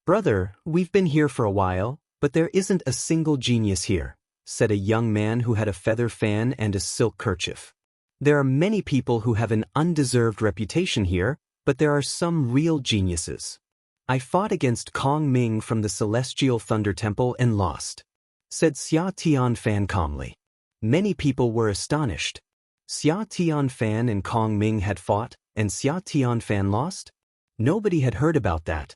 Brother, we've been here for a while, but there isn't a single genius here, said a young man who had a feather fan and a silk kerchief. There are many people who have an undeserved reputation here, but there are some real geniuses. I fought against Kong Ming from the Celestial Thunder Temple and lost, said Xia Tianfan calmly. Many people were astonished. Xia Tianfan and Kong Ming had fought, and Xia Tianfan lost? Nobody had heard about that.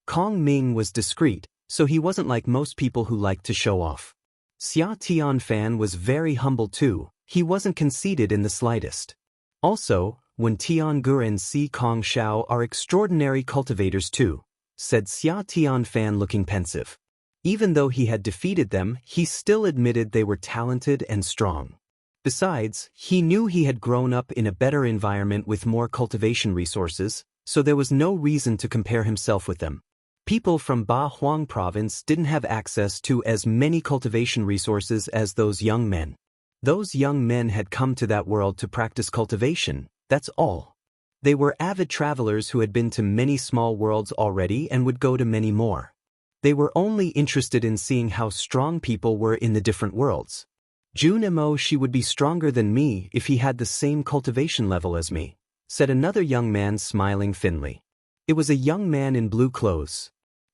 Kong Ming was discreet, so he wasn't like most people who liked to show off. Xia Tianfan was very humble too. He wasn't conceited in the slightest. Also, Wen Tiangu and Si Kong Shao are extraordinary cultivators too, said Xia Tianfan looking pensive. Even though he had defeated them, he still admitted they were talented and strong. Besides, he knew he had grown up in a better environment with more cultivation resources, so there was no reason to compare himself with them. People from Ba Huang province didn't have access to as many cultivation resources as those young men. Those young men had come to that world to practice cultivation, that's all. They were avid travelers who had been to many small worlds already and would go to many more. They were only interested in seeing how strong people were in the different worlds. Junimo, she would be stronger than me if he had the same cultivation level as me, said another young man smiling thinly. It was a young man in blue clothes.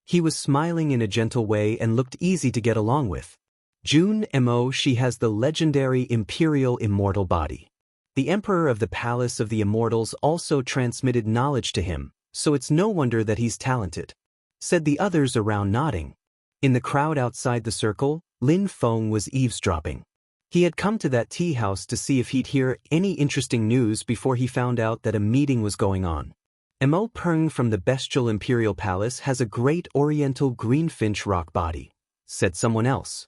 He was smiling in a gentle way and looked easy to get along with. June Mo, she has the legendary imperial immortal body. The emperor of the Palace of the Immortals also transmitted knowledge to him, so it's no wonder that he's talented, said the others around nodding. In the crowd outside the circle, Lin Feng was eavesdropping. He had come to that tea house to see if he'd hear any interesting news before he found out that a meeting was going on. Mo Peng from the bestial imperial palace has a great oriental greenfinch rock body, said someone else.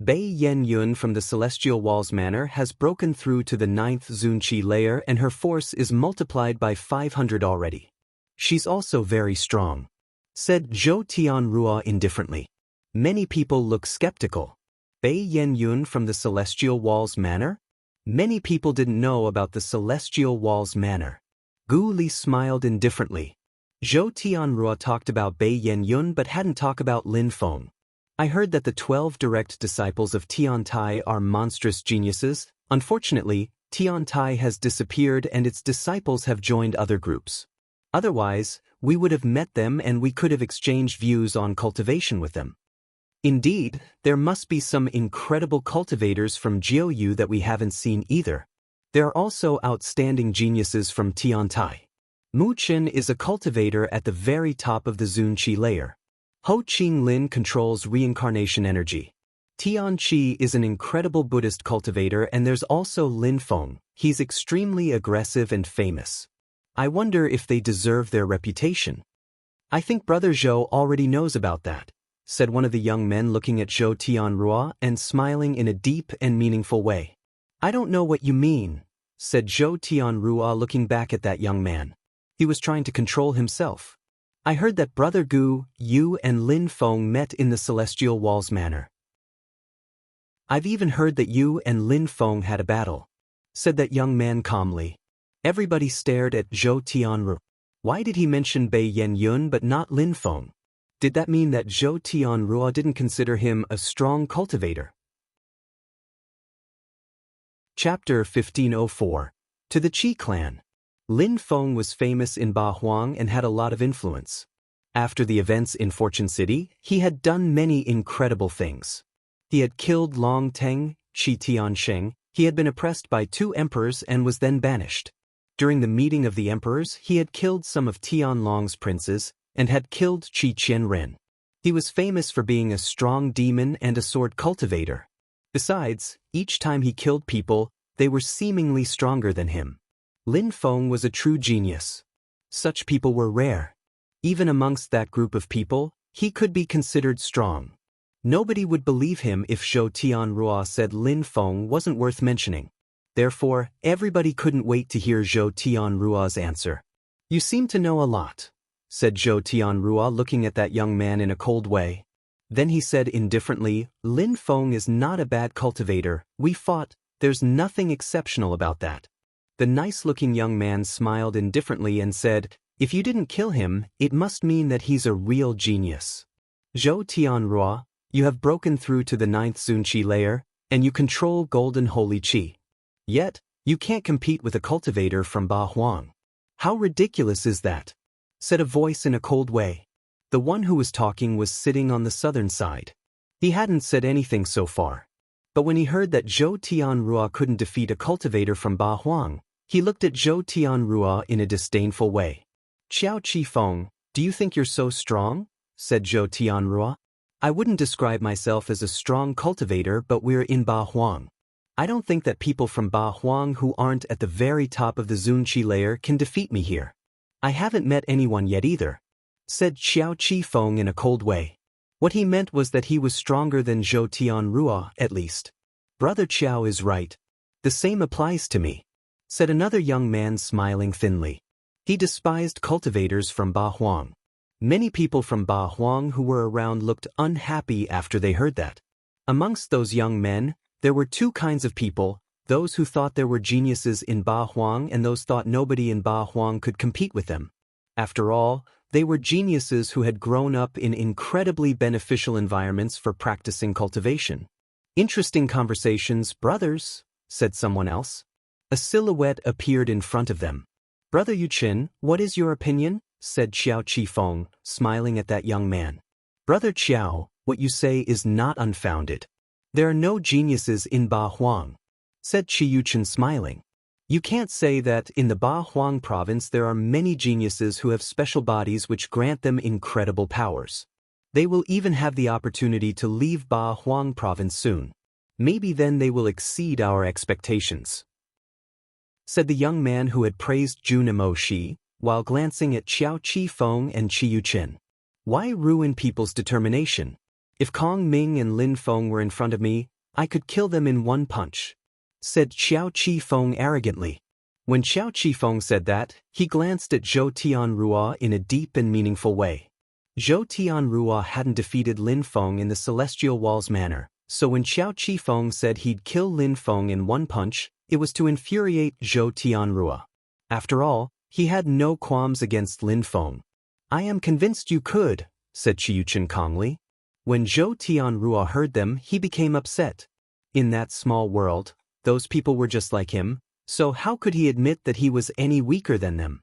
Bei Yen Yun from the Celestial Walls Manor has broken through to the 9th Zunqi layer and her force is multiplied by 500 already. She's also very strong, said Zhou Tianrua indifferently. Many people look skeptical. Bei Yen Yun from the Celestial Walls Manor? Many people didn't know about the Celestial Walls Manor. Gu Li smiled indifferently. Zhou Tianrua talked about Bei Yen Yun but hadn't talked about Lin Feng. I heard that the 12 direct disciples of Tian Tai are monstrous geniuses. Unfortunately, Tian Tai has disappeared and its disciples have joined other groups. Otherwise, we would have met them and we could have exchanged views on cultivation with them. Indeed, there must be some incredible cultivators from Jiuyu that we haven't seen either. There are also outstanding geniuses from Tian Tai. Mu Chen is a cultivator at the very top of the Zunqi layer. Ho Qing Lin controls reincarnation energy. Tian Qi is an incredible Buddhist cultivator and there's also Lin Feng. He's extremely aggressive and famous. I wonder if they deserve their reputation. I think Brother Zhou already knows about that, said one of the young men looking at Zhou Tianrua and smiling in a deep and meaningful way. I don't know what you mean, said Zhou Tianrua looking back at that young man. He was trying to control himself. I heard that Brother Gu, you and Lin Feng met in the Celestial Walls Manor. I've even heard that you and Lin Feng had a battle, said that young man calmly. Everybody stared at Zhou Tianrua. Why did he mention Bei Yen Yun but not Lin Feng? Did that mean that Zhou Tianrua didn't consider him a strong cultivator? Chapter 1504. To the Qi clan. Lin Feng was famous in Ba Huang and had a lot of influence. After the events in Fortune City, he had done many incredible things. He had killed Long Teng, Qi Tiansheng, he had been oppressed by 2 emperors and was then banished. During the meeting of the emperors, he had killed some of Tianlong's princes, and had killed Qi Qianren. He was famous for being a strong demon and a sword cultivator. Besides, each time he killed people, they were seemingly stronger than him. Lin Feng was a true genius. Such people were rare. Even amongst that group of people, he could be considered strong. Nobody would believe him if Zhou Tianrua said Lin Feng wasn't worth mentioning. Therefore, everybody couldn't wait to hear Zhou Tianrua's answer. You seem to know a lot, said Zhou Tianrua looking at that young man in a cold way. Then he said indifferently, Lin Feng is not a bad cultivator. We fought. There's nothing exceptional about that. The nice-looking young man smiled indifferently and said, if you didn't kill him, it must mean that he's a real genius. Zhou Tianrua, you have broken through to the 9th Zunqi layer, and you control golden holy qi. Yet, you can't compete with a cultivator from Ba Huang. How ridiculous is that? Said a voice in a cold way. The one who was talking was sitting on the southern side. He hadn't said anything so far. But when he heard that Zhou Tianrua couldn't defeat a cultivator from Ba Huang, he looked at Zhou Tianrua in a disdainful way. Qiao Qifeng, do you think you're so strong? Said Zhou Tianrua. I wouldn't describe myself as a strong cultivator, but we're in Ba Huang. I don't think that people from Ba Huang who aren't at the very top of the Zunqi layer can defeat me here. I haven't met anyone yet either, said Qiao Qifeng in a cold way. What he meant was that he was stronger than Zhou Tianrua, at least. Brother Qiao is right. The same applies to me, said another young man smiling thinly. He despised cultivators from Ba Huang. Many people from Ba Huang who were around looked unhappy after they heard that. Amongst those young men, there were 2 kinds of people, those who thought there were geniuses in Ba Huang and those thought nobody in Ba Huang could compete with them. After all, they were geniuses who had grown up in incredibly beneficial environments for practicing cultivation. Interesting conversations, brothers, said someone else. A silhouette appeared in front of them. Brother Yuqin, what is your opinion? Said Qiao Qifeng, smiling at that young man. Brother Qiao, what you say is not unfounded. There are no geniuses in Ba Huang, said Qi Yuchen smiling. You can't say that in the Ba Huang province there are many geniuses who have special bodies which grant them incredible powers. They will even have the opportunity to leave Ba Huang province soon. Maybe then they will exceed our expectations, said the young man who had praised Junimo Shi, while glancing at Qiao Qifeng and Qi Yuchen. Why ruin people's determination? If Kong Ming and Lin Feng were in front of me, I could kill them in one punch, said Qiao Qifeng arrogantly. When Qiao Qifeng said that, he glanced at Zhou Tianrua in a deep and meaningful way. Zhou Tianrua hadn't defeated Lin Feng in the Celestial Walls manner, so when Qiao Qifeng said he'd kill Lin Feng in one punch, it was to infuriate Zhou Tianrua. After all, he had no qualms against Lin Feng. I am convinced you could, said Qi Yuchen calmly. When Zhou Tianrua heard them, he became upset. In that small world, those people were just like him, so how could he admit that he was any weaker than them?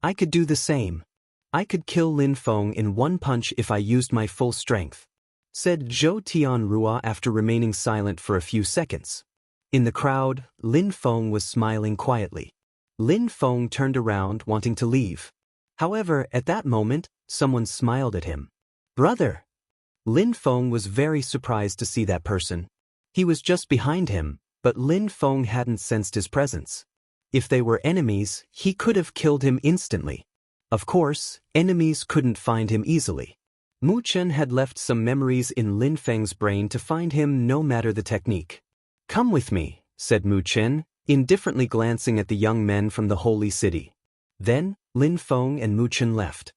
I could do the same. I could kill Lin Feng in one punch if I used my full strength, said Zhou Tianrua after remaining silent for a few seconds. In the crowd, Lin Feng was smiling quietly. Lin Feng turned around wanting to leave. However, at that moment, someone smiled at him. Brother! Lin Feng was very surprised to see that person. He was just behind him, but Lin Feng hadn't sensed his presence. If they were enemies, he could have killed him instantly. Of course, enemies couldn't find him easily. Mu Chen had left some memories in Lin Feng's brain to find him no matter the technique. Come with me, said Mu Chen, indifferently glancing at the young men from the holy city. Then, Lin Feng and Mu Chen left.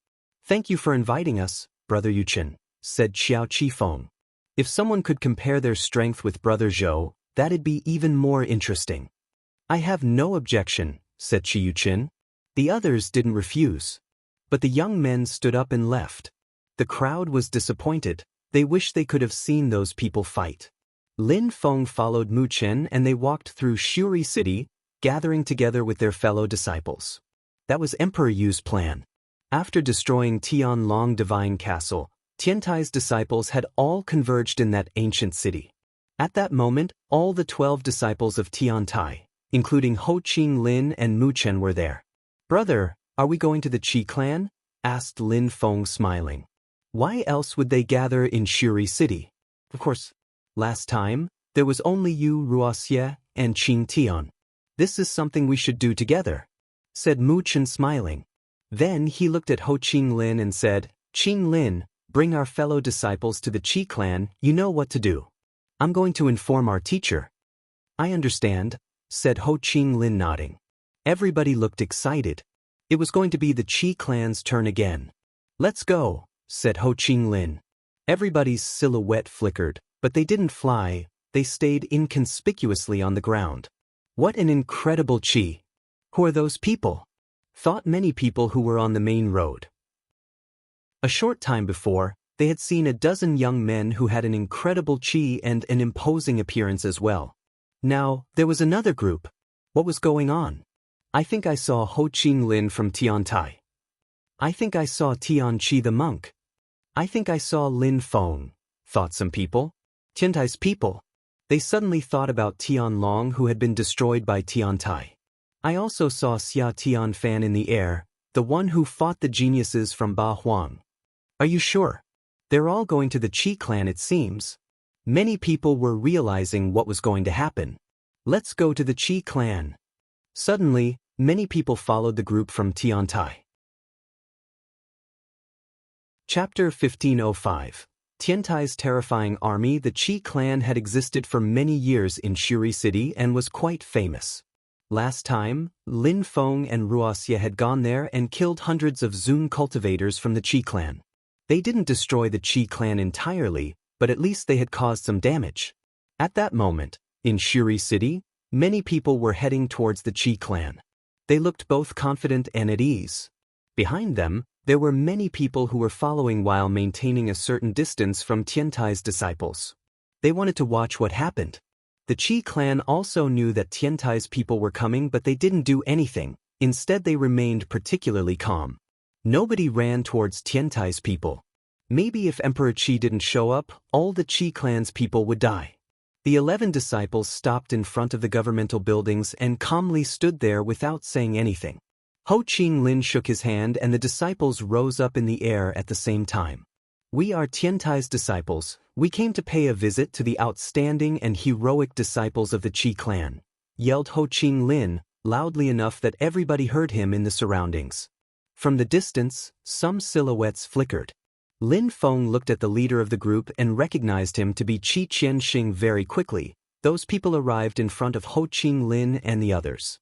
Thank you for inviting us, Brother Yuchen, said Qiao Qifeng. If someone could compare their strength with Brother Zhou, that'd be even more interesting. I have no objection, said Qi Yuchen. The others didn't refuse. But the young men stood up and left. The crowd was disappointed. They wished they could have seen those people fight. Lin Feng followed Mu Chen and they walked through Shuri City, gathering together with their fellow disciples. That was Emperor Yu's plan. After destroying Tianlong Divine Castle, Tiantai's disciples had all converged in that ancient city. At that moment, all the 12 disciples of Tiantai, including Ho Qing Lin and Mu Chen, were there. Brother, are we going to the Qi clan? Asked Lin Feng smiling. Why else would they gather in Shuri City? Of course, last time, there was only you, Ruoxie, and Qing Tian. This is something we should do together, said Mu Chen smiling. Then he looked at Ho Qing Lin and said, Qing Lin, bring our fellow disciples to the Qi clan, you know what to do. I'm going to inform our teacher. I understand, said Ho Qing Lin nodding. Everybody looked excited. It was going to be the Qi clan's turn again. Let's go, said Ho Qing Lin. Everybody's silhouette flickered, but they didn't fly, they stayed inconspicuously on the ground. What an incredible Qi! Who are those people? Thought many people who were on the main road. A short time before, they had seen a dozen young men who had an incredible Qi and an imposing appearance as well. Now, there was another group. What was going on? I think I saw Ho Qing Lin from Tiantai. I think I saw Tian Qi the monk. I think I saw Lin Feng, thought some people. Tiantai's people. They suddenly thought about Tianlong who had been destroyed by Tiantai. I also saw Xia Tianfan in the air, the one who fought the geniuses from Ba Huang. Are you sure? They're all going to the Qi clan, it seems. Many people were realizing what was going to happen. Let's go to the Qi clan. Suddenly, many people followed the group from Tiantai. Chapter 1505. Tiantai's terrifying army. The Qi clan had existed for many years in Shuri City and was quite famous. Last time, Lin Feng and Ruoxie had gone there and killed hundreds of Zun cultivators from the Qi clan. They didn't destroy the Qi clan entirely, but at least they had caused some damage. At that moment, in Shuri City, many people were heading towards the Qi clan. They looked both confident and at ease. Behind them, there were many people who were following while maintaining a certain distance from Tiantai's disciples. They wanted to watch what happened. The Qi clan also knew that Tiantai's people were coming, but they didn't do anything. Instead, they remained particularly calm. Nobody ran towards Tiantai's people. Maybe if Emperor Qi didn't show up, all the Qi clan's people would die. The 11 disciples stopped in front of the governmental buildings and calmly stood there without saying anything. Ho Qinglin shook his hand and the disciples rose up in the air at the same time. "We are Tiantai's disciples. We came to pay a visit to the outstanding and heroic disciples of the Qi clan," yelled Ho Qinglin, loudly enough that everybody heard him in the surroundings. From the distance, some silhouettes flickered. Lin Feng looked at the leader of the group and recognized him to be Qi Qianxing very quickly. Those people arrived in front of Ho Qinglin and the others.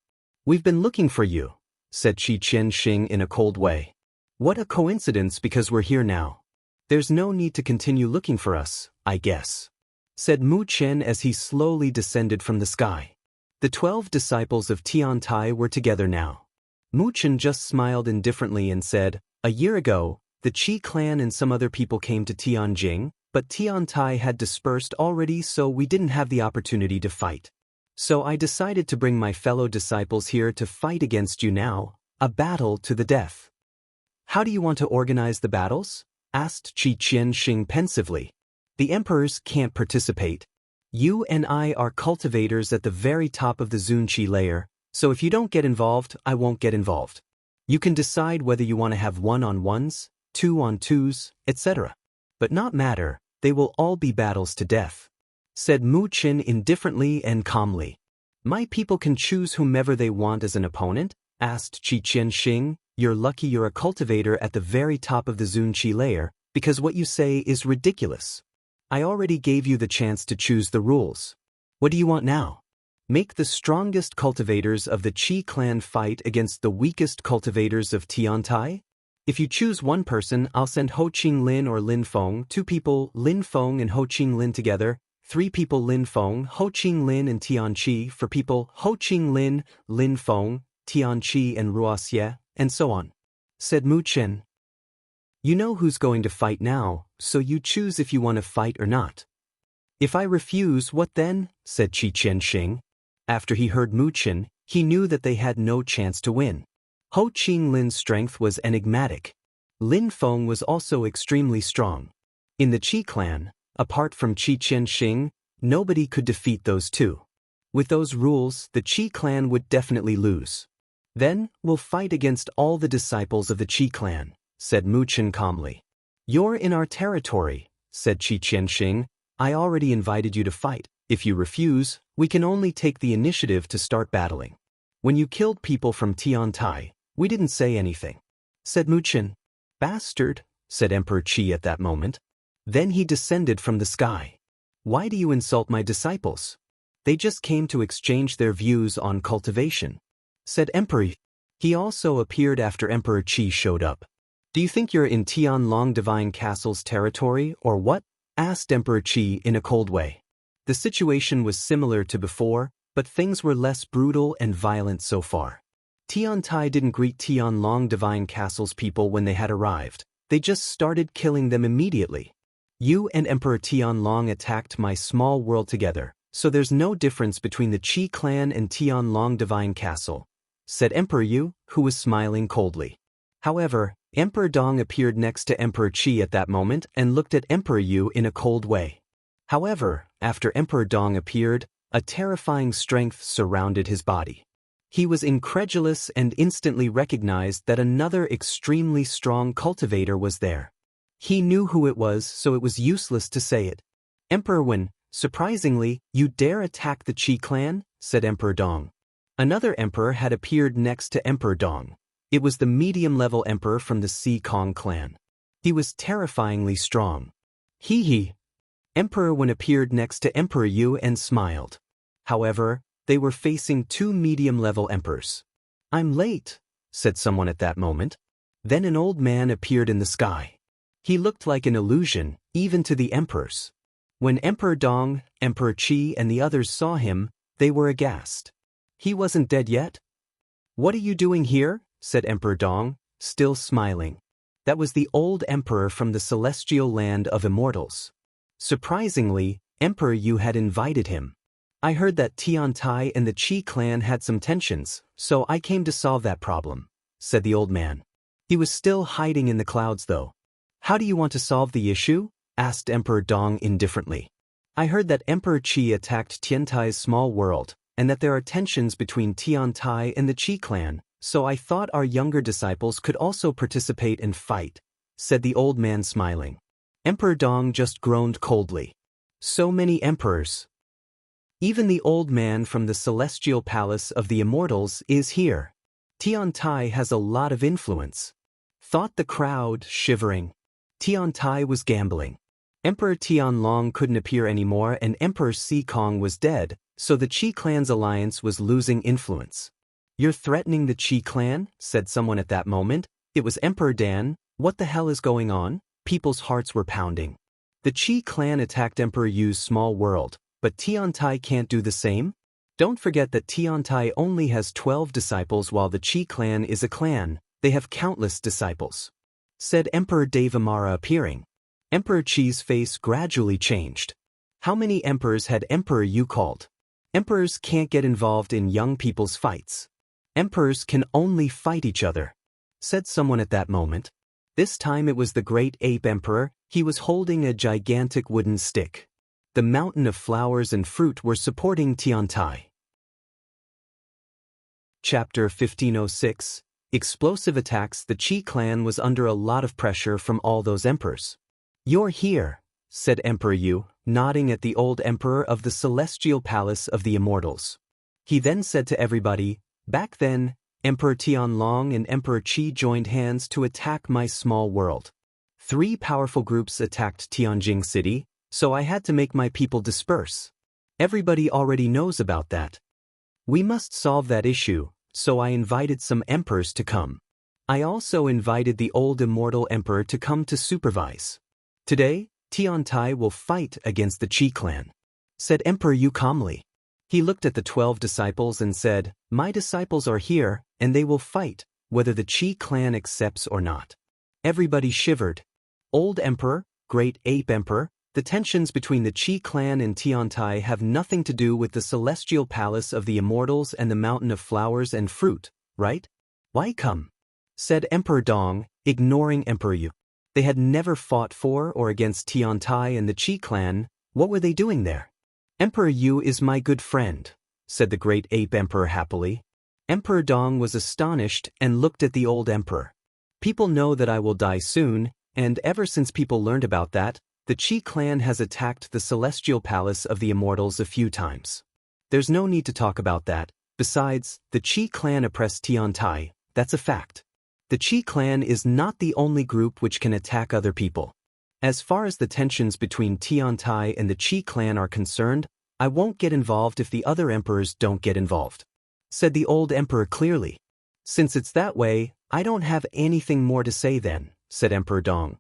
"We've been looking for you," said Qi Qianxing in a cold way. "What a coincidence, because we're here now." "There's no need to continue looking for us, I guess," said Mu Chen as he slowly descended from the sky. The 12 disciples of Tiantai were together now. Mu Chen just smiled indifferently and said, "A year ago, the Qi clan and some other people came to Tianjing, but Tiantai had dispersed already, so we didn't have the opportunity to fight. So I decided to bring my fellow disciples here to fight against you now, a battle to the death." "How do you want to organize the battles?" asked Qi Qianxing pensively. "The emperors can't participate. You and I are cultivators at the very top of the Zunqi layer, so if you don't get involved, I won't get involved. You can decide whether you want to have 1-on-1s, 2-on-2s, etc. But not matter, they will all be battles to death," said Mu Chen indifferently and calmly. "My people can choose whomever they want as an opponent?" asked Qi Qianxing. "You're lucky you're a cultivator at the very top of the Zunqi layer, because what you say is ridiculous. I already gave you the chance to choose the rules. What do you want now? Make the strongest cultivators of the Qi clan fight against the weakest cultivators of Tiantai? If you choose one person, I'll send Ho Qinglin or Lin Feng, 2 people, Lin Feng and Ho Qinglin together, 3 people, Lin Feng, Ho Qinglin and Tianqi, 4 people, Ho Qinglin, Lin Feng, Tianqi and Ruoxie, and so on," said Mu Chen. "You know who's going to fight now, so you choose if you want to fight or not." "If I refuse, what then?" said Qi Qianxing. After he heard Mu Chen, he knew that they had no chance to win. Ho Qinglin's strength was enigmatic. Lin Feng was also extremely strong. In the Qi clan, apart from Qi Qianxing, nobody could defeat those two. With those rules, the Qi clan would definitely lose. "Then, we'll fight against all the disciples of the Qi clan," said Mu Chen calmly. "You're in our territory," said Qi Qianxing. "I already invited you to fight. If you refuse, we can only take the initiative to start battling. When you killed people from Tiantai, we didn't say anything," said Mu Chen. "Bastard," said Emperor Qi at that moment. Then he descended from the sky. "Why do you insult my disciples? They just came to exchange their views on cultivation," said Emperor. He also appeared after Emperor Qi showed up. "Do you think you're in Tianlong Divine Castle's territory, or what?" asked Emperor Qi in a cold way. The situation was similar to before, but things were less brutal and violent so far. Tiantai didn't greet Tianlong Divine Castle's people when they had arrived. They just started killing them immediately. "You and Emperor Tianlong attacked my small world together, so there's no difference between the Qi clan and Tianlong Divine Castle," said Emperor Yu, who was smiling coldly. However, Emperor Dong appeared next to Emperor Qi at that moment and looked at Emperor Yu in a cold way. However, after Emperor Dong appeared, a terrifying strength surrounded his body. He was incredulous and instantly recognized that another extremely strong cultivator was there. He knew who it was, so it was useless to say it. "Emperor Wen, surprisingly, you dare attack the Qi clan?" said Emperor Dong. Another emperor had appeared next to Emperor Dong. It was the medium-level emperor from the Si Kong clan. He was terrifyingly strong. He. Emperor Wen appeared next to Emperor Yu and smiled. However, they were facing 2 medium-level emperors. "I'm late," said someone at that moment. Then an old man appeared in the sky. He looked like an illusion, even to the emperors. When Emperor Dong, Emperor Qi and the others saw him, they were aghast. "He wasn't dead yet?" "What are you doing here?" said Emperor Dong, still smiling. That was the old emperor from the celestial land of immortals. Surprisingly, Emperor Yu had invited him. "I heard that Tiantai and the Qi clan had some tensions, so I came to solve that problem," said the old man. He was still hiding in the clouds though. How do you want to solve the issue? Asked Emperor Dong indifferently. I heard that Emperor Qi attacked Tiantai's small world, and that there are tensions between Tiantai and the Qi clan, so I thought our younger disciples could also participate and fight, said the old man smiling. Emperor Dong just groaned coldly. So many emperors. Even the old man from the celestial palace of the immortals is here. Tiantai has a lot of influence. Thought the crowd, shivering. Tiantai was gambling. Emperor Tianlong couldn't appear anymore and Emperor Sikong was dead, so the Qi clan's alliance was losing influence. You're threatening the Qi clan? Said someone at that moment. It was Emperor Dan. What the hell is going on? People's hearts were pounding. The Qi clan attacked Emperor Yu's small world, but Tiantai can't do the same? Don't forget that Tiantai only has 12 disciples while the Qi clan is a clan. They have countless disciples. Said Emperor Devamara appearing. Emperor Qi's face gradually changed. How many emperors had Emperor Yu called? Emperors can't get involved in young people's fights. Emperors can only fight each other, said someone at that moment. This time it was the great ape emperor. He was holding a gigantic wooden stick. The mountain of flowers and fruit were supporting Tiantai. Chapter 1506. Explosive attacks. The Qi clan was under a lot of pressure from all those emperors. You're here, said Emperor Yu, nodding at the old emperor of the celestial palace of the immortals. He then said to everybody, back then, Emperor Tianlong and Emperor Qi joined hands to attack my small world. 3 powerful groups attacked Tianjing City, so I had to make my people disperse. Everybody already knows about that. We must solve that issue, so I invited some emperors to come. I also invited the old immortal emperor to come to supervise. Today, Tiantai will fight against the Qi clan, said Emperor Yu calmly. He looked at the 12 disciples and said, my disciples are here, and they will fight, whether the Qi clan accepts or not. Everybody shivered. Old Emperor, Great Ape Emperor, the tensions between the Qi clan and Tiantai have nothing to do with the celestial palace of the immortals and the mountain of flowers and fruit, right? Why come? Said Emperor Dong, ignoring Emperor Yu. They had never fought for or against Tiantai and the Qi clan. What were they doing there? Emperor Yu is my good friend, said the Great Ape Emperor happily. Emperor Dong was astonished and looked at the old emperor. People know that I will die soon, and ever since people learned about that, the Qi clan has attacked the celestial palace of the immortals a few times. There's no need to talk about that. Besides, the Qi clan oppressed Tiantai. That's a fact. The Qi clan is not the only group which can attack other people. As far as the tensions between Tiantai and the Qi clan are concerned, I won't get involved if the other emperors don't get involved, said the old emperor clearly. Since it's that way, I don't have anything more to say then, said Emperor Dong.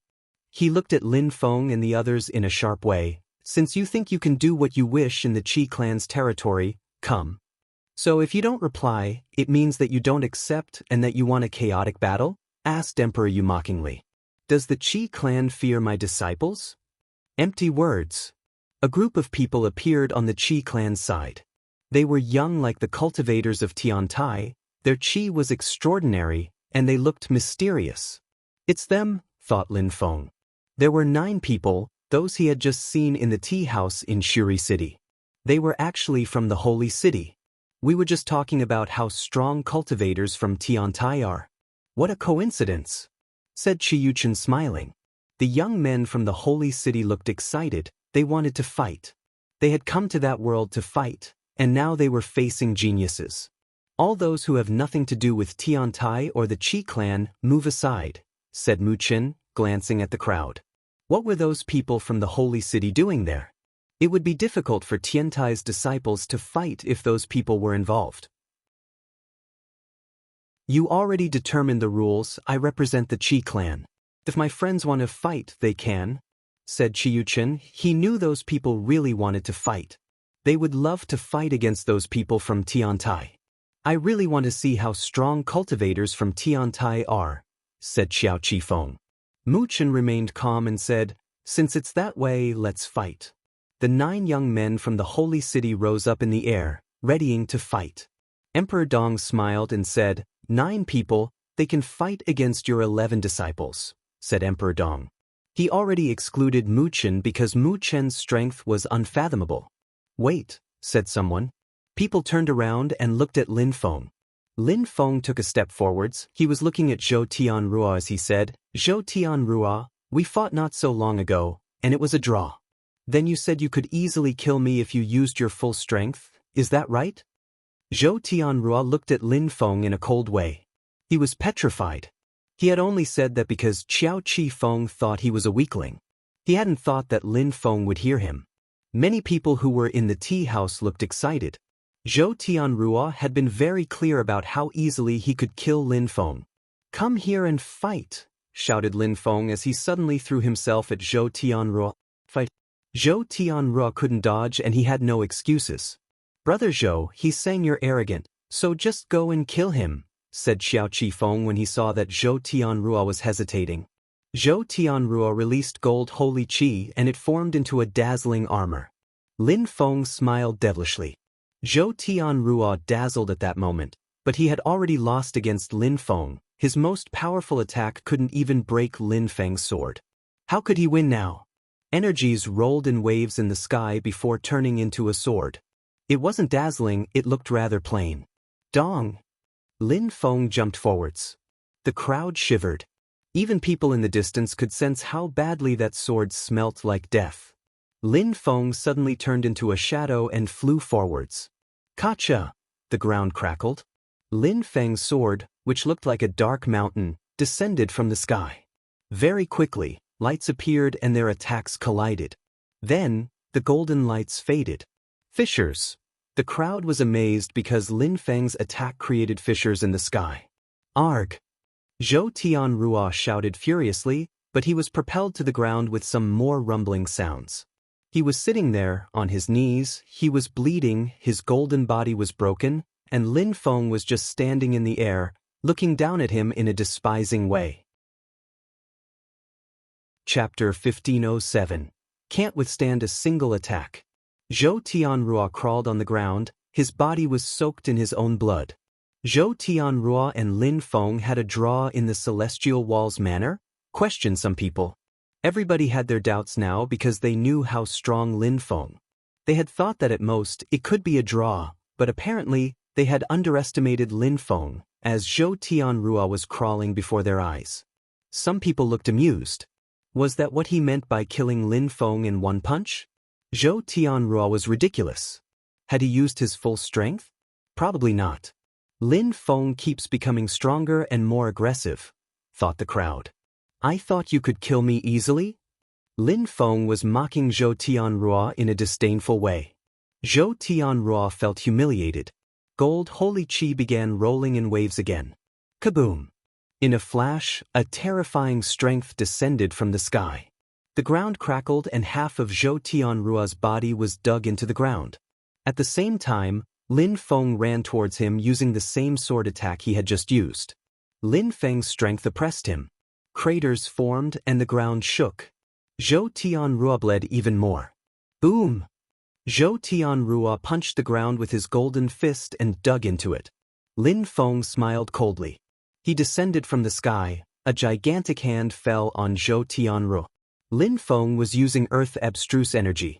He looked at Lin Feng and the others in a sharp way. Since you think you can do what you wish in the Qi clan's territory, come. So if you don't reply, it means that you don't accept and that you want a chaotic battle? Asked Emperor Yu mockingly. Does the Qi clan fear my disciples? Empty words. A group of people appeared on the Qi clan's side. They were young like the cultivators of Tiantai, their Qi was extraordinary, and they looked mysterious. It's them, thought Lin Feng. There were 9 people, those he had just seen in the tea house in Shuri City. They were actually from the Holy City. We were just talking about how strong cultivators from Tiantai are. What a coincidence, said Chiyuchen smiling. The young men from the Holy City looked excited. They wanted to fight. They had come to that world to fight, and now they were facing geniuses. All those who have nothing to do with Tiantai or the Qi clan, move aside, said Muchen, glancing at the crowd. What were those people from the Holy City doing there? It would be difficult for Tiantai's disciples to fight if those people were involved. You already determined the rules. I represent the Qi clan. If my friends want to fight, they can, said Chiyuchen. He knew those people really wanted to fight. They would love to fight against those people from Tiantai. I really want to see how strong cultivators from Tiantai are, said Xiao Qifeng. Muchen remained calm and said, since it's that way, let's fight. The 9 young men from the Holy City rose up in the air, readying to fight. Emperor Dong smiled and said, 9 people, they can fight against your 11 disciples, said Emperor Dong. He already excluded Mu Chen because Mu Chen's strength was unfathomable. Wait, said someone. People turned around and looked at Lin Feng. Lin Feng took a step forwards. He was looking at Zhou Tianrua as he said, Zhou Tianrua, we fought not so long ago, and it was a draw. Then you said you could easily kill me if you used your full strength, is that right? Zhou Tianrua looked at Lin Feng in a cold way. He was petrified. He had only said that because Qiao Qi Feng thought he was a weakling. He hadn't thought that Lin Feng would hear him. Many people who were in the tea house looked excited. Zhou Tianrua had been very clear about how easily he could kill Lin Feng. Come here and fight, shouted Lin Feng as he suddenly threw himself at Zhou Tianrua. Fight. Zhou Tianrua couldn't dodge and he had no excuses. Brother Zhou, he's saying you're arrogant, so just go and kill him, said Xiao Qi Feng when he saw that Zhou Tianrua was hesitating. Zhou Tianrua released gold holy qi and it formed into a dazzling armor. Lin Feng smiled devilishly. Zhou Tianrua dazzled at that moment, but he had already lost against Lin Feng. His most powerful attack couldn't even break Lin Feng's sword. How could he win now? Energies rolled in waves in the sky before turning into a sword. It wasn't dazzling, it looked rather plain. Dong! Lin Feng jumped forwards. The crowd shivered. Even people in the distance could sense how badly that sword smelt like death. Lin Feng suddenly turned into a shadow and flew forwards. Kacha! The ground crackled. Lin Feng's sword, which looked like a dark mountain, descended from the sky. Very quickly, lights appeared and their attacks collided. Then, the golden lights faded. Fissures. The crowd was amazed because Lin Feng's attack created fissures in the sky. Arg! Zhou Tianrua shouted furiously, but he was propelled to the ground with some more rumbling sounds. He was sitting there, on his knees, he was bleeding, his golden body was broken, and Lin Feng was just standing in the air, looking down at him in a despising way. Chapter 1507. Can't withstand a single attack. Zhou Tianrua crawled on the ground, his body was soaked in his own blood. Zhou Tianrua and Lin Feng had a draw in the Celestial Walls manner? Questioned some people. Everybody had their doubts now because they knew how strong Lin Feng. They had thought that at most it could be a draw, but apparently they had underestimated Lin Feng, as Zhou Tianrua was crawling before their eyes. Some people looked amused. Was that what he meant by killing Lin Feng in one punch? Zhou Tianrua was ridiculous. Had he used his full strength? Probably not. Lin Feng keeps becoming stronger and more aggressive, thought the crowd. I thought you could kill me easily? Lin Feng was mocking Zhou Tianrua in a disdainful way. Zhou Tianrua felt humiliated. Gold holy qi began rolling in waves again. Kaboom! In a flash, a terrifying strength descended from the sky. The ground crackled and half of Zhou Tianrua's body was dug into the ground. At the same time, Lin Feng ran towards him using the same sword attack he had just used. Lin Feng's strength oppressed him. Craters formed and the ground shook. Zhou Tianrua bled even more. Boom! Zhou Tianrua punched the ground with his golden fist and dug into it. Lin Feng smiled coldly. He descended from the sky. A gigantic hand fell on Zhou Tianrua. Lin Feng was using earth abstruse energy.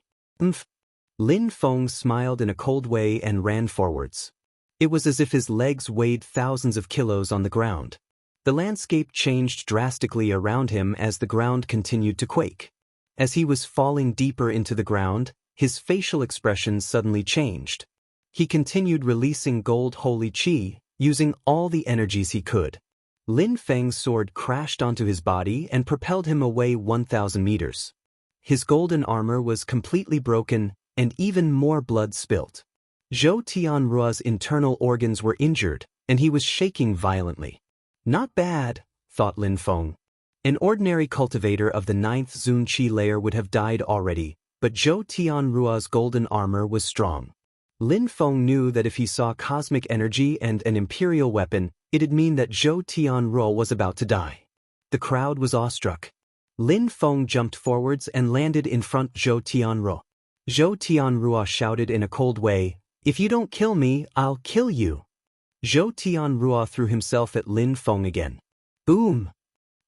Lin Feng smiled in a cold way and ran forwards. It was as if his legs weighed thousands of kilos on the ground. The landscape changed drastically around him as the ground continued to quake. As he was falling deeper into the ground, his facial expression suddenly changed. He continued releasing gold holy qi, using all the energies he could. Lin Feng's sword crashed onto his body and propelled him away 1,000 meters. His golden armor was completely broken, and even more blood spilt. Zhou Tianrua's internal organs were injured, and he was shaking violently. Not bad, thought Lin Feng. An ordinary cultivator of the 9th Zun Qi layer would have died already, but Zhou Tianrua's golden armor was strong. Lin Feng knew that if he saw cosmic energy and an imperial weapon, it'd mean that Zhou Tianrua was about to die. The crowd was awestruck. Lin Feng jumped forwards and landed in front of Zhou Tianrua. Zhou Tianrua shouted in a cold way, "If you don't kill me, I'll kill you." Zhou Tianrua threw himself at Lin Feng again. Boom!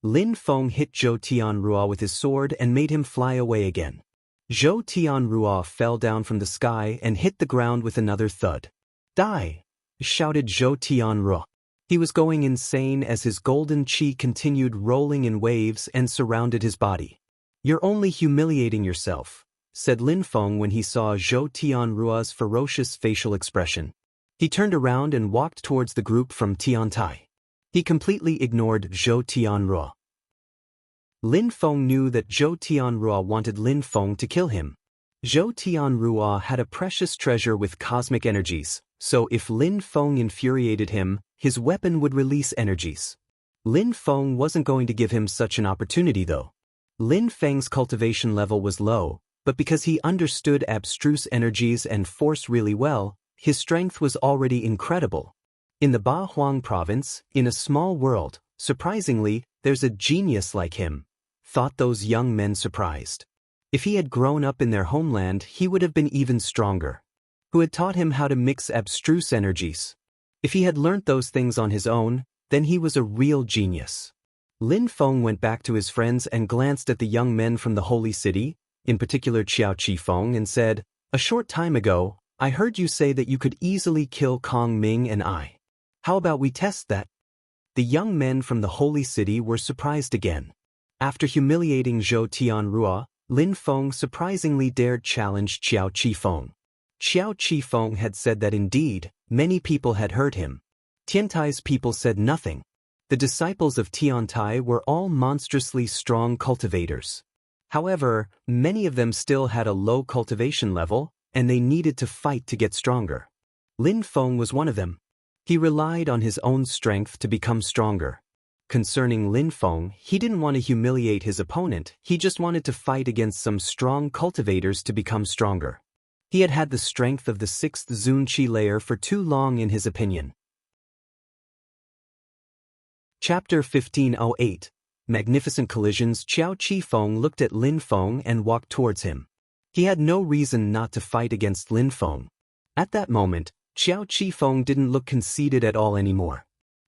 Lin Feng hit Zhou Tianrua with his sword and made him fly away again. Zhou Tianrua fell down from the sky and hit the ground with another thud. "Die!" shouted Zhou Tianrua. He was going insane as his golden qi continued rolling in waves and surrounded his body. "You're only humiliating yourself," said Lin Feng when he saw Zhou Tianrua's ferocious facial expression. He turned around and walked towards the group from Tiantai. He completely ignored Zhou Tianrua. Lin Feng knew that Zhou Tianrua wanted Lin Feng to kill him. Zhou Tianrua had a precious treasure with cosmic energies, so if Lin Feng infuriated him, his weapon would release energies. Lin Feng wasn't going to give him such an opportunity though. Lin Feng's cultivation level was low, but because he understood abstruse energies and force really well, his strength was already incredible. In the Ba Huang province, in a small world, surprisingly, there's a genius like him, thought those young men surprised. If he had grown up in their homeland, he would have been even stronger. Who had taught him how to mix abstruse energies? If he had learnt those things on his own, then he was a real genius. Lin Feng went back to his friends and glanced at the young men from the holy city, in particular Qiao Qifeng, and said, "A short time ago, I heard you say that you could easily kill Kong Ming and I. How about we test that?" The young men from the holy city were surprised again. After humiliating Zhou Tianrua, Lin Feng surprisingly dared challenge Qiao Qifeng. Qiao Qifeng had said that indeed, many people had heard him. Tiantai's people said nothing. The disciples of Tiantai were all monstrously strong cultivators. However, many of them still had a low cultivation level, and they needed to fight to get stronger. Lin Feng was one of them. He relied on his own strength to become stronger. Concerning Lin Feng, he didn't want to humiliate his opponent, he just wanted to fight against some strong cultivators to become stronger. He had had the strength of the 6th Zun Qi layer for too long in his opinion. Chapter 1508 Magnificent Collisions. Qiao Qifeng looked at Lin Feng and walked towards him. He had no reason not to fight against Lin Feng. At that moment, Qiao Qifeng didn't look conceited at all anymore.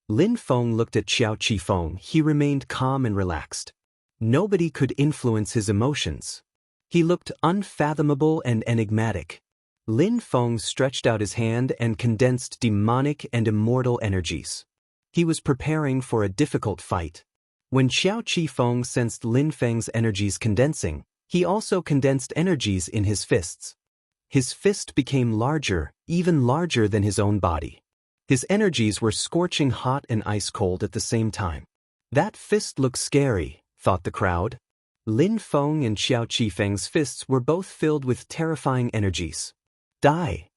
Lin Feng looked at Qiao Qifeng. He remained calm and relaxed. Nobody could influence his emotions. He looked unfathomable and enigmatic. Lin Feng stretched out his hand and condensed demonic and immortal energies. He was preparing for a difficult fight. When Qiao Qifeng sensed Lin Feng's energies condensing, he also condensed energies in his fists. His fist became larger, even larger than his own body. His energies were scorching hot and ice-cold at the same time. That fist looked scary, thought the crowd. Lin Feng and Qiao Qifeng's fists were both filled with terrifying energies. "Die!"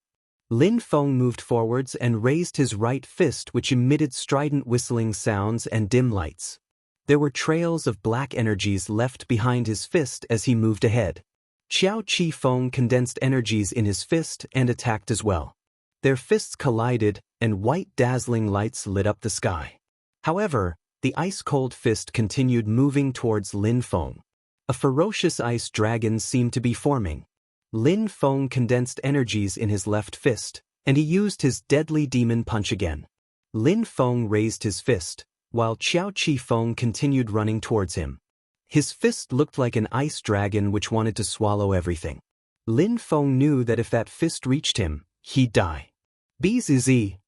Lin Feng moved forwards and raised his right fist, which emitted strident whistling sounds and dim lights. There were trails of black energies left behind his fist as he moved ahead. Qiao Qifeng condensed energies in his fist and attacked as well. Their fists collided, and white dazzling lights lit up the sky. However, the ice-cold fist continued moving towards Lin Feng. A ferocious ice dragon seemed to be forming. Lin Feng condensed energies in his left fist, and he used his deadly demon punch again. Lin Feng raised his fist, while Qiao Qifeng continued running towards him. His fist looked like an ice dragon which wanted to swallow everything. Lin Feng knew that if that fist reached him, he'd die. Bzz.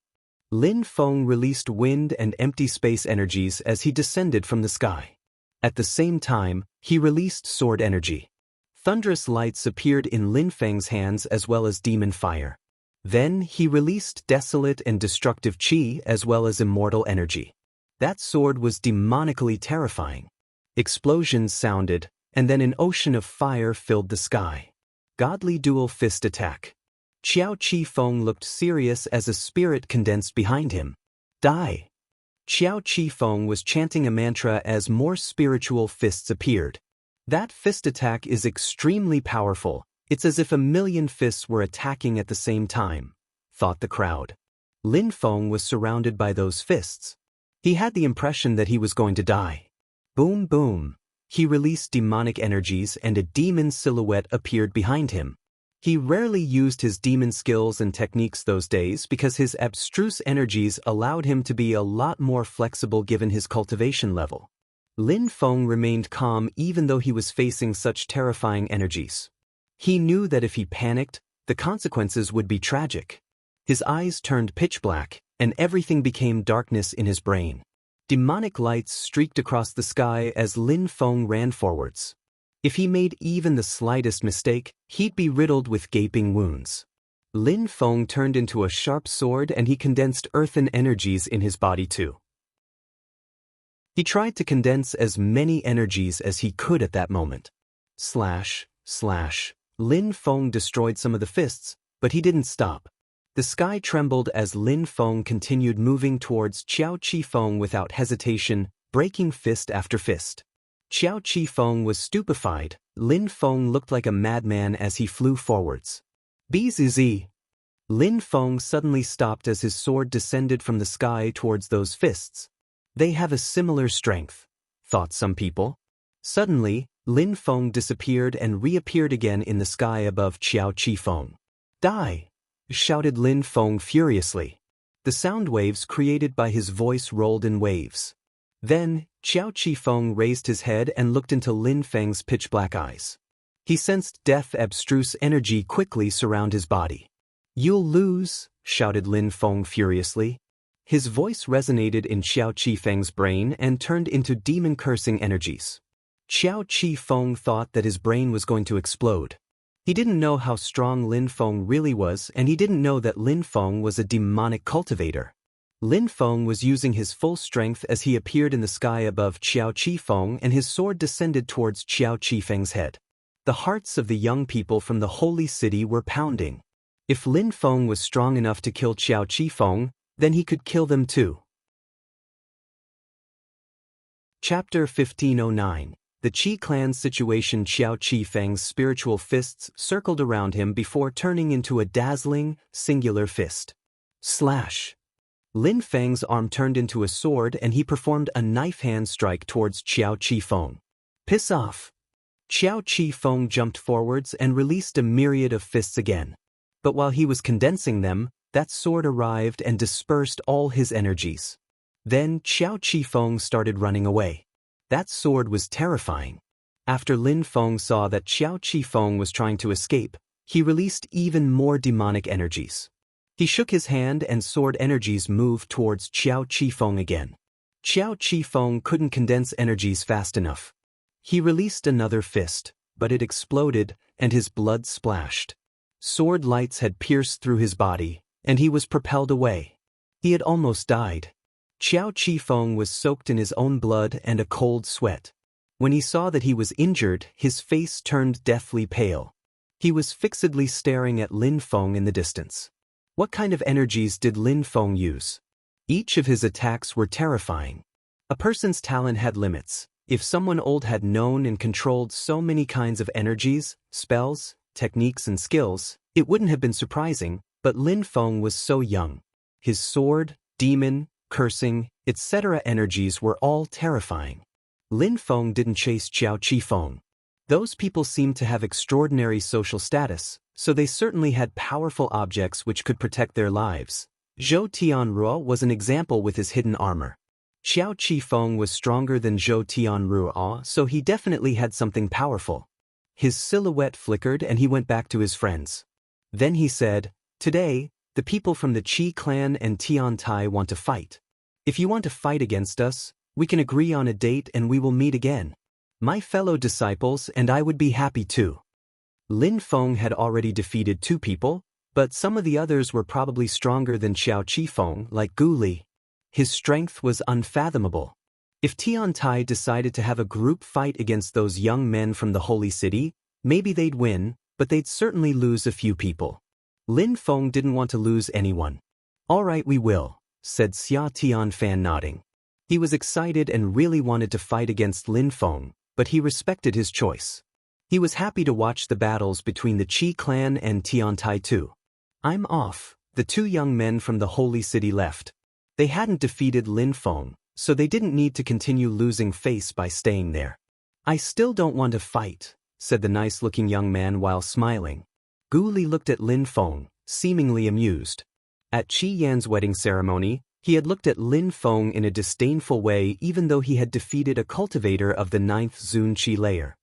Lin Feng released wind and empty space energies as he descended from the sky. At the same time, he released sword energy. Thunderous lights appeared in Lin Feng's hands as well as demon fire. Then he released desolate and destructive qi as well as immortal energy. That sword was demonically terrifying. Explosions sounded, and then an ocean of fire filled the sky. Godly dual fist attack. Qiao Qifeng looked serious as a spirit condensed behind him. "Die!" Qiao Qifeng was chanting a mantra as more spiritual fists appeared. That fist attack is extremely powerful. It's as if a million fists were attacking at the same time, thought the crowd. Lin Feng was surrounded by those fists. He had the impression that he was going to die. Boom boom. He released demonic energies and a demon silhouette appeared behind him. He rarely used his demon skills and techniques those days because his abstruse energies allowed him to be a lot more flexible given his cultivation level. Lin Feng remained calm even though he was facing such terrifying energies. He knew that if he panicked, the consequences would be tragic. His eyes turned pitch black, and everything became darkness in his brain. Demonic lights streaked across the sky as Lin Feng ran forwards. If he made even the slightest mistake, he'd be riddled with gaping wounds. Lin Feng turned into a sharp sword and he condensed earthen energies in his body too. He tried to condense as many energies as he could at that moment. Slash, slash. Lin Feng destroyed some of the fists, but he didn't stop. The sky trembled as Lin Feng continued moving towards Qiao Qi Feng without hesitation, breaking fist after fist. Qiao Qi Feng was stupefied. Lin Feng looked like a madman as he flew forwards. Bzz. Lin Feng suddenly stopped as his sword descended from the sky towards those fists. They have a similar strength, thought some people. Suddenly, Lin Feng disappeared and reappeared again in the sky above Qiao Qi Feng. Die! Shouted Lin Feng furiously. The sound waves created by his voice rolled in waves. Then, Qiao Qi Feng raised his head and looked into Lin Feng's pitch-black eyes. He sensed death abstruse energy quickly surround his body. You'll lose, shouted Lin Feng furiously. His voice resonated in Qiao Qi Feng's brain and turned into demon-cursing energies. Qiao Qi Feng thought that his brain was going to explode. He didn't know how strong Lin Feng really was, and he didn't know that Lin Feng was a demonic cultivator. Lin Feng was using his full strength as he appeared in the sky above Qiao Qi Feng and his sword descended towards Qiao Qi Feng's head. The hearts of the young people from the holy city were pounding. If Lin Feng was strong enough to kill Qiao Qi Feng, then he could kill them too. Chapter 1509. The Qi clan's situation. Qiao Qi Feng's spiritual fists circled around him before turning into a dazzling, singular fist. Slash. Lin Feng's arm turned into a sword and he performed a knife hand strike towards Qiao Qi Feng. Piss off. Qiao Qi Feng jumped forwards and released a myriad of fists again. But while he was condensing them, that sword arrived and dispersed all his energies. Then Qiao Qi Feng started running away. That sword was terrifying. After Lin Feng saw that Qiao Qi Feng was trying to escape, he released even more demonic energies. He shook his hand and sword energies moved towards Qiao Qi Feng again. Qiao Qi Feng couldn't condense energies fast enough. He released another fist, but it exploded and his blood splashed. Sword lights had pierced through his body, and he was propelled away. He had almost died. Qiao Qi Feng was soaked in his own blood and a cold sweat. When he saw that he was injured, his face turned deathly pale. He was fixedly staring at Lin Feng in the distance. What kind of energies did Lin Feng use? Each of his attacks were terrifying. A person's talent had limits. If someone old had known and controlled so many kinds of energies, spells, techniques and skills, it wouldn't have been surprising, but Lin Feng was so young. His sword, demon, cursing, etc. energies were all terrifying. Lin Feng didn't chase Qiao Qi Feng. Those people seemed to have extraordinary social status, so they certainly had powerful objects which could protect their lives. Zhou Tianruo was an example with his hidden armor. Qiao Qi Feng was stronger than Zhou Tianruo, so he definitely had something powerful. His silhouette flickered and he went back to his friends. Then he said, "Today, the people from the Qi clan and Tian Tai want to fight. If you want to fight against us, we can agree on a date and we will meet again. My fellow disciples and I would be happy too." Lin Feng had already defeated 2 people, but some of the others were probably stronger than Qiao Qi Feng, like Gu Li. His strength was unfathomable. If Tian Tai decided to have a group fight against those young men from the holy city, maybe they'd win, but they'd certainly lose a few people. Lin Feng didn't want to lose anyone. "All right, we will," said Xia Tianfan nodding. He was excited and really wanted to fight against Lin Feng, but he respected his choice. He was happy to watch the battles between the Qi clan and Tian Tai too. "I'm off." The 2 young men from the holy city left. They hadn't defeated Lin Feng, so they didn't need to continue losing face by staying there. "I still don't want to fight," said the nice-looking young man while smiling. Gu Li looked at Lin Feng, seemingly amused. At Qi Yan's wedding ceremony, He had looked at Lin Feng in a disdainful way even though he had defeated a cultivator of the 9th Zun Qi layer.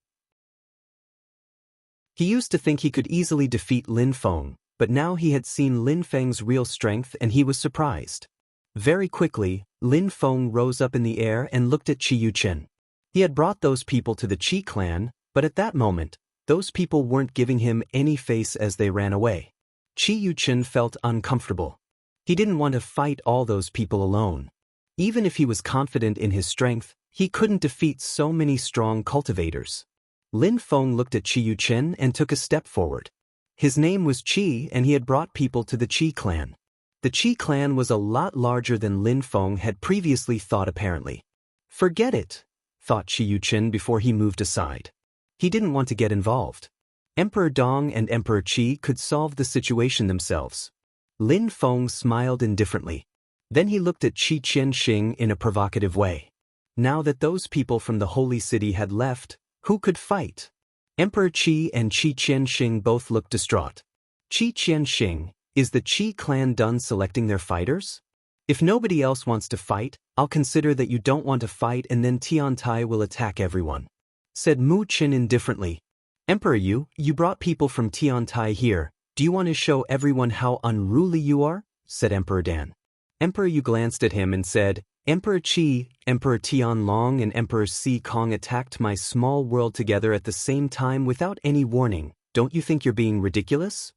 He used to think he could easily defeat Lin Feng, but now he had seen Lin Feng's real strength and he was surprised. Very quickly, Lin Feng rose up in the air and looked at Qi Yuchen. He had brought those people to the Qi clan, but at that moment, those people weren't giving him any face as they ran away. Qi Yuchen felt uncomfortable. He didn't want to fight all those people alone. Even if he was confident in his strength, he couldn't defeat so many strong cultivators. Lin Feng looked at Qi Yuchen and took a step forward. His name was Qi and he had brought people to the Qi clan. The Qi clan was a lot larger than Lin Feng had previously thought apparently. Forget it, thought Qi Yuchen before he moved aside. He didn't want to get involved. Emperor Dong and Emperor Qi could solve the situation themselves. Lin Feng smiled indifferently. Then he looked at Qi Qianxing in a provocative way. Now that those people from the holy city had left, who could fight? Emperor Qi and Qi Qianxing both looked distraught. Qi Qianxing, is the Qi clan done selecting their fighters? If nobody else wants to fight, I'll consider that you don't want to fight and then Tiantai will attack everyone, said Mu Qin indifferently. Emperor you brought people from Tiantai here. Do you want to show everyone how unruly you are? Said Emperor Dan. Emperor Yu glanced at him and said, Emperor Qi, Emperor Tianlong and Emperor Si Kong attacked my small world together at the same time without any warning. Don't you think you're being ridiculous?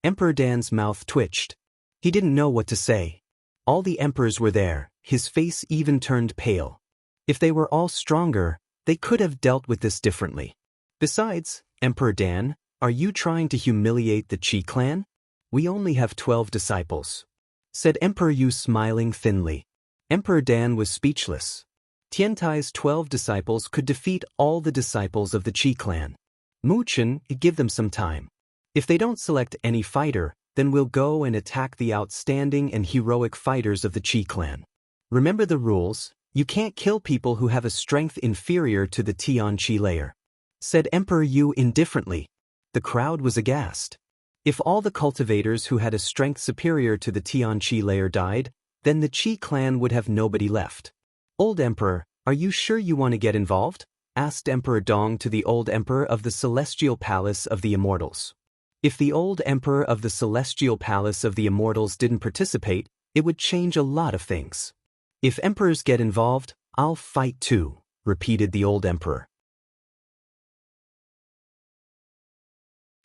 Emperor Dan's mouth twitched. He didn't know what to say. All the emperors were there, his face even turned pale. If they were all stronger, they could have dealt with this differently. Besides, Emperor Dan, are you trying to humiliate the Qi clan? We only have 12 disciples, said Emperor Yu smiling thinly. Emperor Dan was speechless. Tiantai's 12 disciples could defeat all the disciples of the Qi clan. Mu Qin, give them some time. If they don't select any fighter, then we'll go and attack the outstanding and heroic fighters of the Qi clan. Remember the rules, you can't kill people who have a strength inferior to the Tian Qi layer, said Emperor Yu indifferently. The crowd was aghast. If all the cultivators who had a strength superior to the Tian Qi layer died, then the Qi clan would have nobody left. Old Emperor, are you sure you want to get involved? Asked Emperor Dong to the old Emperor of the Celestial Palace of the Immortals. If the old Emperor of the Celestial Palace of the Immortals didn't participate, it would change a lot of things. If emperors get involved, I'll fight too, repeated the old Emperor.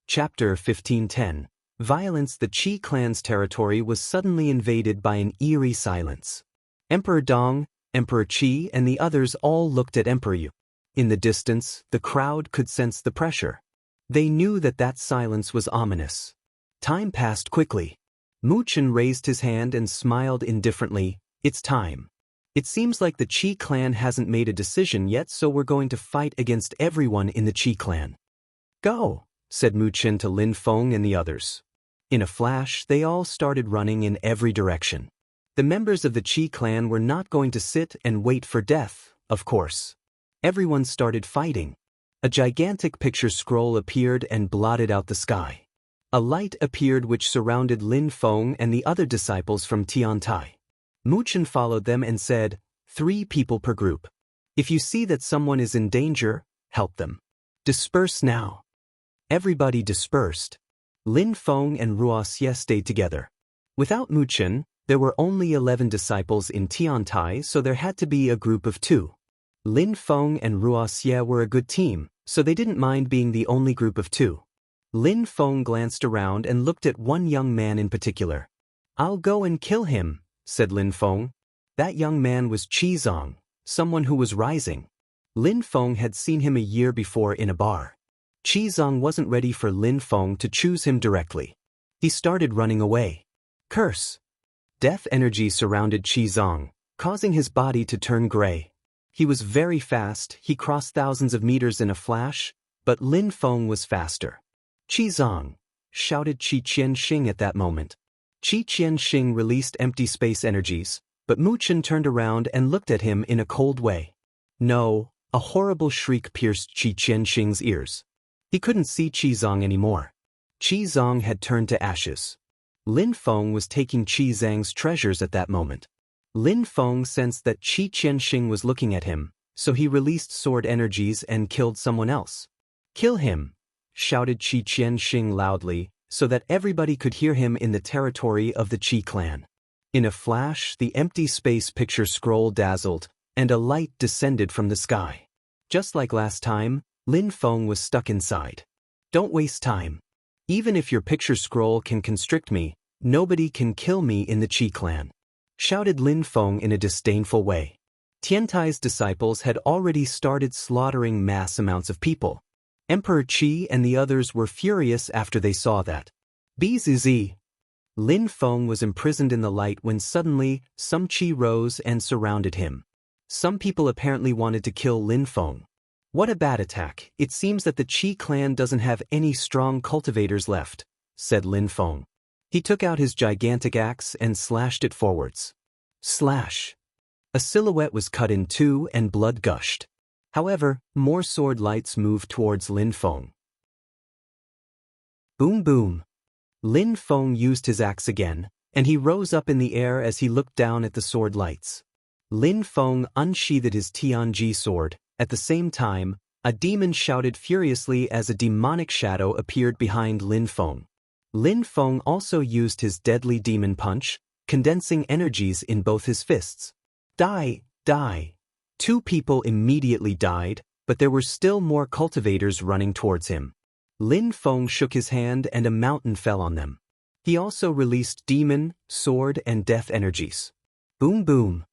Chapter 1510. Violence. The Qi clan's territory was suddenly invaded by an eerie silence. Emperor Dong, Emperor Qi and the others all looked at Emperor Yu. In the distance, the crowd could sense the pressure. They knew that silence was ominous. Time passed quickly. Mu Qin raised his hand and smiled indifferently. It's time. It seems like the Qi clan hasn't made a decision yet, so we're going to fight against everyone in the Qi clan. Go, said Mu Qin to Lin Feng and the others. In a flash, they all started running in every direction. The members of the Qi clan were not going to sit and wait for death, of course. Everyone started fighting. A gigantic picture scroll appeared and blotted out the sky. A light appeared which surrounded Lin Feng and the other disciples from Tiantai. Mu Qin followed them and said, 3 people per group. If you see that someone is in danger, help them. Disperse now. Everybody dispersed. Lin Feng and Ruoxie stayed together. Without Mu Qin, there were only 11 disciples in Tiantai, so there had to be a group of 2. Lin Feng and Ruoxie were a good team, so they didn't mind being the only group of 2. Lin Feng glanced around and looked at one young man in particular. I'll go and kill him, said Lin Feng. That young man was Qizong, someone who was rising. Lin Feng had seen him a year before in a bar. Qizong wasn't ready for Lin Feng to choose him directly. He started running away. Curse! Death energy surrounded Qizong, causing his body to turn gray. He was very fast, he crossed thousands of meters in a flash, but Lin Feng was faster. Qizong! Shouted Qi Qianxing at that moment. Qi Qianxing released empty space energies, but Mu Qin turned around and looked at him in a cold way. No, a horrible shriek pierced Qi Qianxing's ears. He couldn't see Qizong anymore. Qizong had turned to ashes. Lin Feng was taking Qizong's treasures at that moment. Lin Feng sensed that Qi Qianxing was looking at him, so he released sword energies and killed someone else. "Kill him!" shouted Qi Qianxing loudly, so that everybody could hear him in the territory of the Qi clan. In a flash, the empty space picture scroll dazzled, and a light descended from the sky. Just like last time, Lin Feng was stuck inside. "Don't waste time. Even if your picture scroll can constrict me, nobody can kill me in the Qi clan," shouted Lin Feng in a disdainful way. Tiantai's disciples had already started slaughtering mass amounts of people. Emperor Qi and the others were furious after they saw that. Bzz. Lin Feng was imprisoned in the light when suddenly, some Qi rose and surrounded him. Some people apparently wanted to kill Lin Feng. "What a bad attack. It seems that the Qi clan doesn't have any strong cultivators left," said Lin Feng. He took out his gigantic axe and slashed it forwards. Slash. A silhouette was cut in two and blood gushed. However, more sword lights moved towards Lin Feng. Boom boom. Lin Feng used his axe again, and he rose up in the air as he looked down at the sword lights. Lin Feng unsheathed his Tianji sword. At the same time, a demon shouted furiously as a demonic shadow appeared behind Lin Feng. Lin Feng also used his deadly demon punch, condensing energies in both his fists. Die, die. 2 people immediately died, but there were still more cultivators running towards him. Lin Feng shook his hand and a mountain fell on them. He also released demon, sword, and death energies. Boom boom.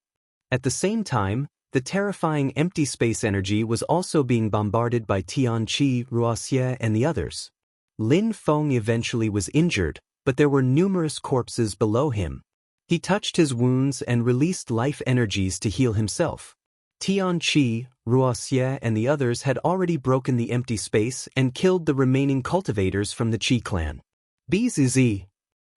At the same time, the terrifying empty space energy was also being bombarded by Tianqi, Ruoxie, and the others. Lin Feng eventually was injured, but there were numerous corpses below him. He touched his wounds and released life energies to heal himself. Tianqi, Ruoxie, and the others had already broken the empty space and killed the remaining cultivators from the Qi clan. Bzz.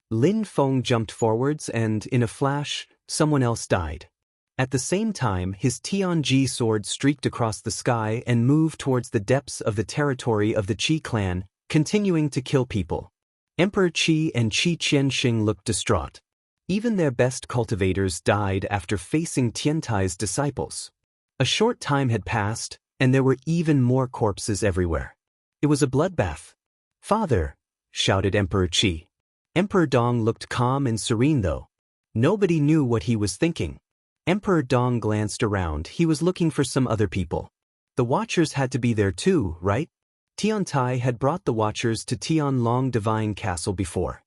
Lin Feng jumped forwards and, in a flash, someone else died. At the same time, his Tianji sword streaked across the sky and moved towards the depths of the territory of the Qi clan, continuing to kill people. Emperor Qi and Qi Qianxing looked distraught. Even their best cultivators died after facing Tiantai's disciples. A short time had passed, and there were even more corpses everywhere. It was a bloodbath. "Father!" shouted Emperor Qi. Emperor Dong looked calm and serene though. Nobody knew what he was thinking. Emperor Dong glanced around. He was looking for some other people. The Watchers had to be there too, right? Tiantai had brought the Watchers to Tianlong Divine Castle before.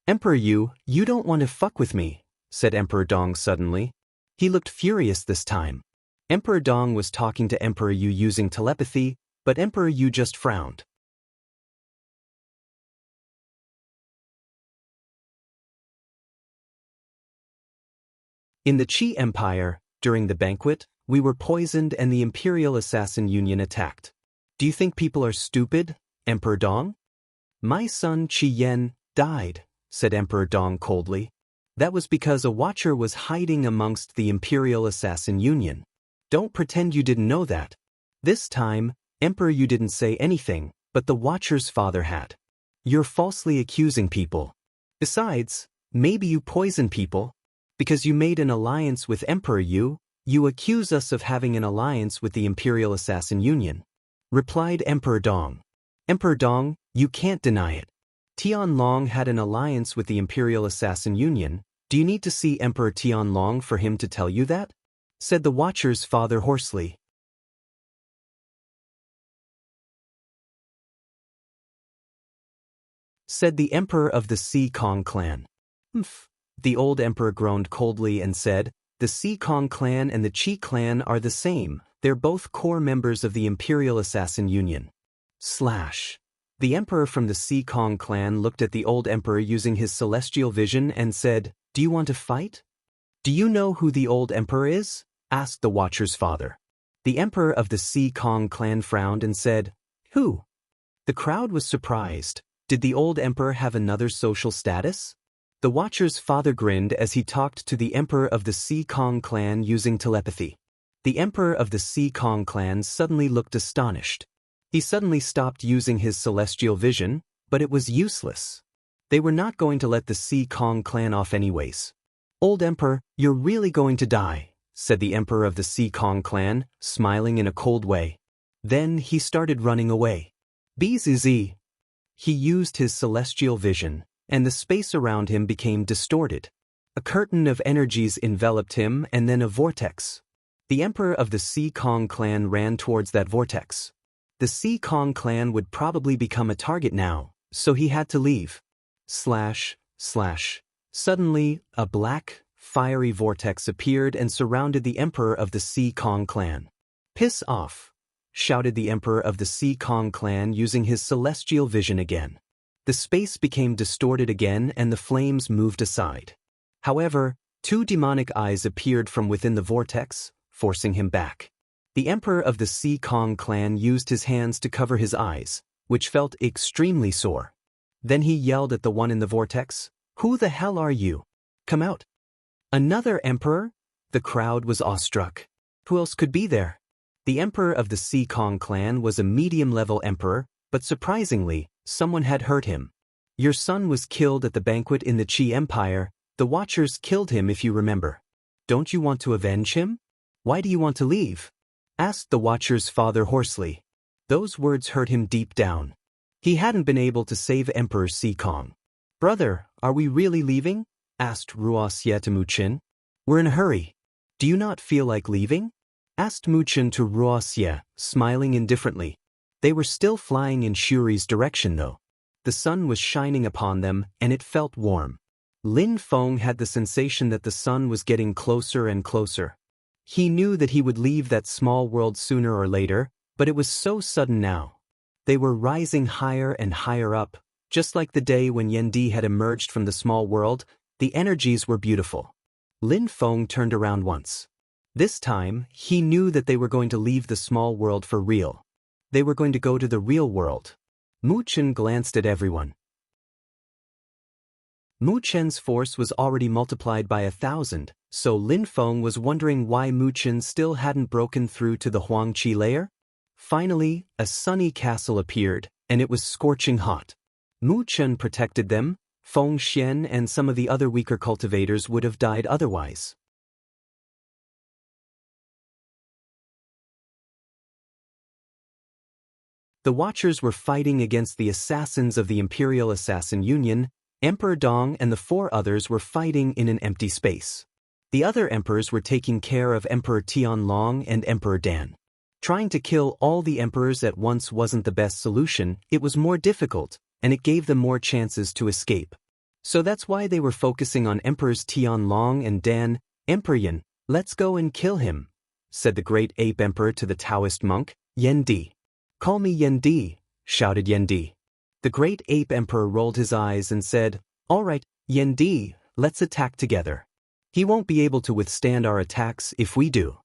"Emperor Yu, you don't want to fuck with me," said Emperor Dong suddenly. He looked furious this time. Emperor Dong was talking to Emperor Yu using telepathy, but Emperor Yu just frowned. In the Qi Empire, during the banquet, we were poisoned and the Imperial Assassin Union attacked. "Do you think people are stupid, Emperor Dong?" "My son Qi Yan died," said Emperor Dong coldly. "That was because a Watcher was hiding amongst the Imperial Assassin Union. Don't pretend you didn't know that." This time, Emperor Yu didn't say anything, but the Watcher's father had. "You're falsely accusing people. Besides, maybe you poison people. Because you made an alliance with Emperor Yu, you accuse us of having an alliance with the Imperial Assassin Union," replied Emperor Dong. "Emperor Dong, you can't deny it. Tianlong had an alliance with the Imperial Assassin Union. Do you need to see Emperor Tianlong for him to tell you that?" said the Watcher's father hoarsely. Said the Emperor of the Si Kong clan. "Humph." The old emperor groaned coldly and said, "The Si Kong clan and the Qi clan are the same. They're both core members of the Imperial Assassin Union." Slash. The emperor from the Si Kong clan looked at the old emperor using his celestial vision and said, "Do you want to fight?" "Do you know who the old emperor is?" asked the Watcher's father. The emperor of the Si Kong clan frowned and said, "Who?" The crowd was surprised. Did the old emperor have another social status? The Watcher's father grinned as he talked to the emperor of the Si Kong clan using telepathy. The emperor of the Si Kong clan suddenly looked astonished. He suddenly stopped using his celestial vision, but it was useless. They were not going to let the Si Kong clan off anyways. "Old Emperor, you're really going to die," said the Emperor of the Sea Kong clan, smiling in a cold way. Then he started running away. Bzz. He used his celestial vision, and the space around him became distorted. A curtain of energies enveloped him and then a vortex. The Emperor of the Sea Kong clan ran towards that vortex. The Sea Kong clan would probably become a target now, so he had to leave. Suddenly, a black, fiery vortex appeared and surrounded the Emperor of the Sea Kong clan. "Piss off!" shouted the Emperor of the Sea Kong clan using his celestial vision again. The space became distorted again and the flames moved aside. However, two demonic eyes appeared from within the vortex, forcing him back. The Emperor of the Sea Kong clan used his hands to cover his eyes, which felt extremely sore. Then he yelled at the one in the vortex, "Who the hell are you? Come out." "Another emperor?" The crowd was awestruck. Who else could be there? The Emperor of the Sea Kong clan was a medium-level emperor, but surprisingly, someone had hurt him. "Your son was killed at the banquet in the Qi Empire. The Watchers killed him, if you remember. Don't you want to avenge him? Why do you want to leave?" asked the Watcher's father hoarsely. Those words hurt him deep down. He hadn't been able to save Emperor Sea Kong. "Brother, are we really leaving?" asked Ruoxie to Muqin. "We're in a hurry. Do you not feel like leaving?" asked Muqin to Ruoxie, smiling indifferently. They were still flying in Shuri's direction though. The sun was shining upon them and it felt warm. Lin Feng had the sensation that the sun was getting closer and closer. He knew that he would leave that small world sooner or later, but it was so sudden now. They were rising higher and higher up, just like the day when Yendi had emerged from the small world. The energies were beautiful. Lin Feng turned around once. This time, he knew that they were going to leave the small world for real. They were going to go to the real world. Muqin glanced at everyone. Muqin's force was already multiplied by 1,000, so Lin Feng was wondering why Muqin still hadn't broken through to the Huangqi layer. Finally, a sunny castle appeared, and it was scorching hot. Muqin protected them. Feng Xian and some of the other weaker cultivators would have died otherwise. The Watchers were fighting against the assassins of the Imperial Assassin Union. Emperor Dong and the 4 others were fighting in an empty space. The other emperors were taking care of Emperor Tianlong and Emperor Dan. Trying to kill all the emperors at once wasn't the best solution. It was more difficult, and it gave them more chances to escape. So that's why they were focusing on Emperors Tianlong and Dan. "Emperor Yan, let's go and kill him," said the great ape emperor to the Taoist monk, Yendi. "Call me Yendi," shouted Yendi. The great ape emperor rolled his eyes and said, "All right, Yendi, let's attack together. He won't be able to withstand our attacks if we do."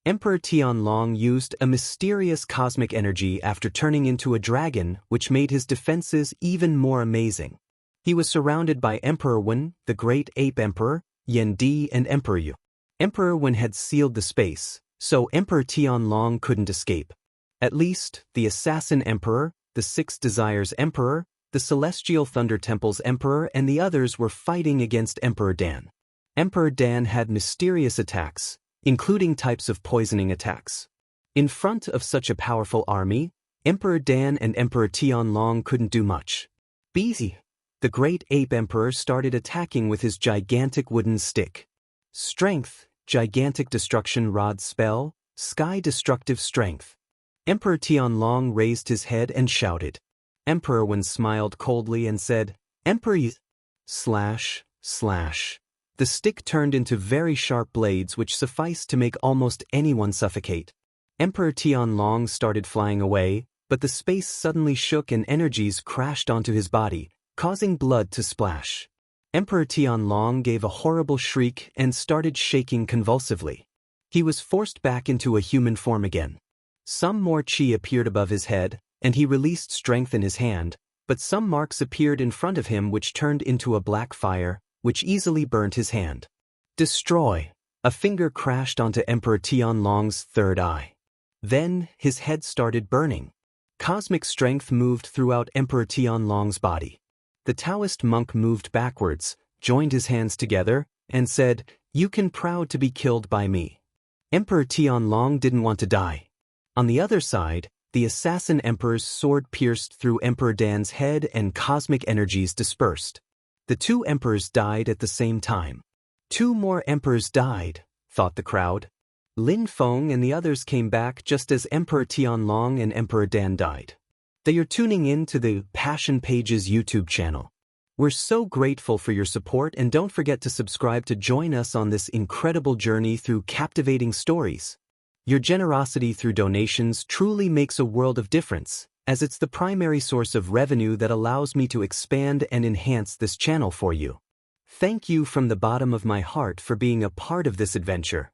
Emperor Tianlong used a mysterious cosmic energy after turning into a dragon, which made his defenses even more amazing. He was surrounded by Emperor Wen, the great ape emperor, Yendi and Emperor Yu. Emperor Wen had sealed the space, so Emperor Tianlong couldn't escape. At least, the Assassin Emperor, the Six Desires Emperor, the Celestial Thunder Temple's Emperor and the others were fighting against Emperor Dan. Emperor Dan had mysterious attacks, including types of poisoning attacks. In front of such a powerful army, Emperor Dan and Emperor Tianlong couldn't do much. Bzz. The great ape emperor started attacking with his gigantic wooden stick. Strength, gigantic destruction rod spell, sky destructive strength. Emperor Tianlong raised his head and shouted. Emperor Wen smiled coldly and said, "Emperor Yi." Slash. The stick turned into very sharp blades which sufficed to make almost anyone suffocate. Emperor Tianlong started flying away, but the space suddenly shook and energies crashed onto his body, causing blood to splash. Emperor Tianlong gave a horrible shriek and started shaking convulsively. He was forced back into a human form again. Some more qi appeared above his head, and he released strength in his hand, but some marks appeared in front of him which turned into a black fire, which easily burnt his hand. Destroy! A finger crashed onto Emperor Tianlong's third eye. Then, his head started burning. Cosmic strength moved throughout Emperor Tianlong's body. The Taoist monk moved backwards, joined his hands together, and said, "You can proud to be killed by me." Emperor Tianlong didn't want to die. On the other side, the assassin emperor's sword pierced through Emperor Dan's head and cosmic energies dispersed. The two emperors died at the same time. Two more emperors died, thought the crowd. Lin Feng and the others came back just as Emperor Tianlong and Emperor Dan died. They are tuning in to the Passion Pages YouTube channel. We're so grateful for your support, and don't forget to subscribe to join us on this incredible journey through captivating stories. Your generosity through donations truly makes a world of difference, as it's the primary source of revenue that allows me to expand and enhance this channel for you. Thank you from the bottom of my heart for being a part of this adventure.